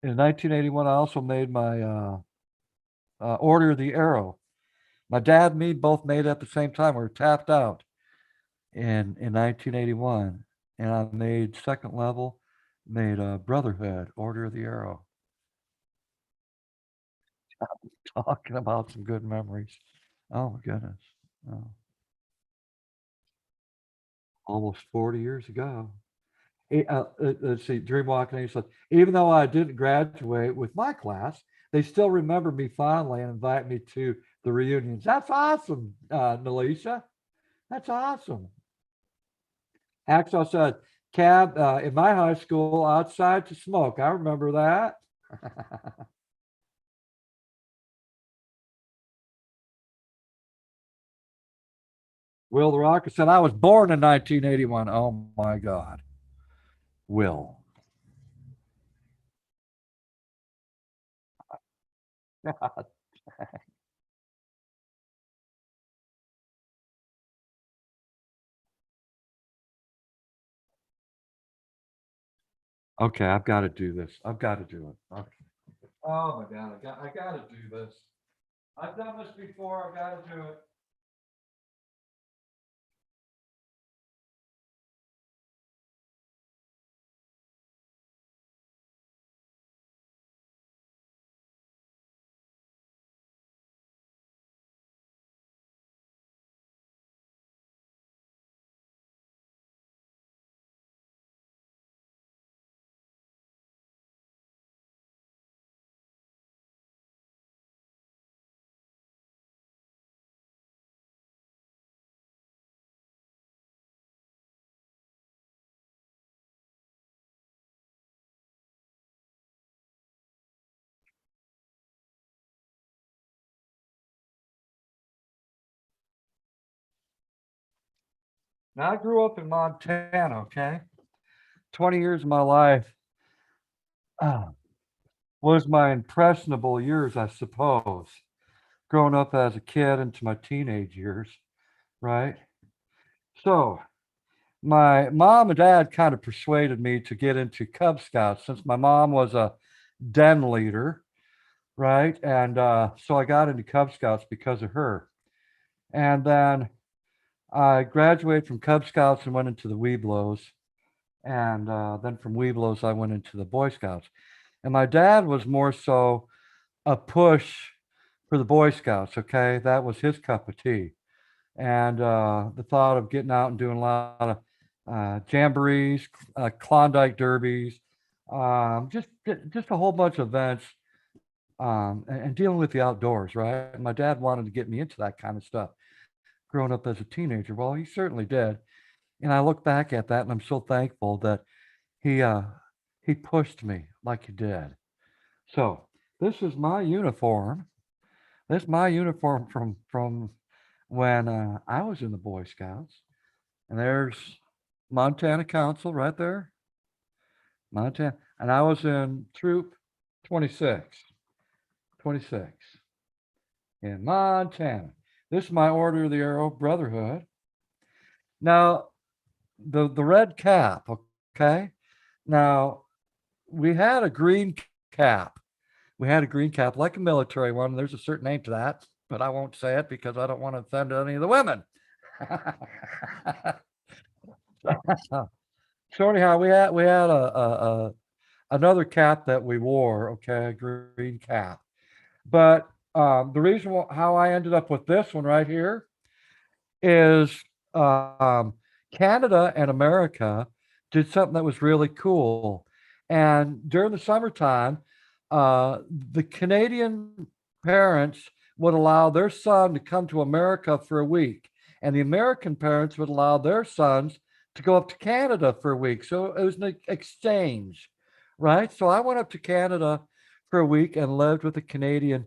in 1981. I also made my Order of the Arrow. My dad and me both made it at the same time. We were tapped out in 1981, and I made second level. Made Brotherhood, Order of the Arrow. Talking about some good memories. Oh my goodness. Oh, almost 40 years ago. Let's see, Dreamwalking Angels. Even though I didn't graduate with my class, they still remember me fondly and invite me to the reunions. That's awesome, Nalisha. That's awesome. Axel said, Cab, in my high school, outside to smoke. I remember that. Will the Rocker said, I was born in 1981. Oh my God. Will. Okay, I've got to do this. I've got to do it. Okay. Oh my God, I got to do this. I've done this before. I've got to do it. Now, I grew up in Montana, okay? 20 years of my life uh, was my impressionable years, I suppose. Growing up as a kid into my teenage years, right? So, my mom and dad kind of persuaded me to get into Cub Scouts since my mom was a den leader, right? And so I got into Cub Scouts because of her. And then I graduated from Cub Scouts and went into the Webelos. And then from Webelos, I went into the Boy Scouts. And my dad was more so a push for the Boy Scouts. Okay, that was his cup of tea. And the thought of getting out and doing a lot of jamborees, Klondike derbies, just a whole bunch of events, and dealing with the outdoors. Right, my dad wanted to get me into that kind of stuff. Growing up as a teenager, well, he certainly did. And I look back at that, and I'm so thankful that he uh, he pushed me like he did. So this is my uniform. This is my uniform from when I was in the Boy Scouts. And there's Montana Council right there, Montana. And I was in Troop 26, 26 in Montana. This is my Order of the Arrow Brotherhood. Now, the red cap, okay? Now, we had a green cap. We had a green cap, like a military one. There's a certain name to that, but I won't say it because I don't want to offend any of the women. So anyhow, we had a another cap that we wore, okay, a green cap. But the reason how I ended up with this one right here is um, Canada and America did something that was really cool. And during the summertime, the Canadian parents would allow their son to come to America for a week, and the American parents would allow their sons to go up to Canada for a week. So it was an exchange, right? So I went up to Canada for a week and lived with a Canadian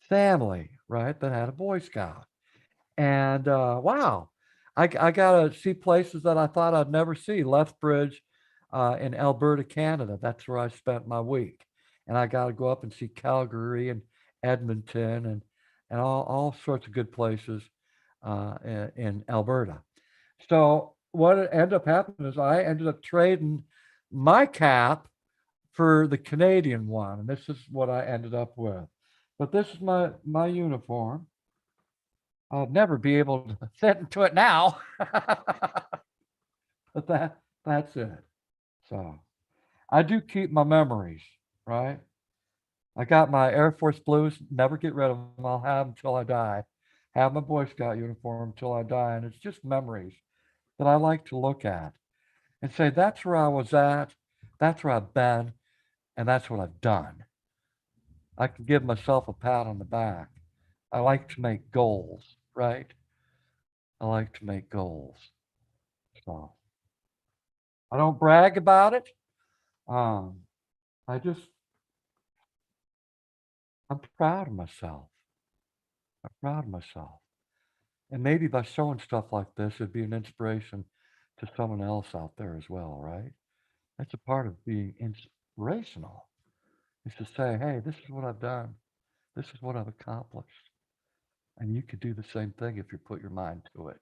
family, right, that had a Boy Scout. And wow, I got to see places that I thought I'd never see. Lethbridge in Alberta, Canada. That's where I spent my week. And I got to go up and see Calgary and Edmonton, and all sorts of good places in Alberta. So what ended up happening is I ended up trading my cap for the Canadian one, and this is what I ended up with. But this is my uniform. I'll never be able to fit into it now, but that's it. So I do keep my memories, right? I got my Air Force Blues. Never get rid of them. I'll have them till I die. Have my Boy Scout uniform till I die, and it's just memories that I like to look at and say, that's where I was at, that's where I've been, and that's what I've done. I can give myself a pat on the back. I like to make goals, right? I like to make goals. So I don't brag about it. Um, I just, I'm proud of myself. I'm proud of myself. And maybe by showing stuff like this, it'd be an inspiration to someone else out there as well, right? That's a part of being inspirational, is to say, hey, this is what I've done. This is what I've accomplished. And you could do the same thing if you put your mind to it,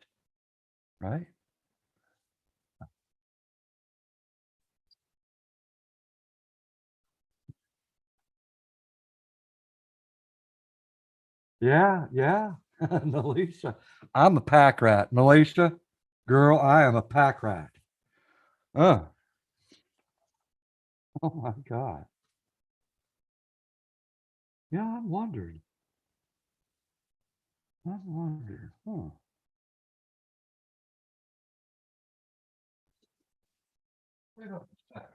right? Yeah, yeah. Melisha. I'm a pack rat. Melisha, girl, I am a pack rat. Oh, oh my God. Yeah, I'm wondering. I'm wondering. Huh. Wait a second.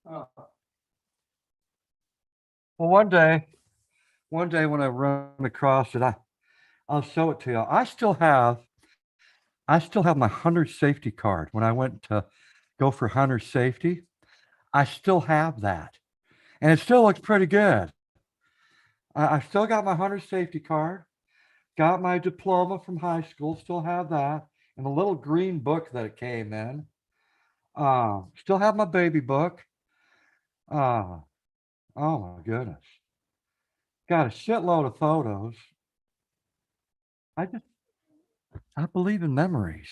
Oh. Well, one day when I run across it, I'll show it to you. I still have my hunter safety card. When I went to go for hunter safety, I still have that, and it still looks pretty good. I still got my hunter safety card, got my diploma from high school, still have that, and a little green book that it came in. Still have my baby book. Uh, oh my goodness. Got a shitload of photos. I just, I believe in memories.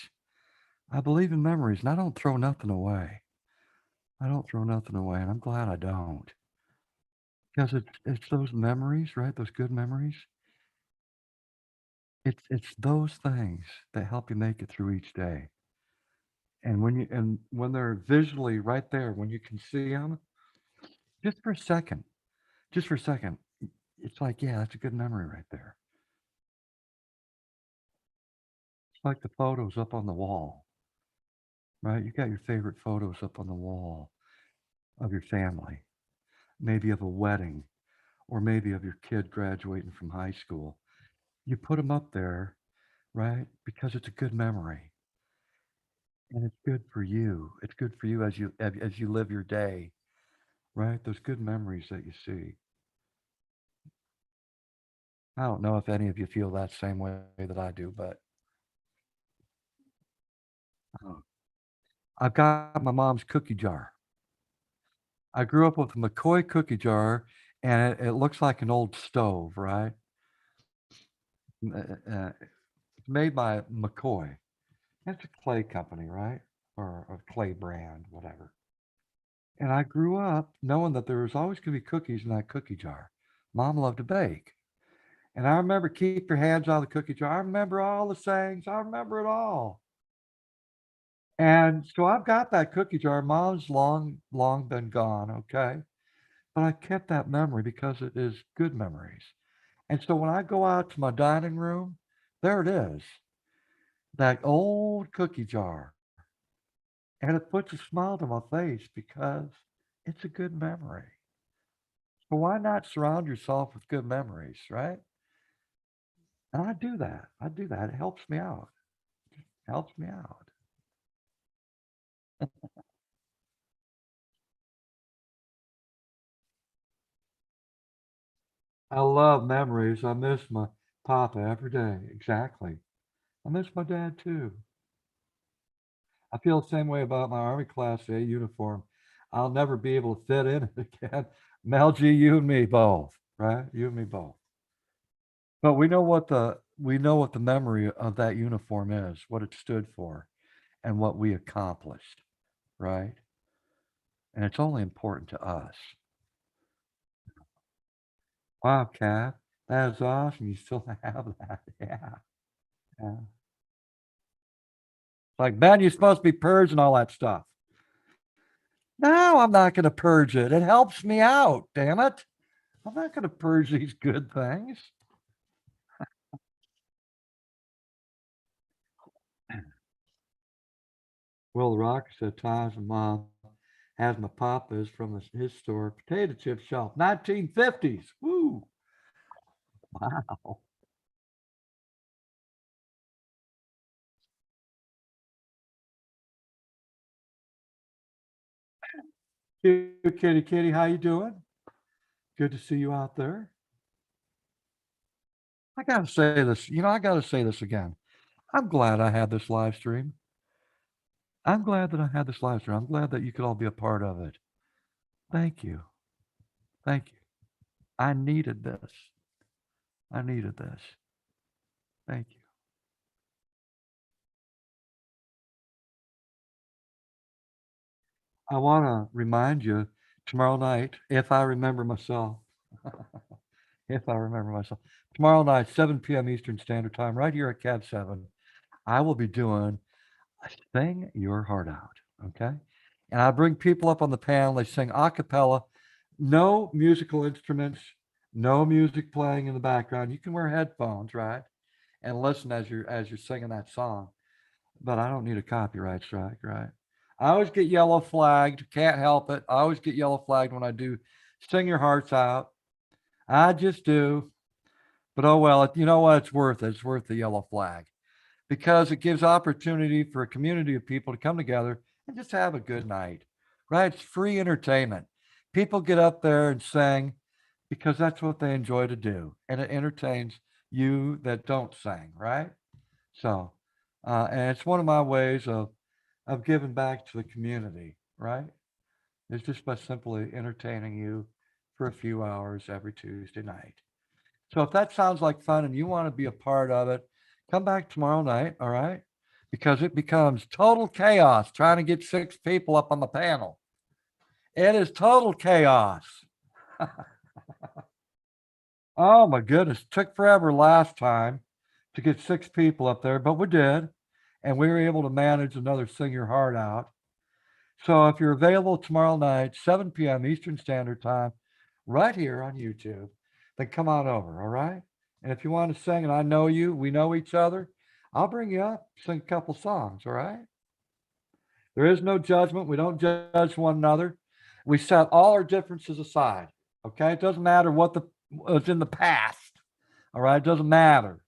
I believe in memories, and I don't throw nothing away. I don't throw nothing away, and I'm glad I don't. Because it's those memories, right? Those good memories. It's those things that help you make it through each day. And when they're visually right there, when you can see them, just for a second, just for a second, it's like, yeah, that's a good memory right there. It's like the photos up on the wall, right? You got your favorite photos up on the wall of your family, maybe of a wedding, or maybe of your kid graduating from high school. You put them up there, right? Because it's a good memory. And it's good for you. It's good for you as you live your day, right? Those good memories that you see. I don't know if any of you feel that same way that I do, but uh, I've got my mom's cookie jar. I grew up with a McCoy cookie jar, and it looks like an old stove, right? It's made by McCoy. It's a clay company, right? Or a clay brand, whatever. And I grew up knowing that there was always going to be cookies in that cookie jar. Mom loved to bake. And I remember keep your hands out of the cookie jar. I remember all the sayings. I remember it all. And so I've got that cookie jar. Mom's long been gone, okay? But I kept that memory because it is good memories. And so when I go out to my dining room, There it is, that old cookie jar. And it puts a smile to my face because it's a good memory. So why not surround yourself with good memories, right? And I do that. I do that. It helps me out. Helps me out. I love memories. I miss my papa every day. Exactly. I miss my dad too. I feel the same way about my Army Class A uniform. I'll never be able to fit in it again. Mel G, you and me both, right? You and me both. But we know what the memory of that uniform is, what it stood for, and what we accomplished, right? And it's only important to us. Wow, Kath, that is awesome. You still have that. Yeah. Yeah. Like, Ben, you're supposed to be purging all that stuff. No, I'm not going to purge it. It helps me out, damn it. I'm not going to purge these good things. Well, the rocker said times my mom has my papa's from his store potato chip shop, 1950s. Woo! Wow. Kitty, kitty, how you doing? Good to see you out there. I gotta say this. I gotta say this again. I'm glad I had this live stream. I'm glad that I had this live stream. I'm glad that you could all be a part of it. Thank you. Thank you. I needed this. I needed this. Thank you. I want to remind you tomorrow night, if I remember myself, if I remember myself, tomorrow night, 7 p.m. Eastern Standard Time, right here at Cab 7, I will be doing Sing Your Heart Out. Okay. And I bring people up on the panel. They sing a cappella, no musical instruments, no music playing in the background. You can wear headphones, right? And listen as you're singing that song. But I don't need a copyright strike, right? I always get yellow flagged. Can't help it. I always get yellow flagged when I do Sing Your Hearts Out. I just do. But oh well, you know what? It's worth it. It's worth the yellow flag because it gives opportunity for a community of people to come together and just have a good night, right? It's free entertainment. People get up there and sing because that's what they enjoy to do, and it entertains you that don't sing, right? So, and it's one of my ways of giving back to the community, right? It's just by simply entertaining you for a few hours every Tuesday night. So if that sounds like fun and you want to be a part of it, come back tomorrow night, all right? Because it becomes total chaos trying to get 6 people up on the panel. It is total chaos. Oh my goodness. Took forever last time to get 6 people up there, but we did. And we were able to manage another Sing Your Heart Out. So if you're available tomorrow night, 7 p.m. Eastern Standard Time, right here on YouTube, then come on over, all right? And if you want to sing and I know you, we know each other, I'll bring you up, sing a couple songs, all right? There is no judgment. We don't judge one another. We set all our differences aside, okay? It doesn't matter what was in the past, all right? It doesn't matter.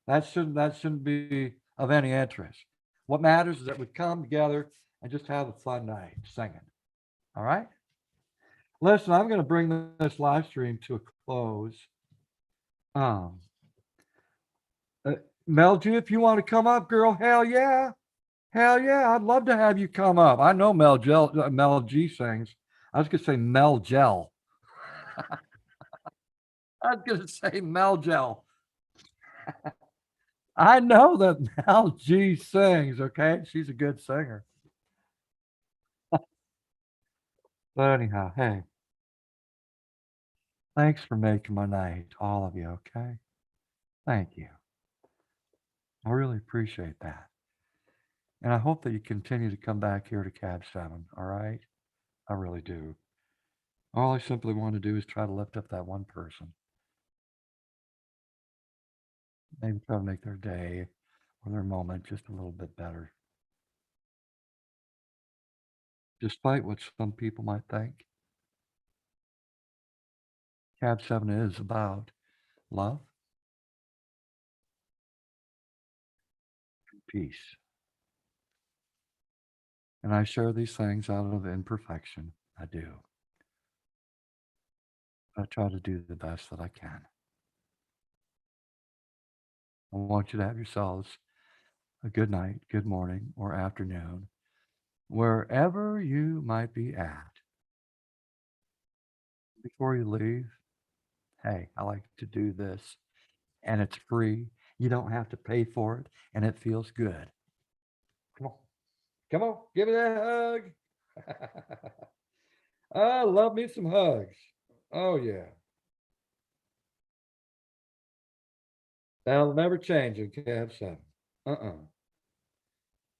That shouldn't be of any interest. What matters is that we come together and just have a fun night singing. All right. Listen, I'm going to bring this live stream to a close. Um, uh, Mel G, if you want to come up, girl, hell yeah, hell yeah, I'd love to have you come up. I know Mel G sings. I was going to say Mel Gel. I was going to say Mel Gel. I know that Mel G sings. Okay, she's a good singer. But anyhow, hey, thanks for making my night, all of you. Okay, thank you. I really appreciate that. And I hope that you continue to come back here to Cab 7. All right? I really do. All I simply want to do is try to lift up that one person. Maybe try to make their day or their moment just a little bit better, despite what some people might think. Cab 7 is about love and peace. And I share these things out of imperfection. I do. I try to do the best that I can. I want you to have yourselves a good night, good morning, or afternoon, wherever you might be at. Before you leave, hey, I like to do this, and it's free. You don't have to pay for it, and it feels good. Come on. Come on. Give me that hug. I love me some hugs. Oh, yeah. That'll never change in Cab 7. Uh-uh.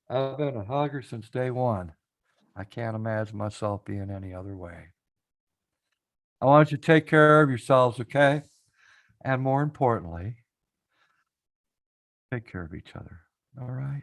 I've been a hugger since day one. I can't imagine myself being any other way. I want you to take care of yourselves, okay? And more importantly, take care of each other. All right?